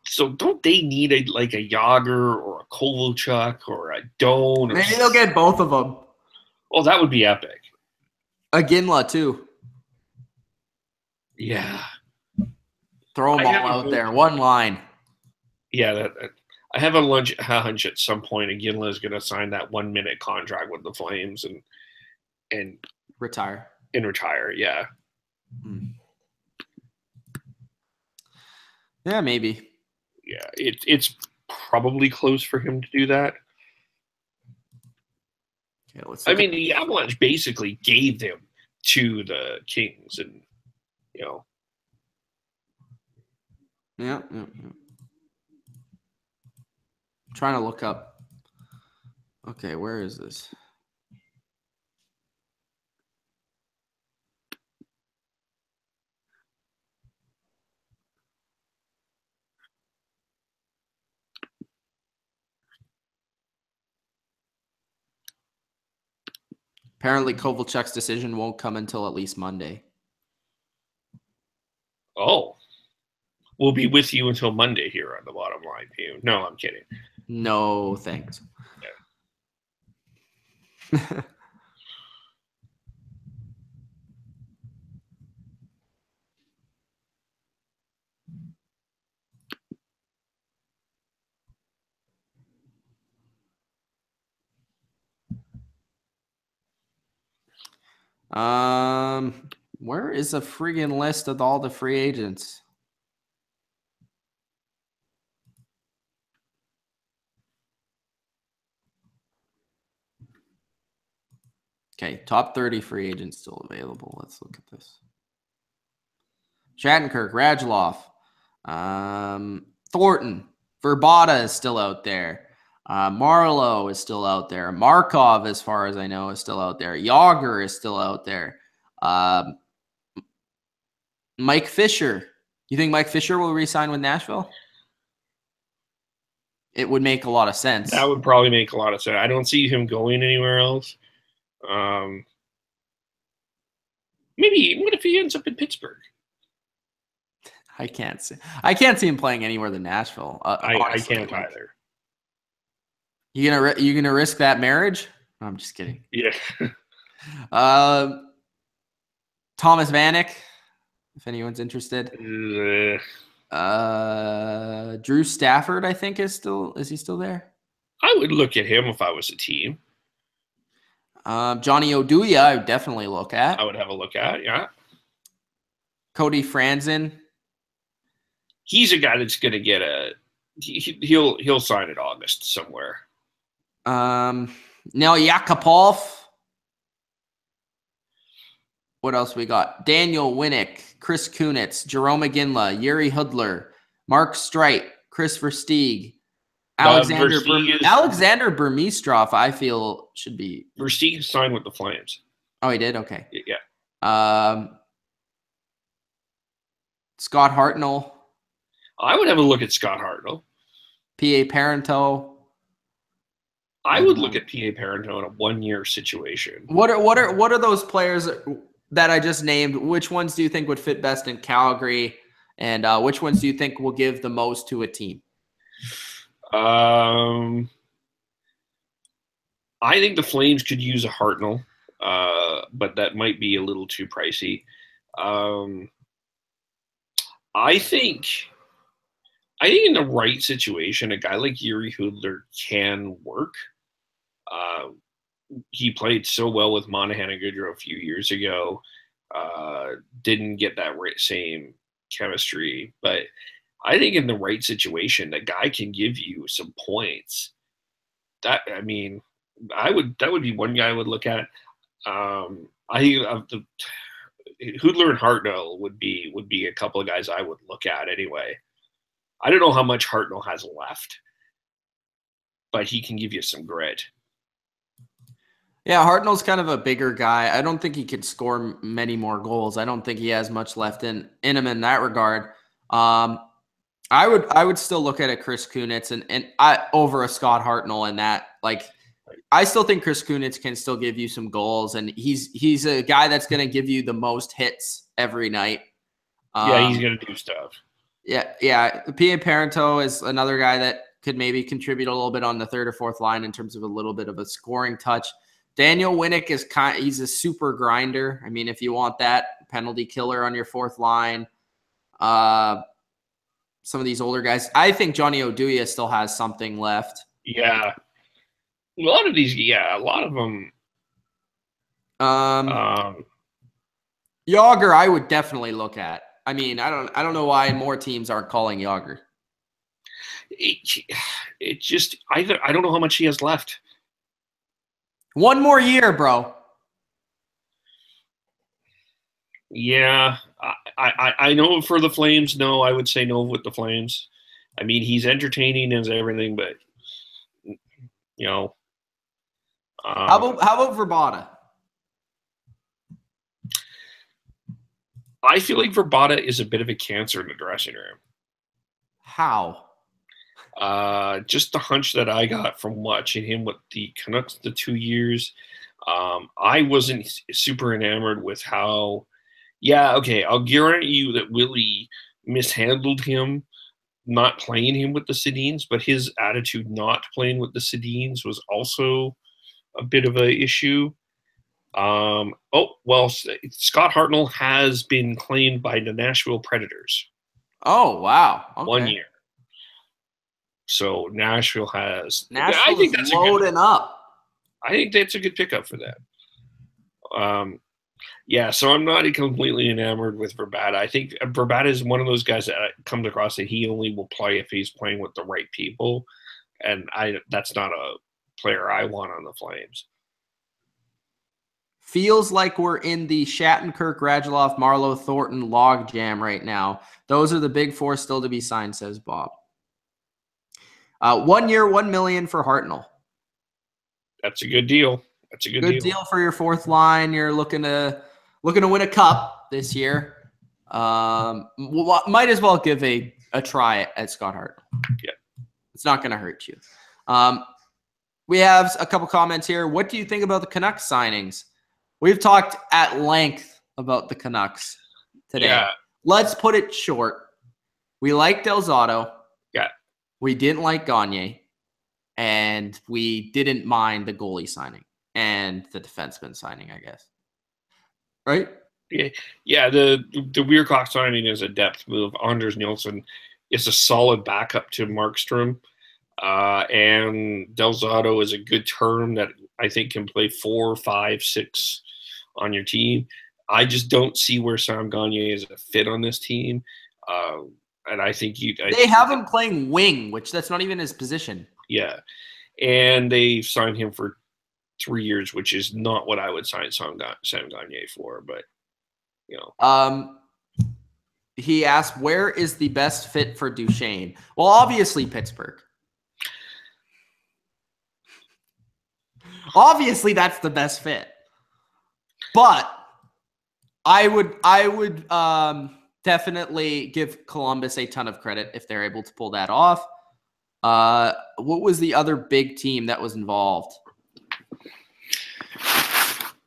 So don't they need a Yager or a Kovalchuk or a Doan? Maybe they'll get both of them. Oh, that would be epic. A Ginla, too. Yeah. Throw them all out there. One line. Yeah, I have a hunch at some point Ginla is going to sign that 1 minute contract with the Flames and retire. Yeah. Yeah, maybe. Yeah, it's probably close for him to do that. Okay, I mean, the Avalanche basically gave them to the Kings, and Yeah. Trying to look up. Okay, where is this? Apparently, Kovalchuk's decision won't come until at least Monday. Oh. We'll be with you until Monday here on the Bottom Line View. No, I'm kidding. No, thanks. Yeah. Where is a friggin' list of all the free agents? Okay, top 30 free agents still available. Let's look at this. Shattenkirk, Radulov, Thornton, Verbata is still out there. Marlowe is still out there. Markov, as far as I know, is still out there. Yager is still out there. Mike Fisher. You think Mike Fisher will re-sign with Nashville? It would make a lot of sense. That would probably make a lot of sense. I don't see him going anywhere else. Maybe what if he ends up in Pittsburgh? I can't see him playing anywhere than Nashville. I can't either. You gonna risk that marriage? No, I'm just kidding. Yeah. Thomas Vanek, if anyone's interested. Drew Stafford, I think is he still there? I would look at him if I was a team. Johnny Oduya, I would definitely look at. I would have a look at, yeah. Cody Franzen. He's a guy that's going to get he'll sign in August somewhere. Now Yakupov. What else we got? Daniel Winnick, Chris Kunitz, Jerome Ginla, Yuri Hudler, Mark Streit, Chris Versteeg, Alexander Burmistrov, I feel should be. Versteeg signed with the Flames. Oh, he did? Okay. Yeah. Scott Hartnell. I would have a look at Scott Hartnell. P.A. Parento. I would look at P.A. Parento in a 1-year situation. What are those players that I just named? Which ones do you think would fit best in Calgary, and which ones do you think will give the most to a team? I think the Flames could use a Hartnell, but that might be a little too pricey. I think in the right situation, a guy like Yuri Hoodler can work. He played so well with Monahan and Goodrow a few years ago. Didn't get that same chemistry, but I think in the right situation, that guy can give you some points. That would be one guy I would look at. I think of the Hoodler and Hartnell would be a couple of guys I would look at anyway. I don't know how much Hartnell has left, but he can give you some grit. Yeah, Hartnell's kind of a bigger guy. I don't think he could score many more goals. I don't think he has much left in him in that regard. I would still look at a Chris Kunitz and over a Scott Hartnell in that. Like, I still think Chris Kunitz can still give you some goals, and he's a guy that's going to give you the most hits every night. Yeah, he's going to do stuff. Yeah. P.A. Parento is another guy that could maybe contribute a little bit on the third or fourth line in terms of a little bit of a scoring touch. Daniel Winnick he's a super grinder. I mean, if you want that penalty killer on your fourth line, some of these older guys, I think Johnny Oduya still has something left. Yeah. A lot of them. Yager, I would definitely look at. I mean, I don't know why more teams aren't calling Yager. It just I don't know how much he has left. 1 more year, bro. Yeah, I know for the Flames. No, I would say no with the Flames. I mean, he's entertaining as everything, but you know. How about Verbata? I feel like Verbata is a bit of a cancer in the dressing room. How? Just the hunch that I got from watching him with the Canucks the 2 years. I wasn't super enamored with how. Yeah, okay, I'll guarantee you that Willie mishandled him, not playing him with the Sedins, but his attitude not playing with the Sedins was also a bit of an issue. Scott Hartnell has been claimed by the Nashville Predators. Oh, wow. Okay. 1 year. So Nashville has. I think that's loading up. I think that's a good pickup for that. Yeah, so I'm not completely enamored with Verbata. I think Verbata is one of those guys that comes across that he only will play if he's playing with the right people, and that's not a player I want on the Flames. Feels like we're in the Shattenkirk, Radulov, Marleau, Thornton log jam right now. Those are the big four still to be signed, says Bob. 1 year, $1 million for Hartnell. That's a good deal. That's a good deal for your fourth line. You're looking to win a cup this year. Might as well give a try at Scott Hartnell. Yeah, it's not going to hurt you. We have a couple comments here. What do you think about the Canucks signings? We've talked at length about the Canucks today. Yeah. Let's put it short. We like Del Zotto. Yeah. We didn't like Gagne. And we didn't mind the goalie signing and the defenseman signing, I guess. Right? Yeah. The Weircock signing is a depth move. Anders Nilsson is a solid backup to Markstrom. And Del Zotto is a good term that I think can play 4, 5, 6 on your team. I just don't see where Sam Gagne is a fit on this team. And I think they have him playing wing, which that's not even his position. Yeah. And they signed him for 3 years, which is not what I would sign Sam Gagne for, but you know. He asked, where is the best fit for Duchesne? Well, obviously Pittsburgh. Obviously, that's the best fit. But I would definitely give Columbus a ton of credit if they're able to pull that off. What was the other big team that was involved?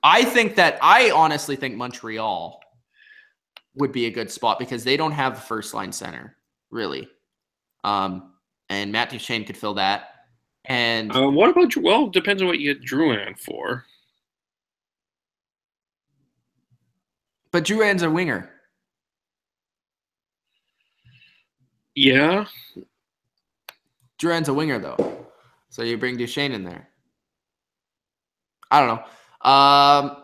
I honestly think Montreal would be a good spot because they don't have a first line center, really. And Matt Duchene could fill that. And what about, well, depends on what you get Drouin for. But Drouin's a winger. Yeah. Drouin's a winger, though. So you bring Duchene in there. I don't know.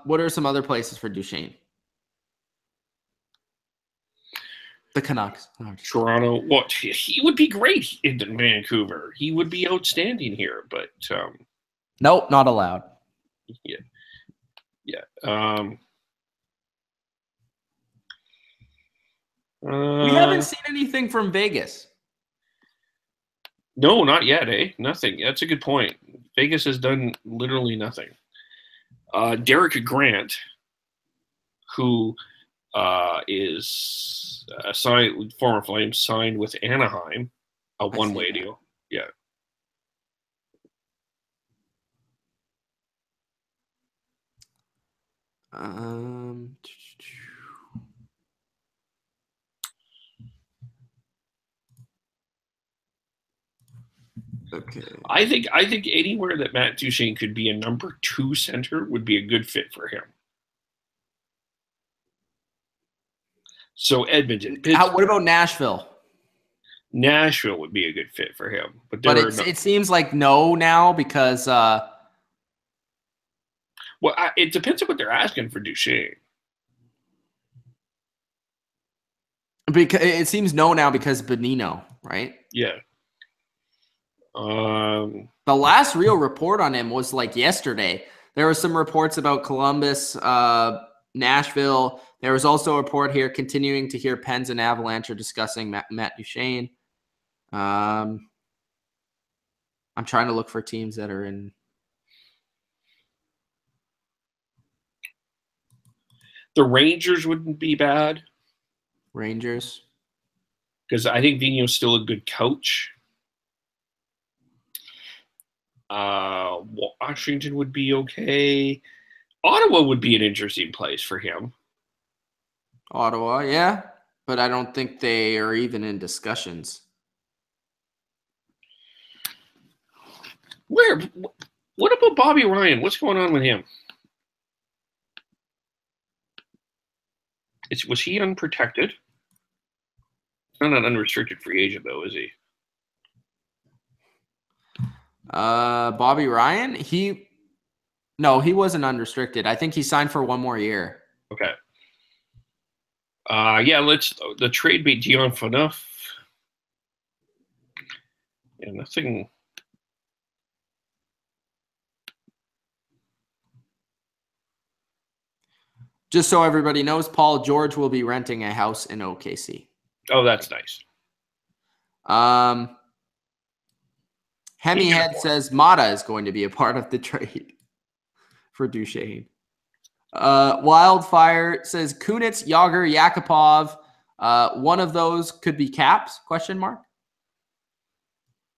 What are some other places for Duchene? The Canucks. Toronto. Well, he would be great in Vancouver. He would be outstanding here, but nope, not allowed. Yeah. We haven't seen anything from Vegas. No, not yet, eh? Nothing. That's a good point. Vegas has done literally nothing. Derek Grant, who is signed, former Flames, signed with Anaheim, a one-way deal. Yeah. Okay. I think anywhere that Matt Duchene could be a number 2 center would be a good fit for him. So Edmonton. What about Nashville? Nashville would be a good fit for him, but it seems like no now because well, it depends on what they're asking for Duchene. Because it seems no now because Bonino, right? Yeah. The last real report on him was like yesterday. There were some reports about Columbus, Nashville. There was also a report here continuing to hear Pens and Avalanche are discussing Matt Duchene. I'm trying to look for teams that are in. The Rangers wouldn't be bad. Rangers. Because I think Vigneault's still a good coach. Washington would be okay. Ottawa would be an interesting place for him. Ottawa, yeah. But I don't think they are even in discussions. Where? What about Bobby Ryan? What's going on with him? Was he unprotected? He's not an unrestricted free agent, though, is he? Bobby Ryan? He wasn't unrestricted. I think he signed for one more year. Okay. Yeah, the trade beat Dion Phaneuf. Yeah, nothing. Just so everybody knows, Paul George will be renting a house in OKC. Oh, that's nice. Hemi Head says Mata is going to be a part of the trade for Duchene. Wildfire says Kunitz, Yager, Yakupov. One of those could be Caps? ?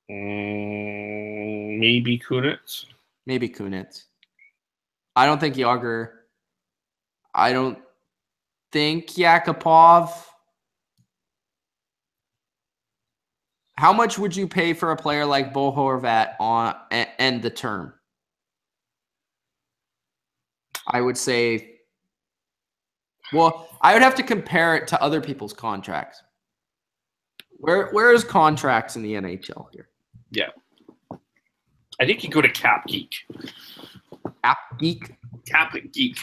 Maybe Kunitz. Maybe Kunitz. I don't think Yager. I don't think Yakupov. How much would you pay for a player like Bo Horvat on and the term? I would say, well, I would have to compare it to other people's contracts. Where is contracts in the NHL here? Yeah. I think you go to Cap Geek. Cap Geek? Cap Geek.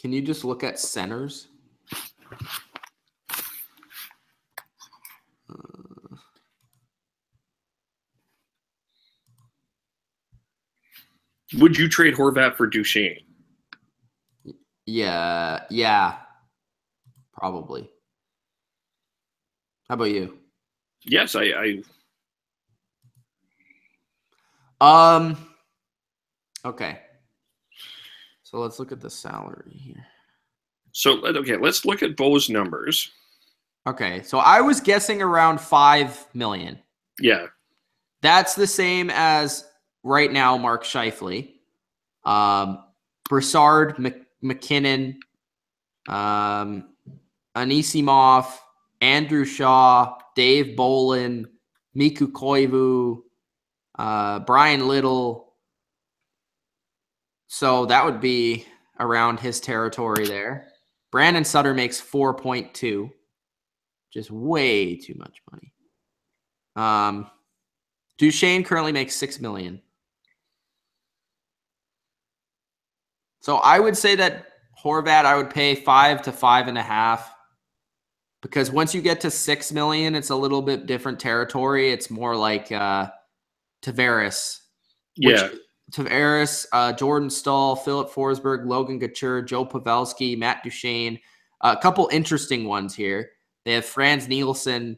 Can you just look at centers? Would you trade Horvat for Duchene? Yeah, probably. How about you? Yes, I Okay. So let's look at the salary here. So, okay, let's look at Bo's numbers. Okay. So I was guessing around 5 million. Yeah. That's the same as right now Mark Scheifele, Brassard, McKinnon, Anisimov, Andrew Shaw, Dave Bolin, Miku Koivu, Brian Little. So that would be around his territory there. Brandon Sutter makes 4.2, just way too much money. Duchesne currently makes $6 million. So I would say that Horvat, I would pay 5 to 5.5, because once you get to 6 million, it's a little bit different territory. It's more like Tavares. Yeah. Tavares, Jordan Stahl, Philip Forsberg, Logan Couture, Joe Pavelski, Matt Duchesne. A couple interesting ones here. They have Franz Nielsen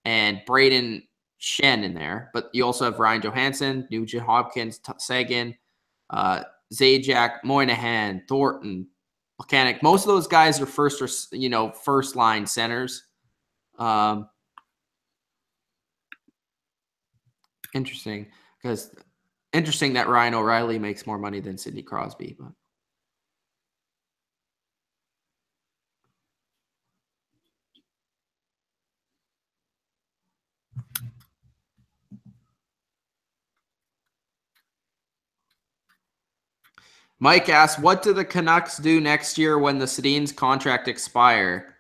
and Braden Shen in there, but you also have Ryan Johansson, Nugent Hopkins, Sagan, Zajac, Moynihan, Thornton, Mechanic. Most of those guys are first line centers. Interesting that Ryan O'Reilly makes more money than Sidney Crosby, but Mike asks, what do the Canucks do next year when the Sedin's contract expire?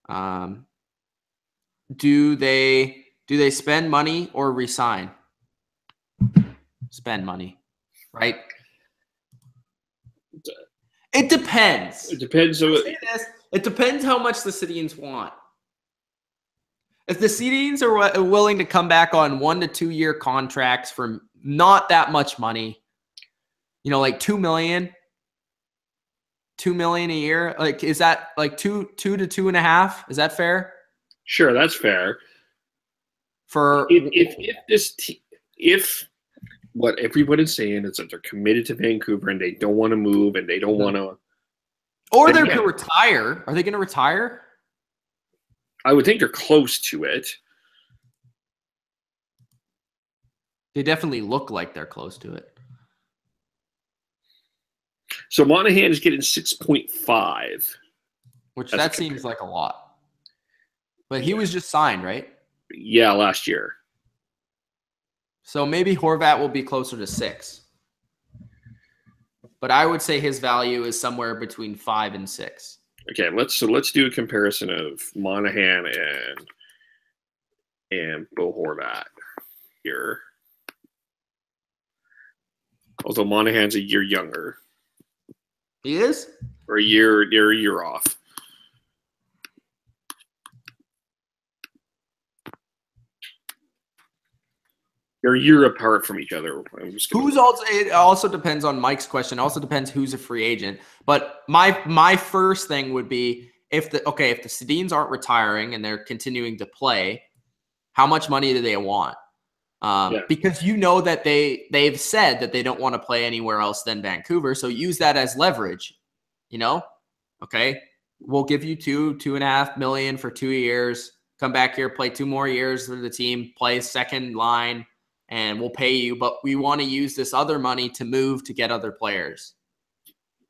Do they spend money or resign? Spend money, right? It depends. It depends on It depends how much the Sedins want. If the Sedins are willing to come back on 1 to 2 year contracts for not that much money, like $2 million a year, like, is that like two to 2.5? Is that fair? Sure, that's fair. For if what everybody's saying is that they're committed to Vancouver and they don't want to move and they don't want to, or they're going to retire. Are they going to retire? I would think they're close to it. They definitely look like they're close to it. So Monahan is getting 6.5. Which that seems like a lot. But he was just signed, right? Yeah, last year. So maybe Horvat will be closer to 6. But I would say his value is somewhere between 5 and 6. Okay, let's do a comparison of Monahan and Bo Horvat here. Although Monahan's a year younger. He is? Or a year off. They're a year apart from each other. It also depends on Mike's question. It also depends who's a free agent. But my first thing would be if the Sedins aren't retiring and they're continuing to play, how much money do they want? Because that they've said that they don't want to play anywhere else than Vancouver. So use that as leverage. Okay, we'll give you $2.5 million for 2 years. Come back here, play 2 more years for the team, play second line, and we'll pay you. But we want to use this other money to move to get other players.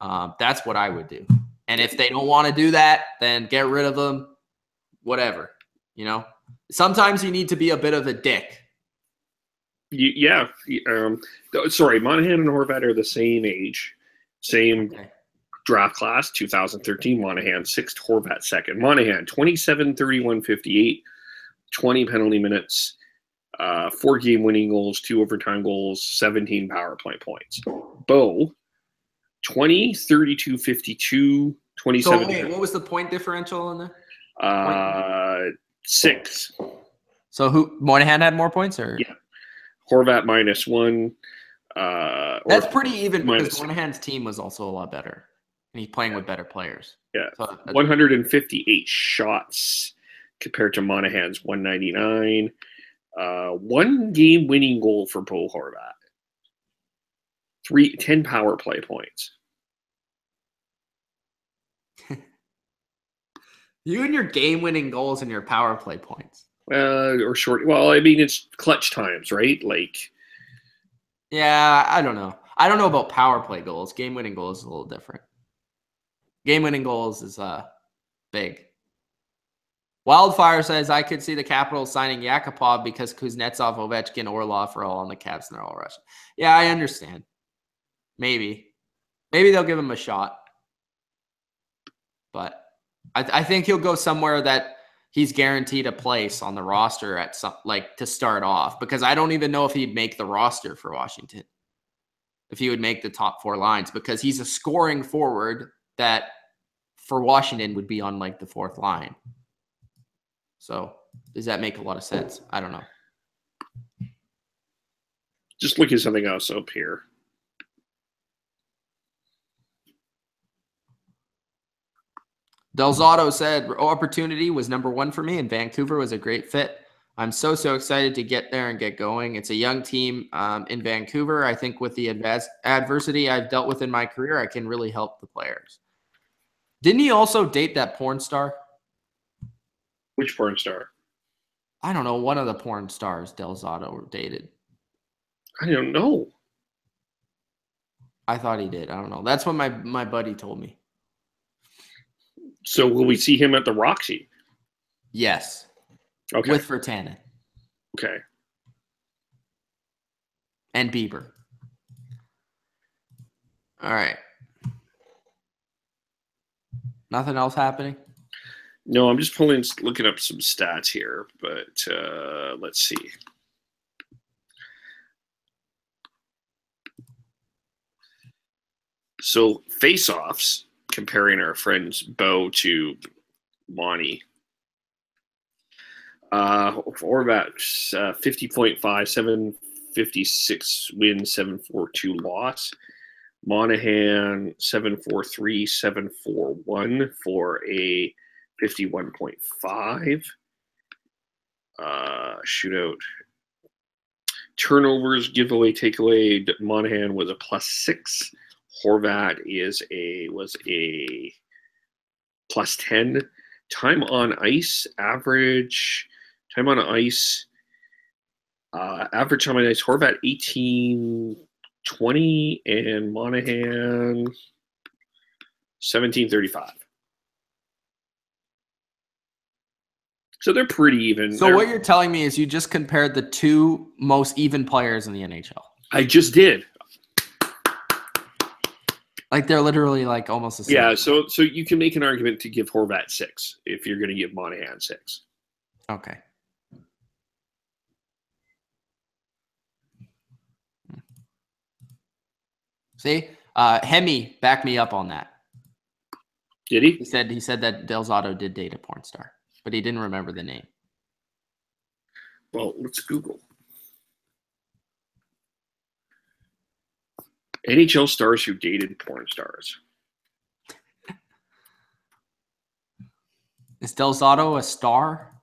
That's what I would do. And if they don't want to do that, then get rid of them. Whatever. Sometimes you need to be a bit of a dick. Yeah. Sorry, Monahan and Horvat are the same age, same draft class, 2013. Monahan 6th, Horvat 2nd. Monahan 27, 31, 58, 20 penalty minutes, 4 game winning goals, 2 overtime goals, 17 power play points. Bo 20, 32, 52, 27. So wait, what was the point differential in there? 6. So Moynihan had more points, or yeah, Horvat -1. That's pretty even because Moynihan's team was also a lot better, and he's playing with better players. Yeah, so 158 shots compared to Monahan's 199. 1 game winning goal for Bo Horvat. 10 power play points. You and your game-winning goals and your power play points. Or short. Well, I mean, it's clutch times, right? Like, yeah, I don't know. I don't know about power play goals. Game-winning goals is a little different. Game-winning goals is big. Wildfire says, I could see the Capitals signing Yakupov because Kuznetsov, Ovechkin, Orlov are all on the Caps and they're all Russian. Yeah, I understand. Maybe they'll give him a shot. But I think he'll go somewhere that he's guaranteed a place on the roster at some, like, to start off, because I don't even know if he'd make the roster for Washington, if he would make the top 4 lines, because he's a scoring forward that for Washington would be on like the 4th line. So does that make a lot of sense? I don't know. just look at something else up here. Delzato said, opportunity was number 1 for me, and Vancouver was a great fit. I'm so excited to get there and get going. It's a young team in Vancouver. I think with the adversity I've dealt with in my career, I can really help the players. Didn't he also date that porn star? Which porn star? I don't know. One of the porn stars Delzato dated. I don't know. I thought he did. I don't know. That's what my buddy told me. So will we see him at the Roxy? Yes. Okay. With Virtanen. Okay. And Bieber. All right. Nothing else happening? No, I'm just looking up some stats here, but let's see. So face-offs, comparing our friends Bo to Monty. Horvat, 50.5, 756 win, 742 loss. Monahan, 743, 741 for a 51.5. Shootout. Turnovers, giveaway, takeaway. Monahan was a +6. Horvat was a +10. Time on ice, average time on ice. Average time on ice, Horvat 18:20 and Monahan 17:35. So they're pretty even. So what you're telling me is you just compared the 2 most even players in the NHL. I just did. Like they're literally like almost the same. Yeah, so you can make an argument to give Horvat 6 if you're going to give Monahan 6. Okay. See, Hemi backed me up on that. Did he? He said that Delzato did date a porn star, but he didn't remember the name. Well, let's Google. NHL stars who dated porn stars. Is Delzato a star?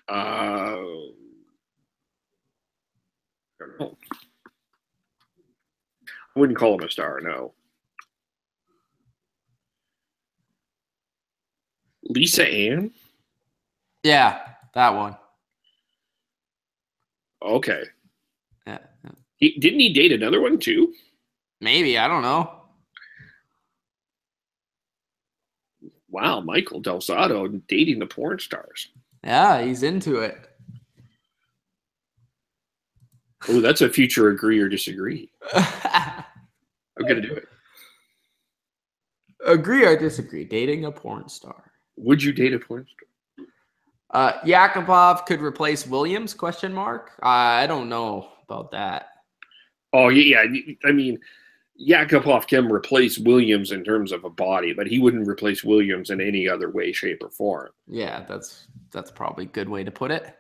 I don't know. I wouldn't call him a star, no. Lisa Ann? Yeah, that one. Okay. Yeah. Didn't he date another one too? Maybe, I don't know. Wow, Michael Delzato dating the porn stars. Yeah, he's into it. Oh, that's a future agree or disagree. I'm going to do it. Agree or disagree? Dating a porn star. Would you date a porn star? Yakupov could replace Williams? ? I don't know about that. Oh, yeah. I mean, Yakupov can replace Williams in terms of a body, but he wouldn't replace Williams in any other way, shape, or form. Yeah, that's probably a good way to put it.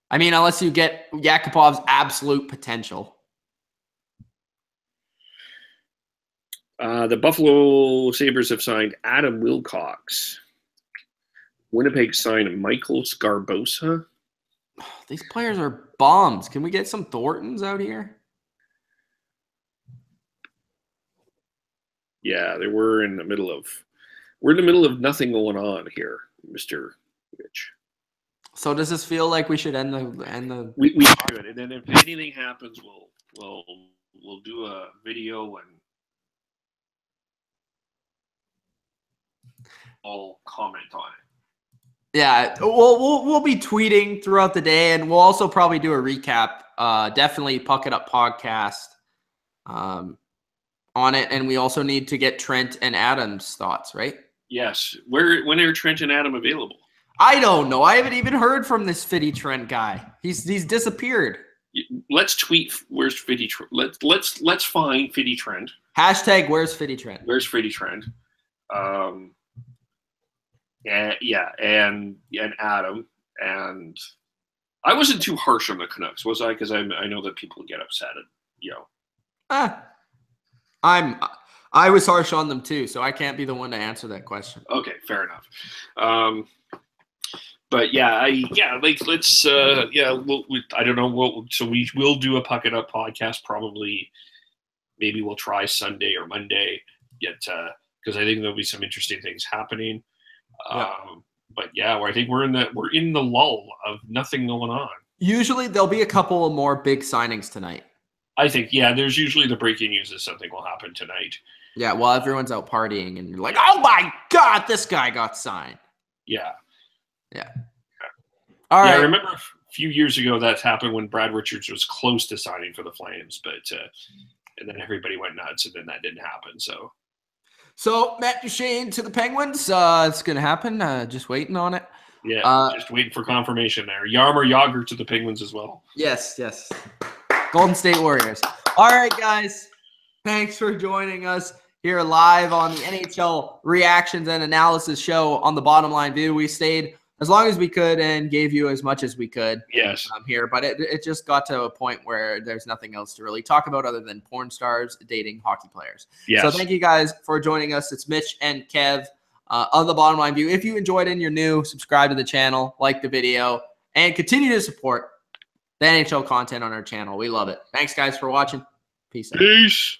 I mean, unless you get Yakupov's absolute potential. The Buffalo Sabres have signed Adam Wilcox. Winnipeg signed Michael Sgarbosa. These players are bombs. Can we get some Thorntons out here? Yeah, we're in the middle of nothing going on here, Mr. Mitch. So does this feel like we should end the? We should, and then if anything happens, we'll do a video and I'll comment on it. Yeah, we'll be tweeting throughout the day, and we'll also probably do a recap. Definitely Puck It Up podcast on it, and we also need to get Trent and Adam's thoughts, right? Yes. When are Trent and Adam available? I don't know. I haven't even heard from this Fitty Trent guy. He's disappeared. Let's tweet. Where's Fitty Trent? Let's find Fitty Trent. Hashtag Where's Fitty Trent? Where's Fitty Trent? And Adam. And I wasn't too harsh on the Canucks, was I? Because I know that people get upset at I was harsh on them too, so I can't be the one to answer that question. Okay, fair enough. But let's I don't know so we will do a Puck It Up podcast probably. Maybe we'll try Sunday or Monday yet because I think there'll be some interesting things happening. But yeah, I think we're in the lull of nothing going on. Usually there'll be a couple of more big signings tonight. I think, there's usually the breaking news that something will happen tonight. Yeah, while everyone's out partying and you're like, oh my God, this guy got signed. Yeah. All right. I remember a few years ago that happened when Brad Richards was close to signing for the Flames, but and then everybody went nuts, and then that didn't happen. So Matt Duchene to the Penguins. It's going to happen. Just waiting on it. Yeah, just waiting for confirmation there. Jaromir Jagr to the Penguins as well. Yes. Golden State Warriors. All right, guys. Thanks for joining us here live on the NHL Reactions and Analysis Show on the Bottom Line View. We stayed as long as we could and gave you as much as we could. Yes. Here, but it just got to a point where there's nothing else to really talk about other than porn stars dating hockey players. Yes. So thank you guys for joining us. It's Mitch and Kev on the Bottom Line View. If you enjoyed it and you're new, subscribe to the channel, like the video, and continue to support the NHL content on our channel. We love it. Thanks, guys, for watching. Peace out. Peace.